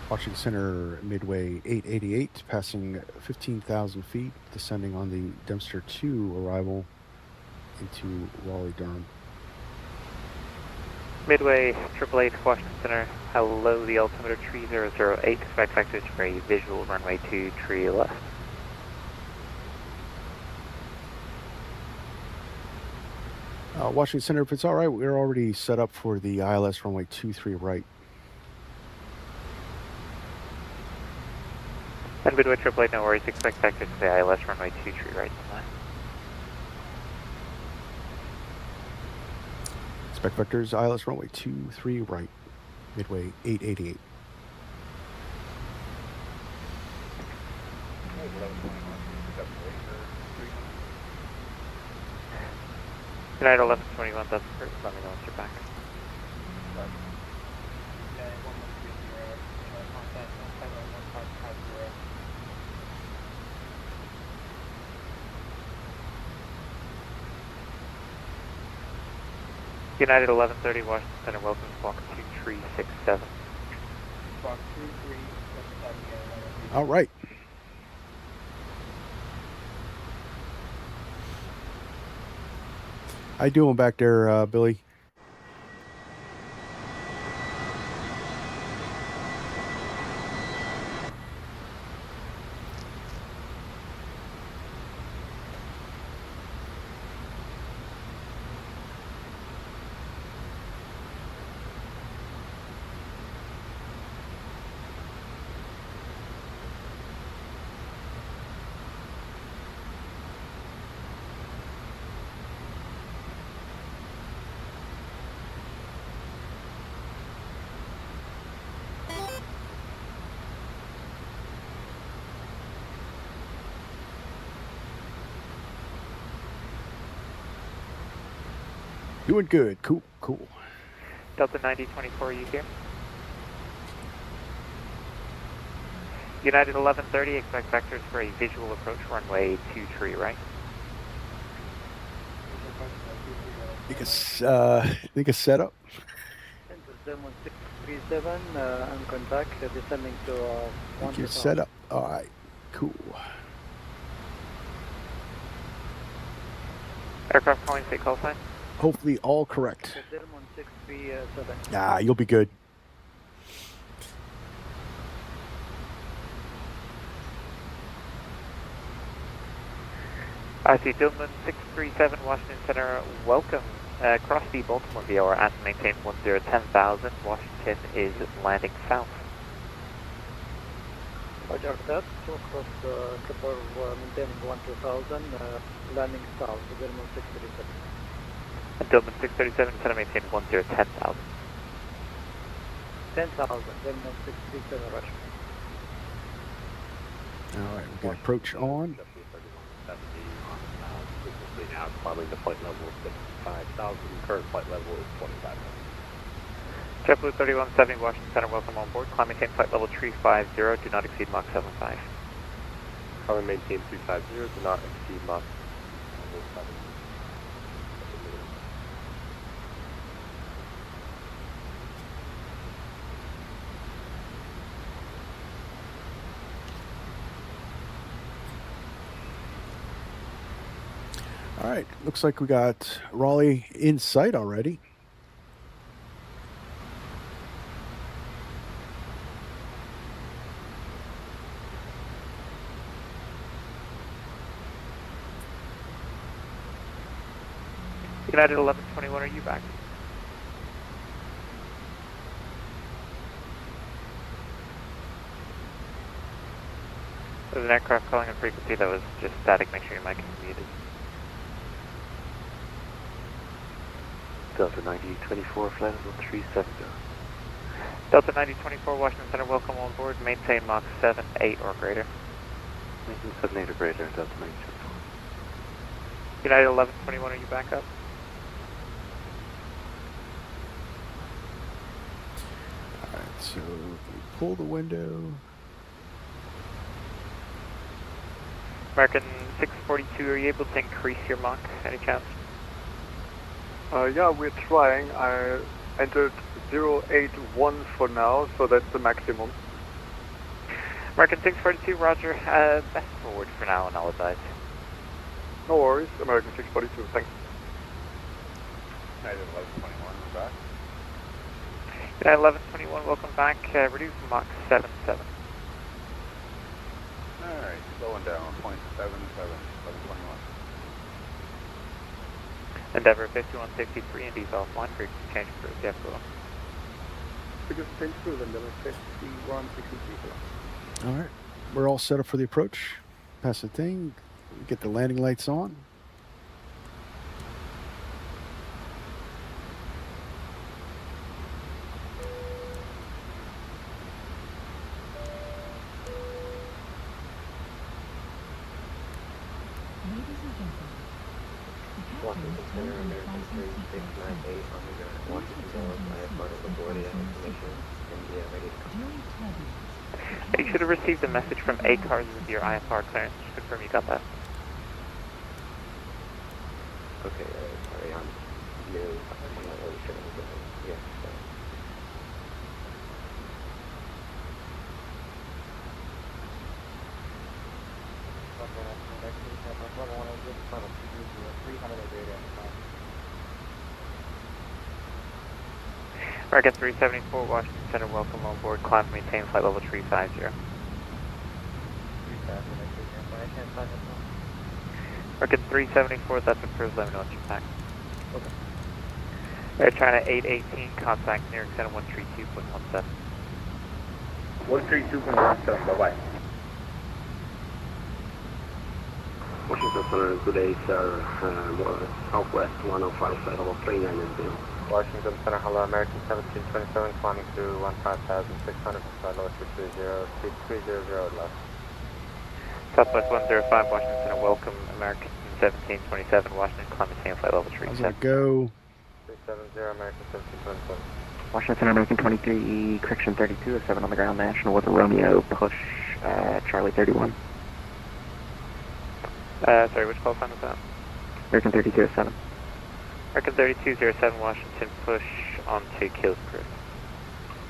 Washington Center, Midway 888, passing 15,000 feet, descending on the Dempster 2 arrival into Raleigh-Durham. Midway 888, Washington Center. Hello, the altimeter 3008. Expect vectors for a visual runway 23 left. Washington Center, if it's all right, we're already set up for the ILS runway 23 right. And Midway 888, no worries. Expect vectors for the ILS runway 23 right tonight. Expect vectors, ILS runway 23 right, Midway 888. United 1121, that's first. Let me know once you're back. United 1130, Washington Center, welcome to Fokker 2367. Fokker 2367. All right. How you doing back there, Billy? Doing good. Cool, cool. Delta 9024, you here? United 1130, expect vectors for a visual approach runway 23 right. Think a setup. Demon 637, on contact, descending to Think you're set up. All right, cool. Aircraft calling, state call sign. Hopefully all correct. Demon 637. Ah, you'll be good. I see Dillman 637, Washington Center, welcome. Cross the Baltimore VOR and maintain 10,000. Washington is landing south. Roger that. So across Clipper, maintaining 12,000, landing south, Demon 637. And Dillman 637, Center maintain 10,000. 10,000, Demon 637, Roger. All right, we got approach on. Now climbing to flight level 65,000. Current flight level is 25,000. JetBlue 3170, Washington Center, welcome on board. Climb maintain flight level 350, do not exceed Mach 75. Climb maintain 350, do not exceed Mach 75. All right, looks like we got Raleigh in sight already. United 1121, are you back? There's an aircraft calling on frequency that was just static. Make sure your mic is muted. Delta 9024, flight level 370. Delta 9024, Washington Center, welcome on board. Maintain Mach 7, 8 or greater. Maintain 7, 8 or greater, Delta 9024. United 1121, are you back up? All right, so we pull the window. American 642, are you able to increase your Mach, any chance? Yeah, we're trying. I entered 081 for now, so that's the maximum. American 642, roger. Best forward for now, and I'll advise. No worries, American 642, thanks. United 1121, we're back. United 1121, welcome back. Reduce Mach 77. Alright, slowing down, 0.77, 1121. Endeavor 5163, Indy's offline, frequency change for JetBlue. Frequency change for Endeavor 5163. All right, we're all set up for the approach. Pass the thing, get the landing lights on. Ladies and gentlemen, the captain is told on the fasten seatbelt sign. Washington Dallas, I have part of the board information, India ready to come. During turbulence, You should have received a message from ACARS with your IFR clearance. Just confirm you got that. Okay, sorry, I'm new. I'm not really sure. Yes, American 374, Washington Center, welcome on board. Climb and maintain flight level 350. American 374, that's approved. Let me know once you're back. Okay. Air China 818, contact New York Center 132.17. 132.17, bye-bye. Washington Center, good day, sir. Southwest 105, flight level 390. Washington Center, hello, American 1727, climbing through 15,600, flight level 230, 300 left. Southwest 105, Washington Center, welcome. American 1727, Washington, climb and maintain flight level How's 37. that go? 370, American 1727. Washington Center, American 23, correction 32, 7 on the ground, National with a Romeo, push Charlie 31. Sorry, which call sign was that? American 3207. American 3207, Washington, push onto Kilo Crew.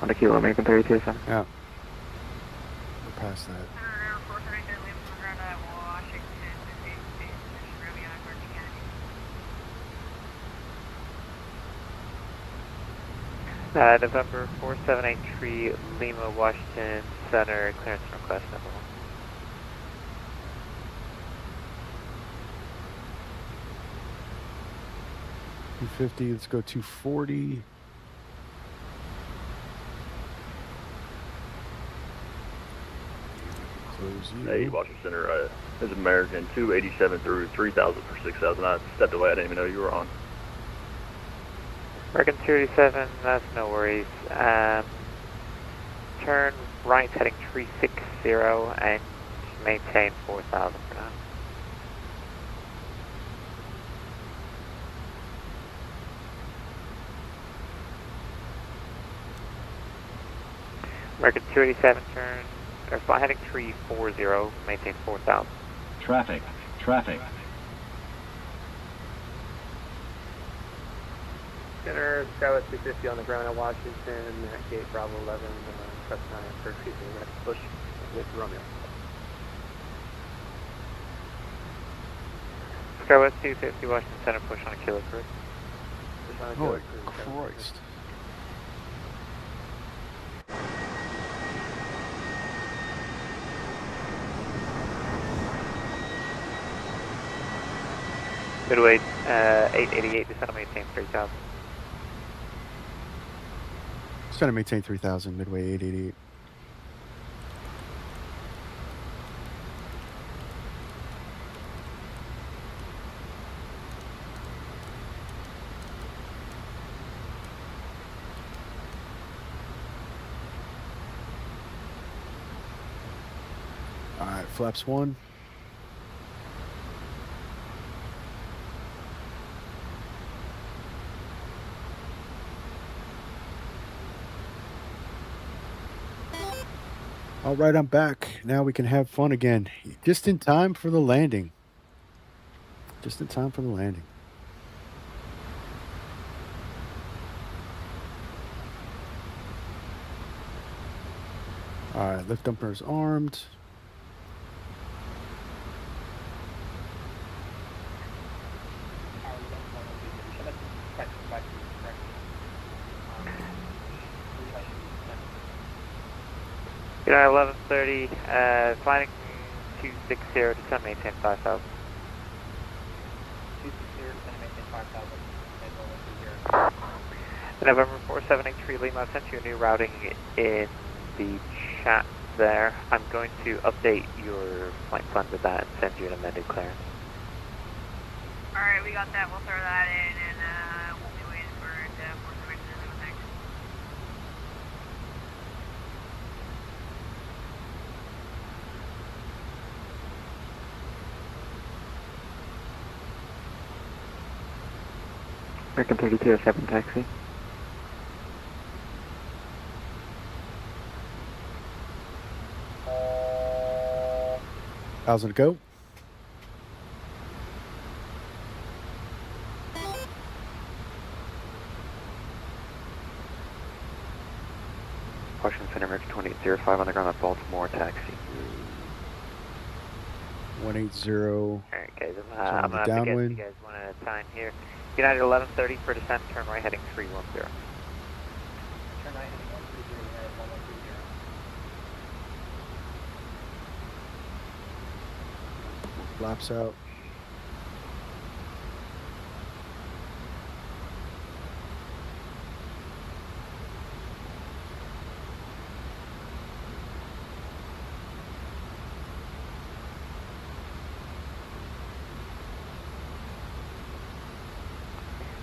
On the Kilo, American 3207. Yeah. We're past that. November 4783, Lima, Washington Center, clearance request number 1. $250, let's go 240. Close you. Hey, Washington Center, this is American 287 through 3000 for 6000. I stepped away, I didn't even know you were on. American 287, that's no worries. Turn right heading 360 and maintain 4,000. American 287, turn, or fly heading 340, maintain 4,000. Traffic, traffic. Center, Skywest 250 on the ground at Washington, gate Bravo 11, press 9 for excuse me, we're going to push with Romeo. Skywest 250, Washington Center, push on a kilo crew. Oh, Christ. Midway 888, descend and maintain 3000. Descend and maintain 3000, Midway 888. All right, flaps 1. All right, I'm back. Now we can have fun again. Just in time for the landing. Just in time for the landing. All right, lift dumper's armed. United 1130, flying 260, descend maintain 5000. 260, descend maintain 5000. November 4783 Lima, I've sent you a new routing in the chat there. I'm going to update your flight plan with that and send you an amended clearance. Alright, we got that. We'll throw that in and we'll be waiting for it to force permission to do next. American 3207 taxi. Thousand to go. Washington Center, American 2805 on the ground at Baltimore, taxi. 180. Alright guys, I'm on the gonna have to guess downwind. you guys want a time here. United 1130 for descent, turn right heading 310. Turn right heading 130, United 1130. Flaps out.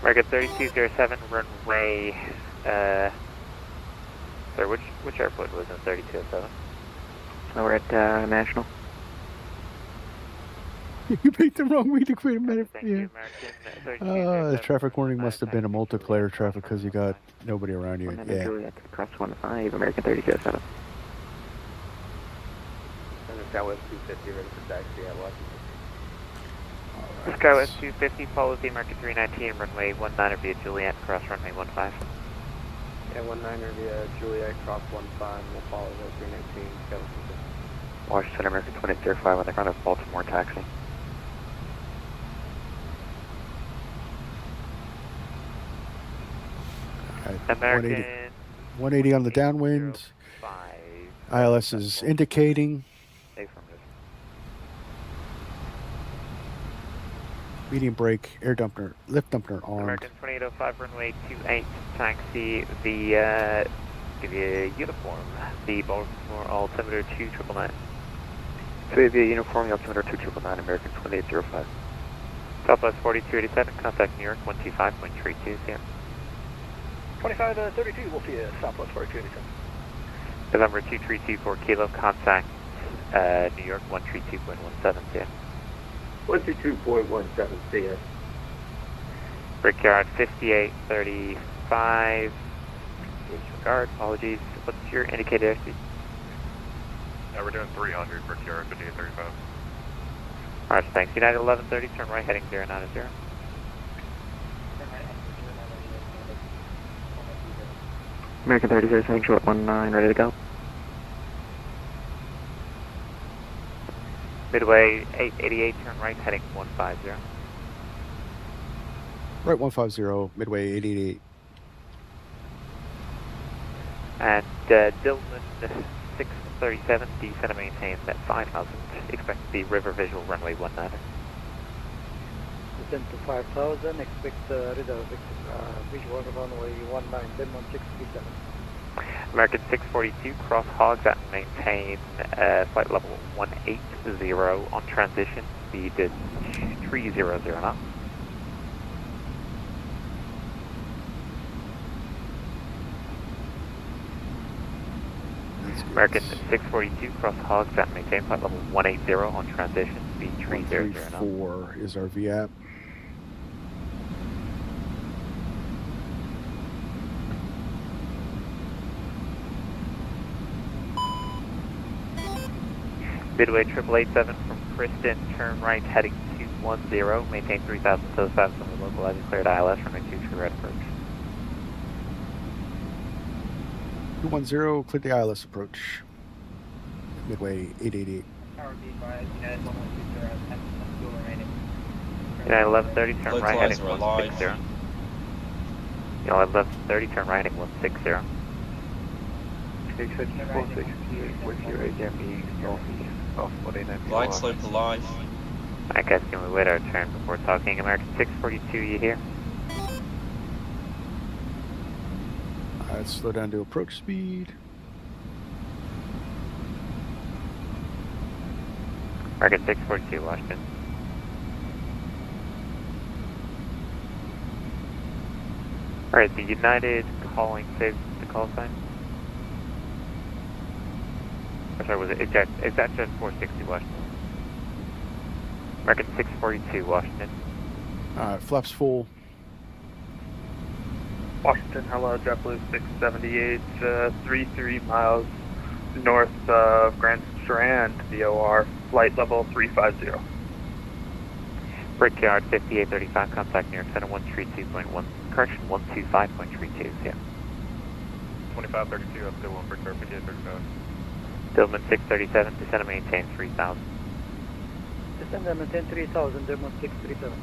American 3207, runway, sorry, which airport was in 3207? We're at National. You picked the wrong way to quit a minute. Thank Yeah. you, American. The traffic warning must have been a multiplayer traffic because you got nobody around you. Yeah. Juliet, cross 15, American 3207. And the Southwest 250 ready for taxi at Washington. Skywest 250 follows the American 319, runway 19 via Juliet, cross runway 15. Yeah, 19er via Juliet, cross 15, we'll follow the 319, Skywest 250. Washington, American 2805 on the ground at Baltimore, taxi. Right, American 180 on the downwind. ILS is indicating. Medium brake, air dampener, lift dampener armed. American 2805, runway 28, taxi the, give you a uniform, the Baltimore altimeter 2999. So via uniform, altimeter 2999, American 2805. Southwest 4287, contact New York 125.32, CM. 2532, we'll see you Southwest 4287. November 2324 Kilo, contact New York 132.17, CM. 122.17 CS. Brickyard 5835. Disregard, apologies. What's your indicated airspeed? We're doing 300 for Brickyard 5835. Alright, thanks. United 1130, turn right heading 090. American 3007, short 19, ready to go. Midway 888, turn right heading 150. Right 150, Midway 888. And Dillman 637, descend and maintain at 5,000. Expect to be river visual runway 19. Descend to 5,000, expect visual runway 19, Denman 637. American 642, cross hogs at maintain flight level 180 on transition, speed 300 knots. American 642, cross hogs at maintain flight level 180 on transition, speed 300 knots. 134 is our VAP. Midway 887 from Kristen, turn right heading 210, maintain 3,000 to the south from the localized cleared ILS, runway 23 right approach. 210, clear the ILS approach. Midway 888. United 1130, turn right heading 160. United 1130, turn right heading 160. 468 with your AGME northeast of 189. Glide slope alive. Alright guys, can we wait our turn before talking? American 642, you here? Let's slow down to approach speed. American 642, Washington. Alright, the United calling saves the call sign. Or sorry, was it exact just 460 Washington? American 642 Washington. Flaps full. Washington, hello, JetBlue 678, 33 miles north of Grand Strand, VOR, flight level 350. Brickyard 5835, contact New York Center 132.1, correction 125.32, yeah. 2532, up to 1 Brickyard 5835. Dillman 637, descend and maintain 3,000. Descend and maintain 3,000, Denman 637.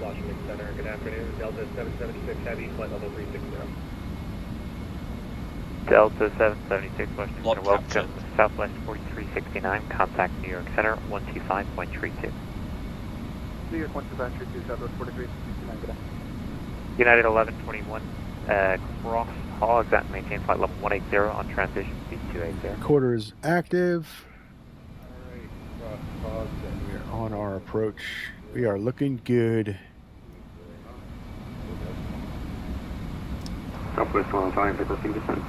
Washington Center, good afternoon. Delta 776 Heavy, flight level 360. Delta 776 Washington Block Center, welcome capture. Southwest 4369, contact New York Center 125.32. New York 12532, Southwest 4369, good afternoon. United 1121, cross hogs at maintain flight level 180 on transition, speed 280. Quarters active. Alright, We are on our approach. We are looking good. Southwest 105, requesting descent.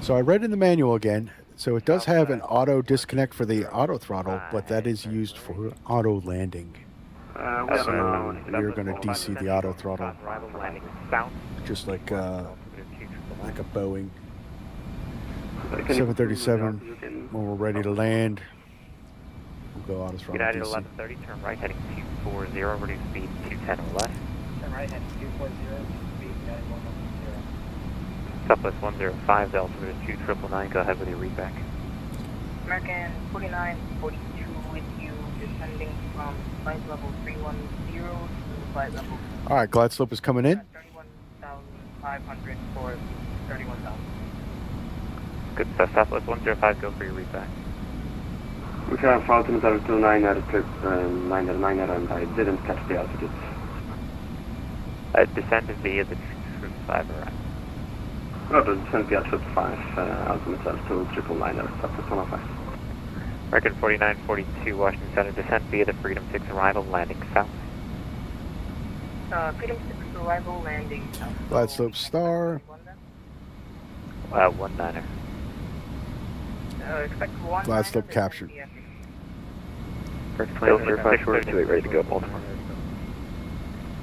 So I read in the manual again. So it does have an auto disconnect for the auto throttle, but that is used for auto landing. So we're going to DC the auto throttle, just like a Boeing 737. When we're ready to land, we'll go auto throttle. United DC. 1130, turn right heading 240, reduce speed 210 or less. Turn right heading 240, speed 9110. Southwest 105, Delta Route 2999, go ahead with your readback. American 4942 with you, descending from flight level 310 to flight level. All right, glide slope is coming in. 31,500 for 31,000. Good stuff. Southwest 105, go for your readback. We have Falcon 029 at a trip 909 and I didn't catch the altitude. Descend is via the Troop 5 arrival. No, the descent via Troop 5, ultimate altitude 999 Southwest 105. American 4942, Washington Center, descent via the Freedom 6 arrival, landing south. Freedom 6 arrival, landing south. Glide slope star. 19er. Expect 1. Glide slope captured. First 208, ready to go, Baltimore.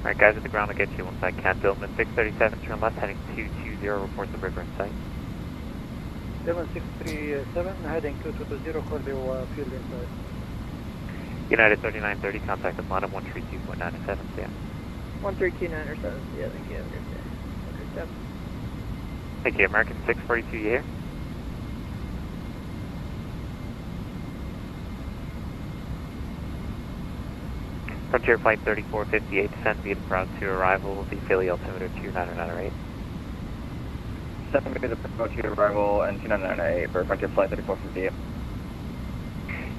Alright guys, at the ground, I'll get you once I can. Dillman 637, turn left heading 220, report the river in sight. Denman 637, heading 220, cordial field inside. United 3930, contact Atlanta 132.97, yeah. 132.97, yeah, thank you. Thank you, American 642, you here? Frontier Flight 3458, descend via the Proud 2 arrival, the Philly altimeter 2998. 7 via the Proud 2 arrival and 2998 for Frontier Flight 3458.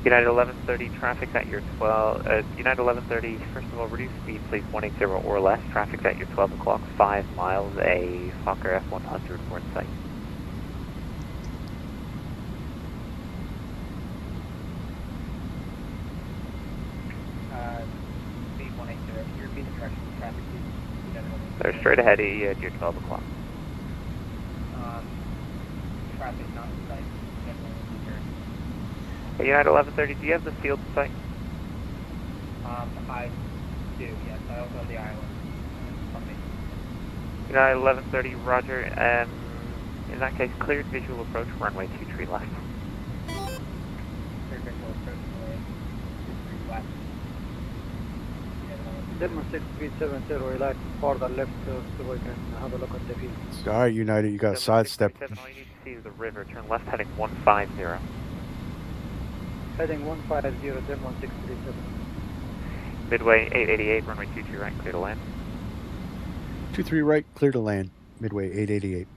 United 1130, traffic at your 12, United 1130, first of all, reduce speed, please 180 or less, traffic at your 12 o'clock, 5 miles, a Fokker F100 port site. Speed 180, can you repeat the direction of traffic, please? They're straight ahead at your 12 o'clock. Traffic not in sight, United 1130, do you have the field site? I do, yes. I also have the island. United 1130, roger. In that case, cleared visual approach, runway 23 left. Cleared visual approach, runway 23 left. Delma 6370, relax further left so we can have a look at the field. All right, United, you got to sidestep. All you need to see is the river. Turn left heading 150. Heading 150, Delma 637. Midway 888, runway 23 right, clear to land. 23 right, clear to land. Midway 888.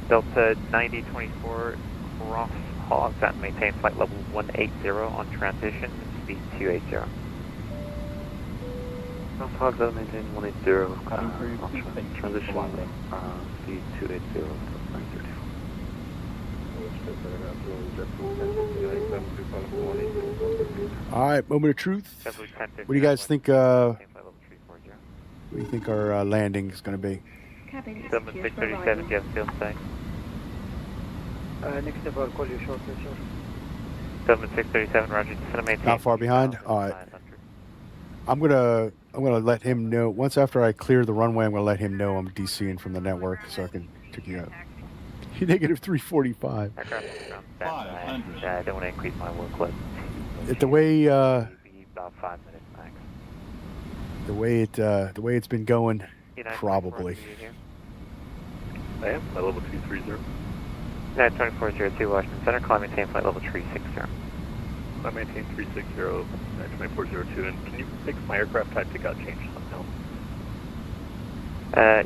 Delta 9024, cross hogs and maintain flight level 180 on transition, speed 280. Cross hogs and maintain 180, transition, speed 280, 930. All right, moment of truth. What do you guys think? What do you think our landing is going to be? Delta 637, do you have a field site? Next step, I'll call you shortly, sir. Delta 637, roger. Descend maintain. Not far behind. All right. I'm gonna let him know once after I clear the runway. I'm gonna let him know I'm DCing from the network so I can check you out. Negative 345. I don't want to increase my workload. The way About 5 minutes max. the way it's been going, probably. I am flight level 230. United 2402 Washington Center, climb maintain flight level 360. I maintain 360, 2402, and can you make my aircraft type to got changed somehow?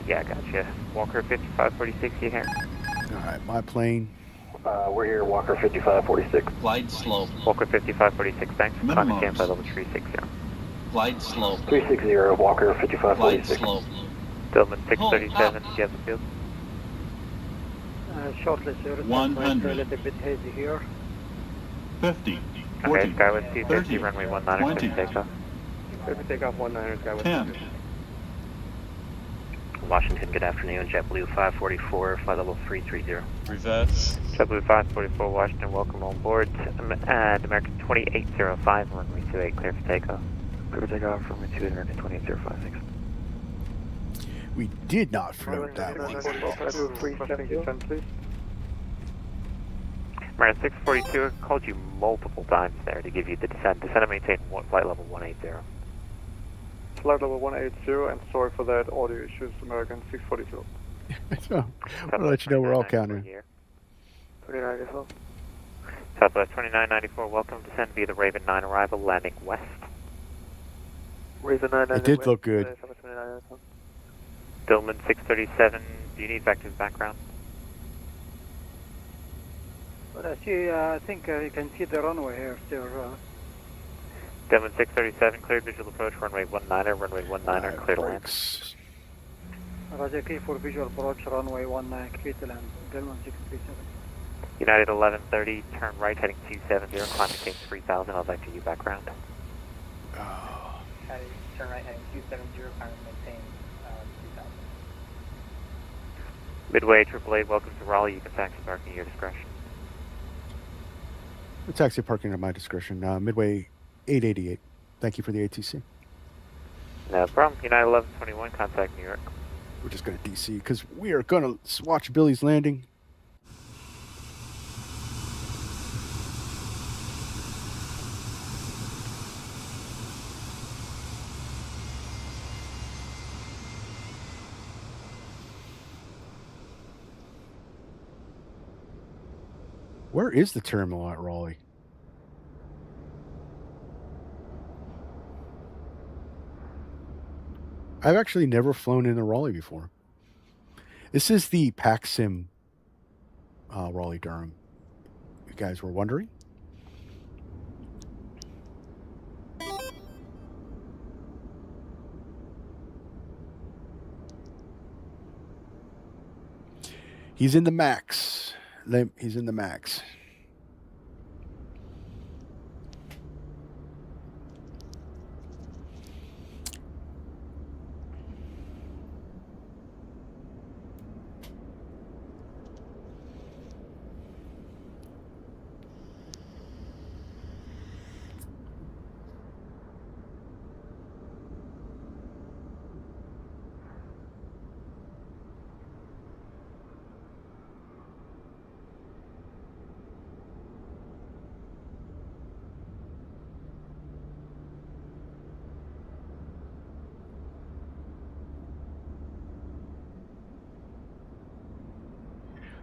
Yeah, gotcha. Walker 5546, you here? Alright, my plane. We're here, Walker 5546. Glide slope. Walker 5546, thanks. Climb maintain flight level 360. Glide slope. 360, Walker 5546. Glide slope. Dillman 637, do you have the field? Shortly, sir. 100. A little bit hazy here. 50. 40, Okay, Skywest 250, 30, runway 19, 20, clear for takeoff. Clear for takeoff 19, Skywest 10. Washington, good afternoon. JetBlue 544, flight level 330. Reverse. JetBlue 544, Washington, welcome on board. And American 2805, runway 28, clear for takeoff. Clear for takeoff, runway 28, American 28056. We did not float that one. American 642, I called you multiple times there to give you the descent. Descend and maintain flight level 180. Flight level 180, and sorry for that audio issues, American 642. So, I'll let you know we're all counting. 2994. Southwest 2994, welcome. Descend via the Raven 9 arrival, landing west. Raven 9 It did look good. Dillman 637, do you need vectors background? But I think you can see the runway here, sir. Dillman 637, cleared visual approach, runway 19, runway 19, clear to land. Roger, key for visual approach, runway 19, clear to land. Dillman 637. United 1130, turn right heading 270, climb maintain 3000, I'll vector you background. Turn right heading 270, climb maintain 3000. Midway AAA, welcome to Raleigh, you can taxi parking at your discretion. The taxi parking at my discretion. Midway 888. Thank you for the ATC. No problem. United 1121, contact New York. We're just going to DC because we are going to watch Billy's landing. Where is the terminal at Raleigh? I've actually never flown into Raleigh before. This is the PAC-SIM Raleigh-Durham. You guys were wondering? He's in the max. He's in the max.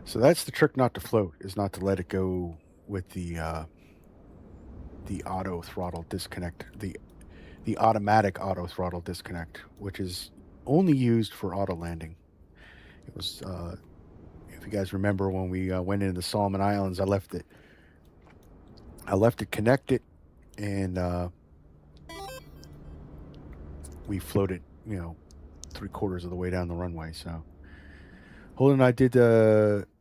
So that's the trick not to float, is not to let it go with the auto throttle disconnect, the automatic auto throttle disconnect, which is only used for auto landing. It was, if you guys remember, when we went into the Solomon Islands, I left it connected, and we floated, 3/4 of the way down the runway. So Holden and I did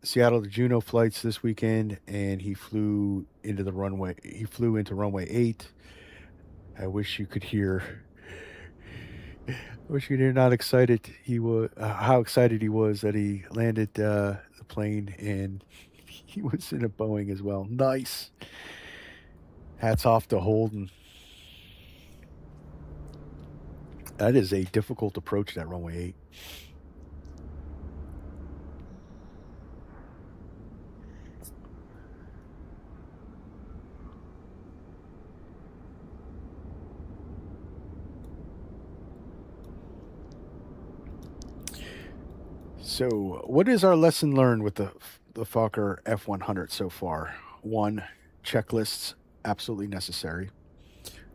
Seattle to Juneau flights this weekend, and he flew into runway 8. I wish you could hear. I wish you could hear not excited he was, how excited he was that he landed the plane, and he was in a Boeing as well. Nice. Hats off to Holden. That is a difficult approach, that runway 8. So, what is our lesson learned with the Fokker F100 so far? 1, checklists absolutely necessary.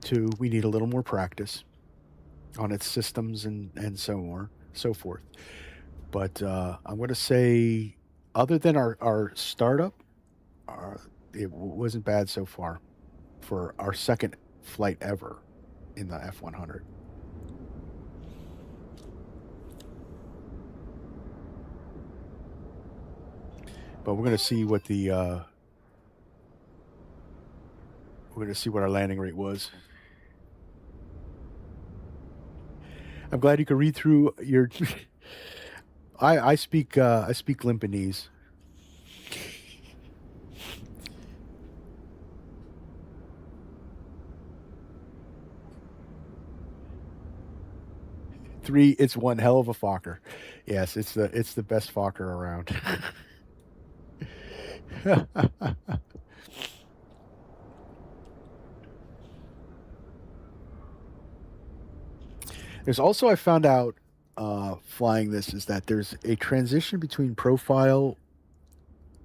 2, we need a little more practice on its systems and so forth. But I'm going to say, other than our startup, it wasn't bad so far for our second flight ever in the F100. But we're going to see what our landing rate was. I'm glad you could read through your. I speak Limpanese. It's one hell of a Fokker. Yes, it's the best Fokker around. There's also, I found out flying this, is that there's a transition between profile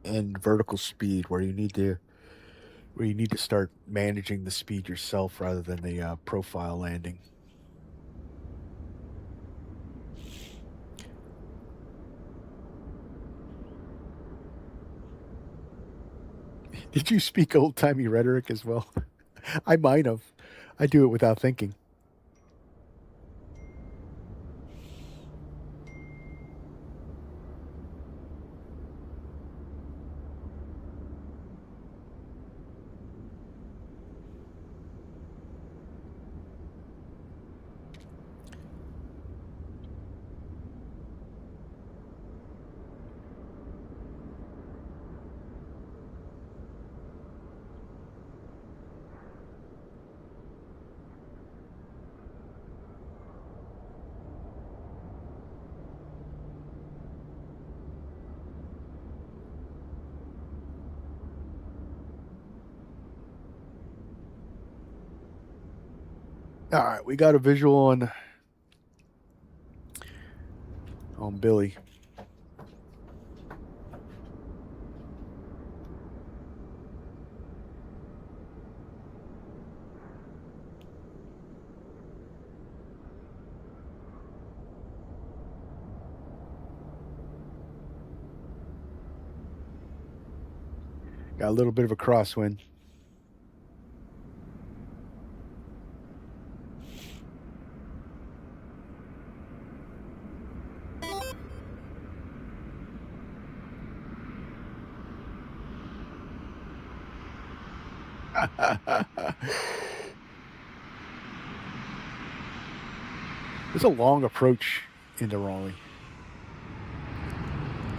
and vertical speed where you need to start managing the speed yourself rather than the profile landing. Did you speak old-timey rhetoric as well? I might have. I do it without thinking. All right, we got a visual on Billy. Got a little bit of a crosswind. It's a long approach into Raleigh.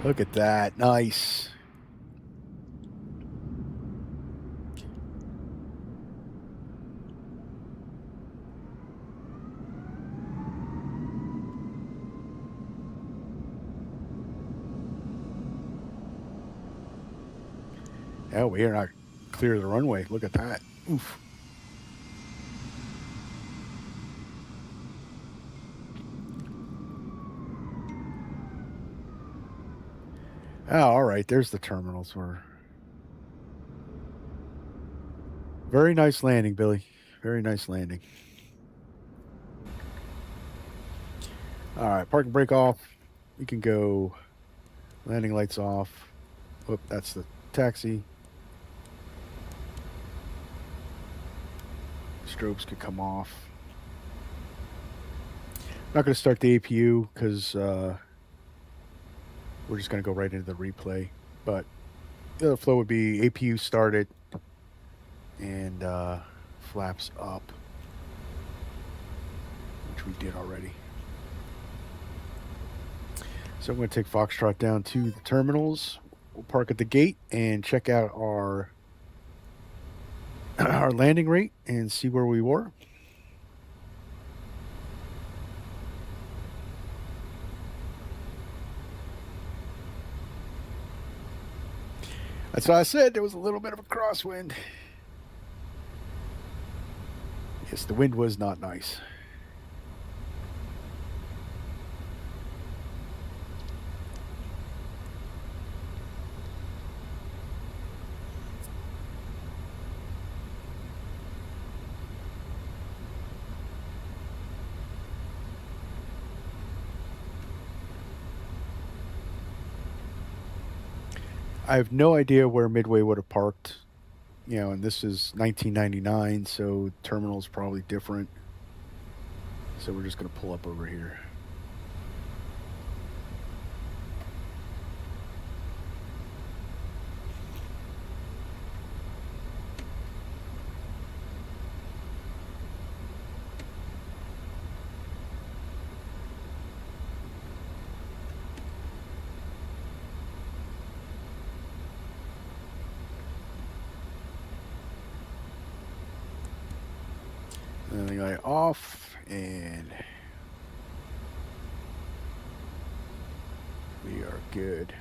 Look at that. Nice. Oh, we are not clear of the runway. Look at that. Oof. Oh, all right. There's the terminals. Very nice landing, Billy. Very nice landing. All right. Park and brake off. We can go landing lights off. Whoop, that's the taxi. Strobes could come off. Not going to start the APU because we're just going to go right into the replay. But the other flow would be APU started and flaps up, which we did already. So I'm going to take Foxtrot down to the terminals. We'll park at the gate and check out our landing rate and see where we were. That's why I said there was a little bit of a crosswind. Yes, the wind was not nice. I have no idea where Midway would have parked, and this is 1999, so terminal's probably different. So we're just going to pull up over here. Landing light off, and we are good.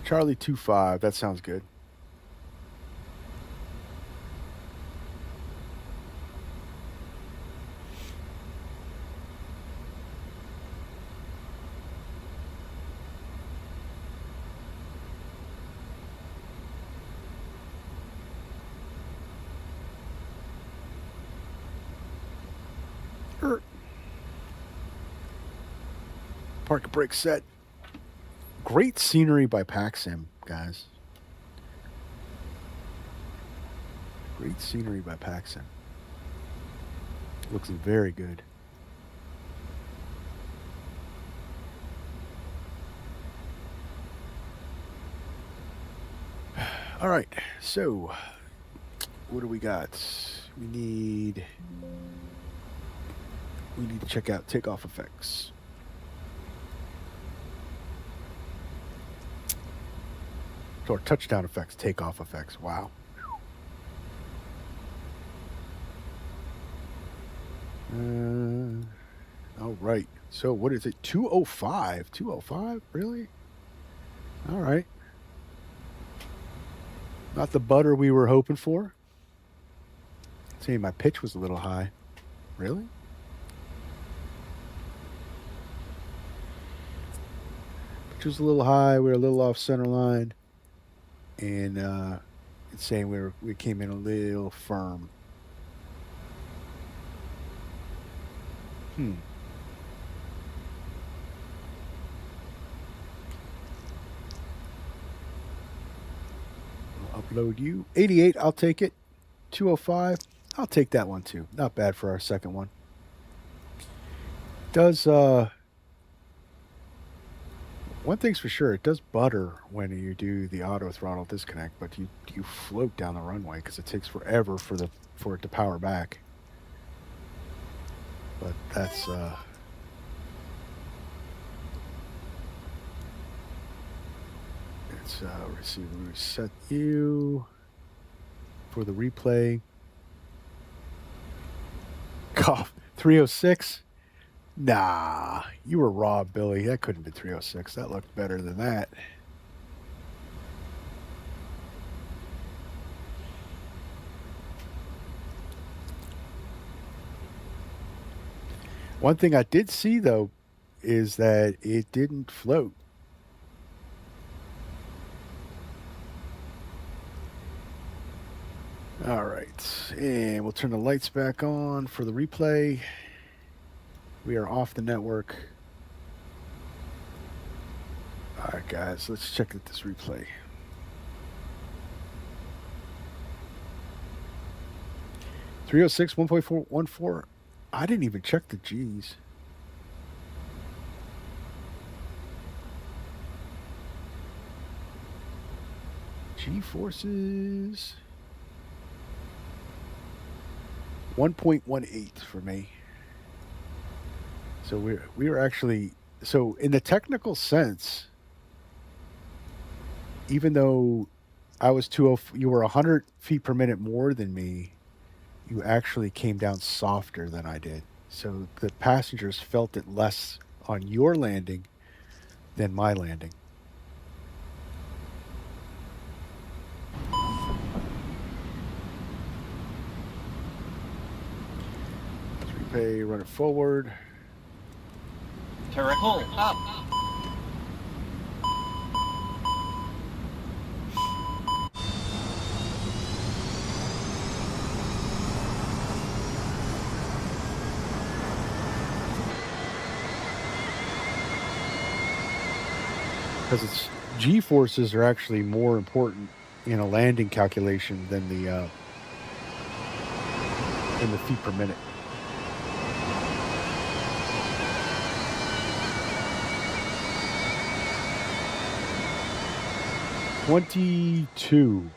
Charlie 25, that sounds good. Park and brake set. Great scenery by Paxim, guys. Great scenery by Paxim. Looks very good. All right, so what do we got? We need to check out takeoff effects. Or touchdown effects, takeoff effects. Wow. All right. So what is it? 205. 205? Really? All right. Not the butter we were hoping for. See, my pitch was a little high. Really? Pitch was a little high. We were a little off center line. And it's saying we came in a little firm. Load you. 88, I'll take it. 205, I'll take that one too. Not bad for our second one. Does, one thing's for sure, it does butter when you do the auto throttle disconnect, but you float down the runway because it takes forever for it to power back. But that's, let's see, reset you for the replay. Cough. 306? Nah, you were raw, Billy. That couldn't be 306. That looked better than that. One thing I did see, though, is that it didn't float. All right, and we'll turn the lights back on for the replay. We are off the network. All right, guys, let's check out this replay. .306, 1.414. I didn't even check the G's. G-forces. 1.18 for me. So we were actually, so in the technical sense, even though I was you were 100 feet per minute more than me, you actually came down softer than I did. So the passengers felt it less on your landing than my landing. Repay, run it forward. Turret hold up. Because it's G-forces are actually more important in a landing calculation than the feet per minute. $22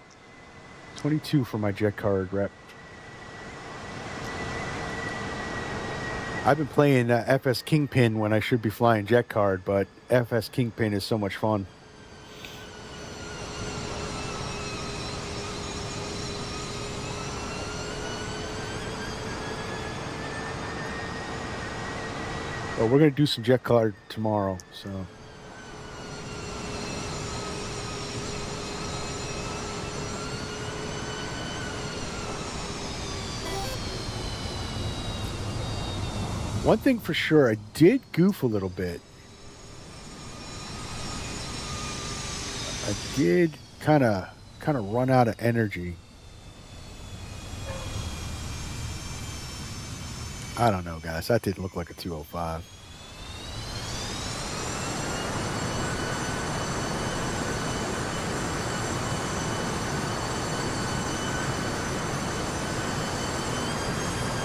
for my jet card rep. I've been playing FS Kingpin when I should be flying jet card, but FS Kingpin is so much fun. Well, we're going to do some jet card tomorrow, so. One thing for sure, I did goof a little bit. I did kind of run out of energy. I don't know, guys. That didn't look like a 205.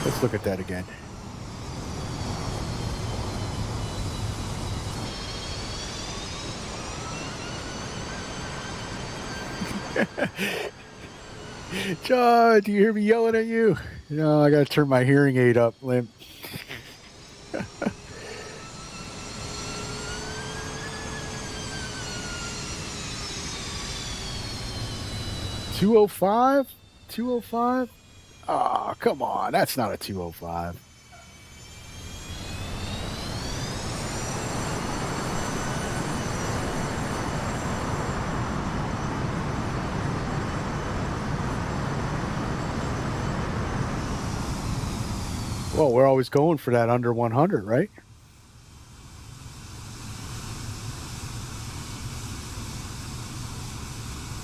Let's look at that again. John, do you hear me yelling at you? No, I got to turn my hearing aid up, Limp. $205? $205? Oh, come on. That's not a 205. Well, we're always going for that under 100, right?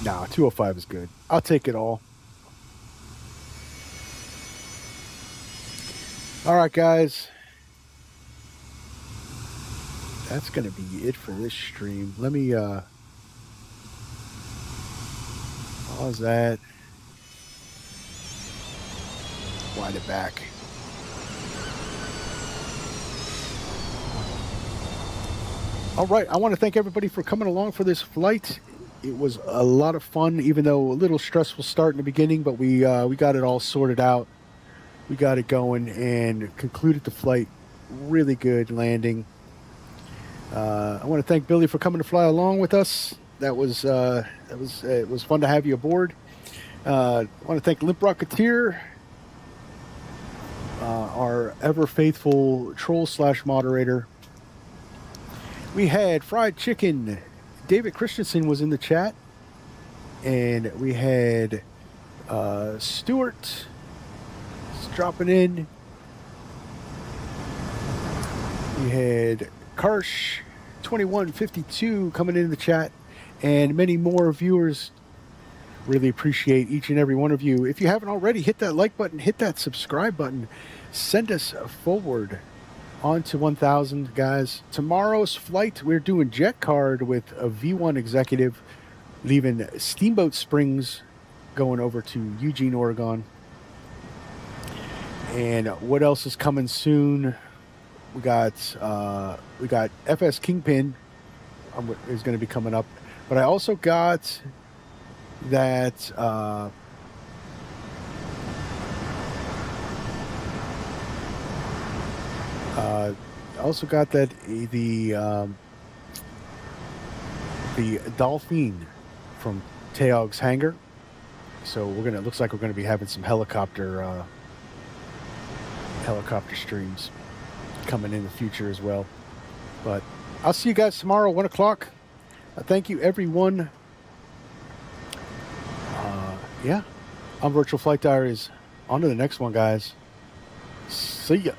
No, 205 is good. I'll take it all. All right, guys. That's going to be it for this stream. Let me, I'll Pause that. Wind it back. All right, I want to thank everybody for coming along for this flight. It was a lot of fun, even though a little stressful start in the beginning, but we got it all sorted out. We got it going and concluded the flight. Really good landing. I want to thank Billy for coming to fly along with us. It was fun to have you aboard. I want to thank Limp Rocketeer, our ever faithful troll/moderator. We had Fried Chicken. David Christensen was in the chat. And we had Stuart dropping in. We had Karsh 2152 coming in the chat. And many more viewers. Really appreciate each and every one of you. If you haven't already, hit that like button, hit that subscribe button. Send us forward on to 1,000, guys. Tomorrow's flight, we're doing jet card with a V1 executive leaving Steamboat Springs, going over to Eugene, Oregon. And what else is coming soon? We got FS Kingpin is going to be coming up, but I also got that the Dolphin from Teog's hangar. So looks like we're gonna be having some helicopter streams coming in the future as well. But I'll see you guys tomorrow, 1 o'clock. Thank you, everyone. I'm Virtual Flight Diaries. On to the next one, guys. See ya.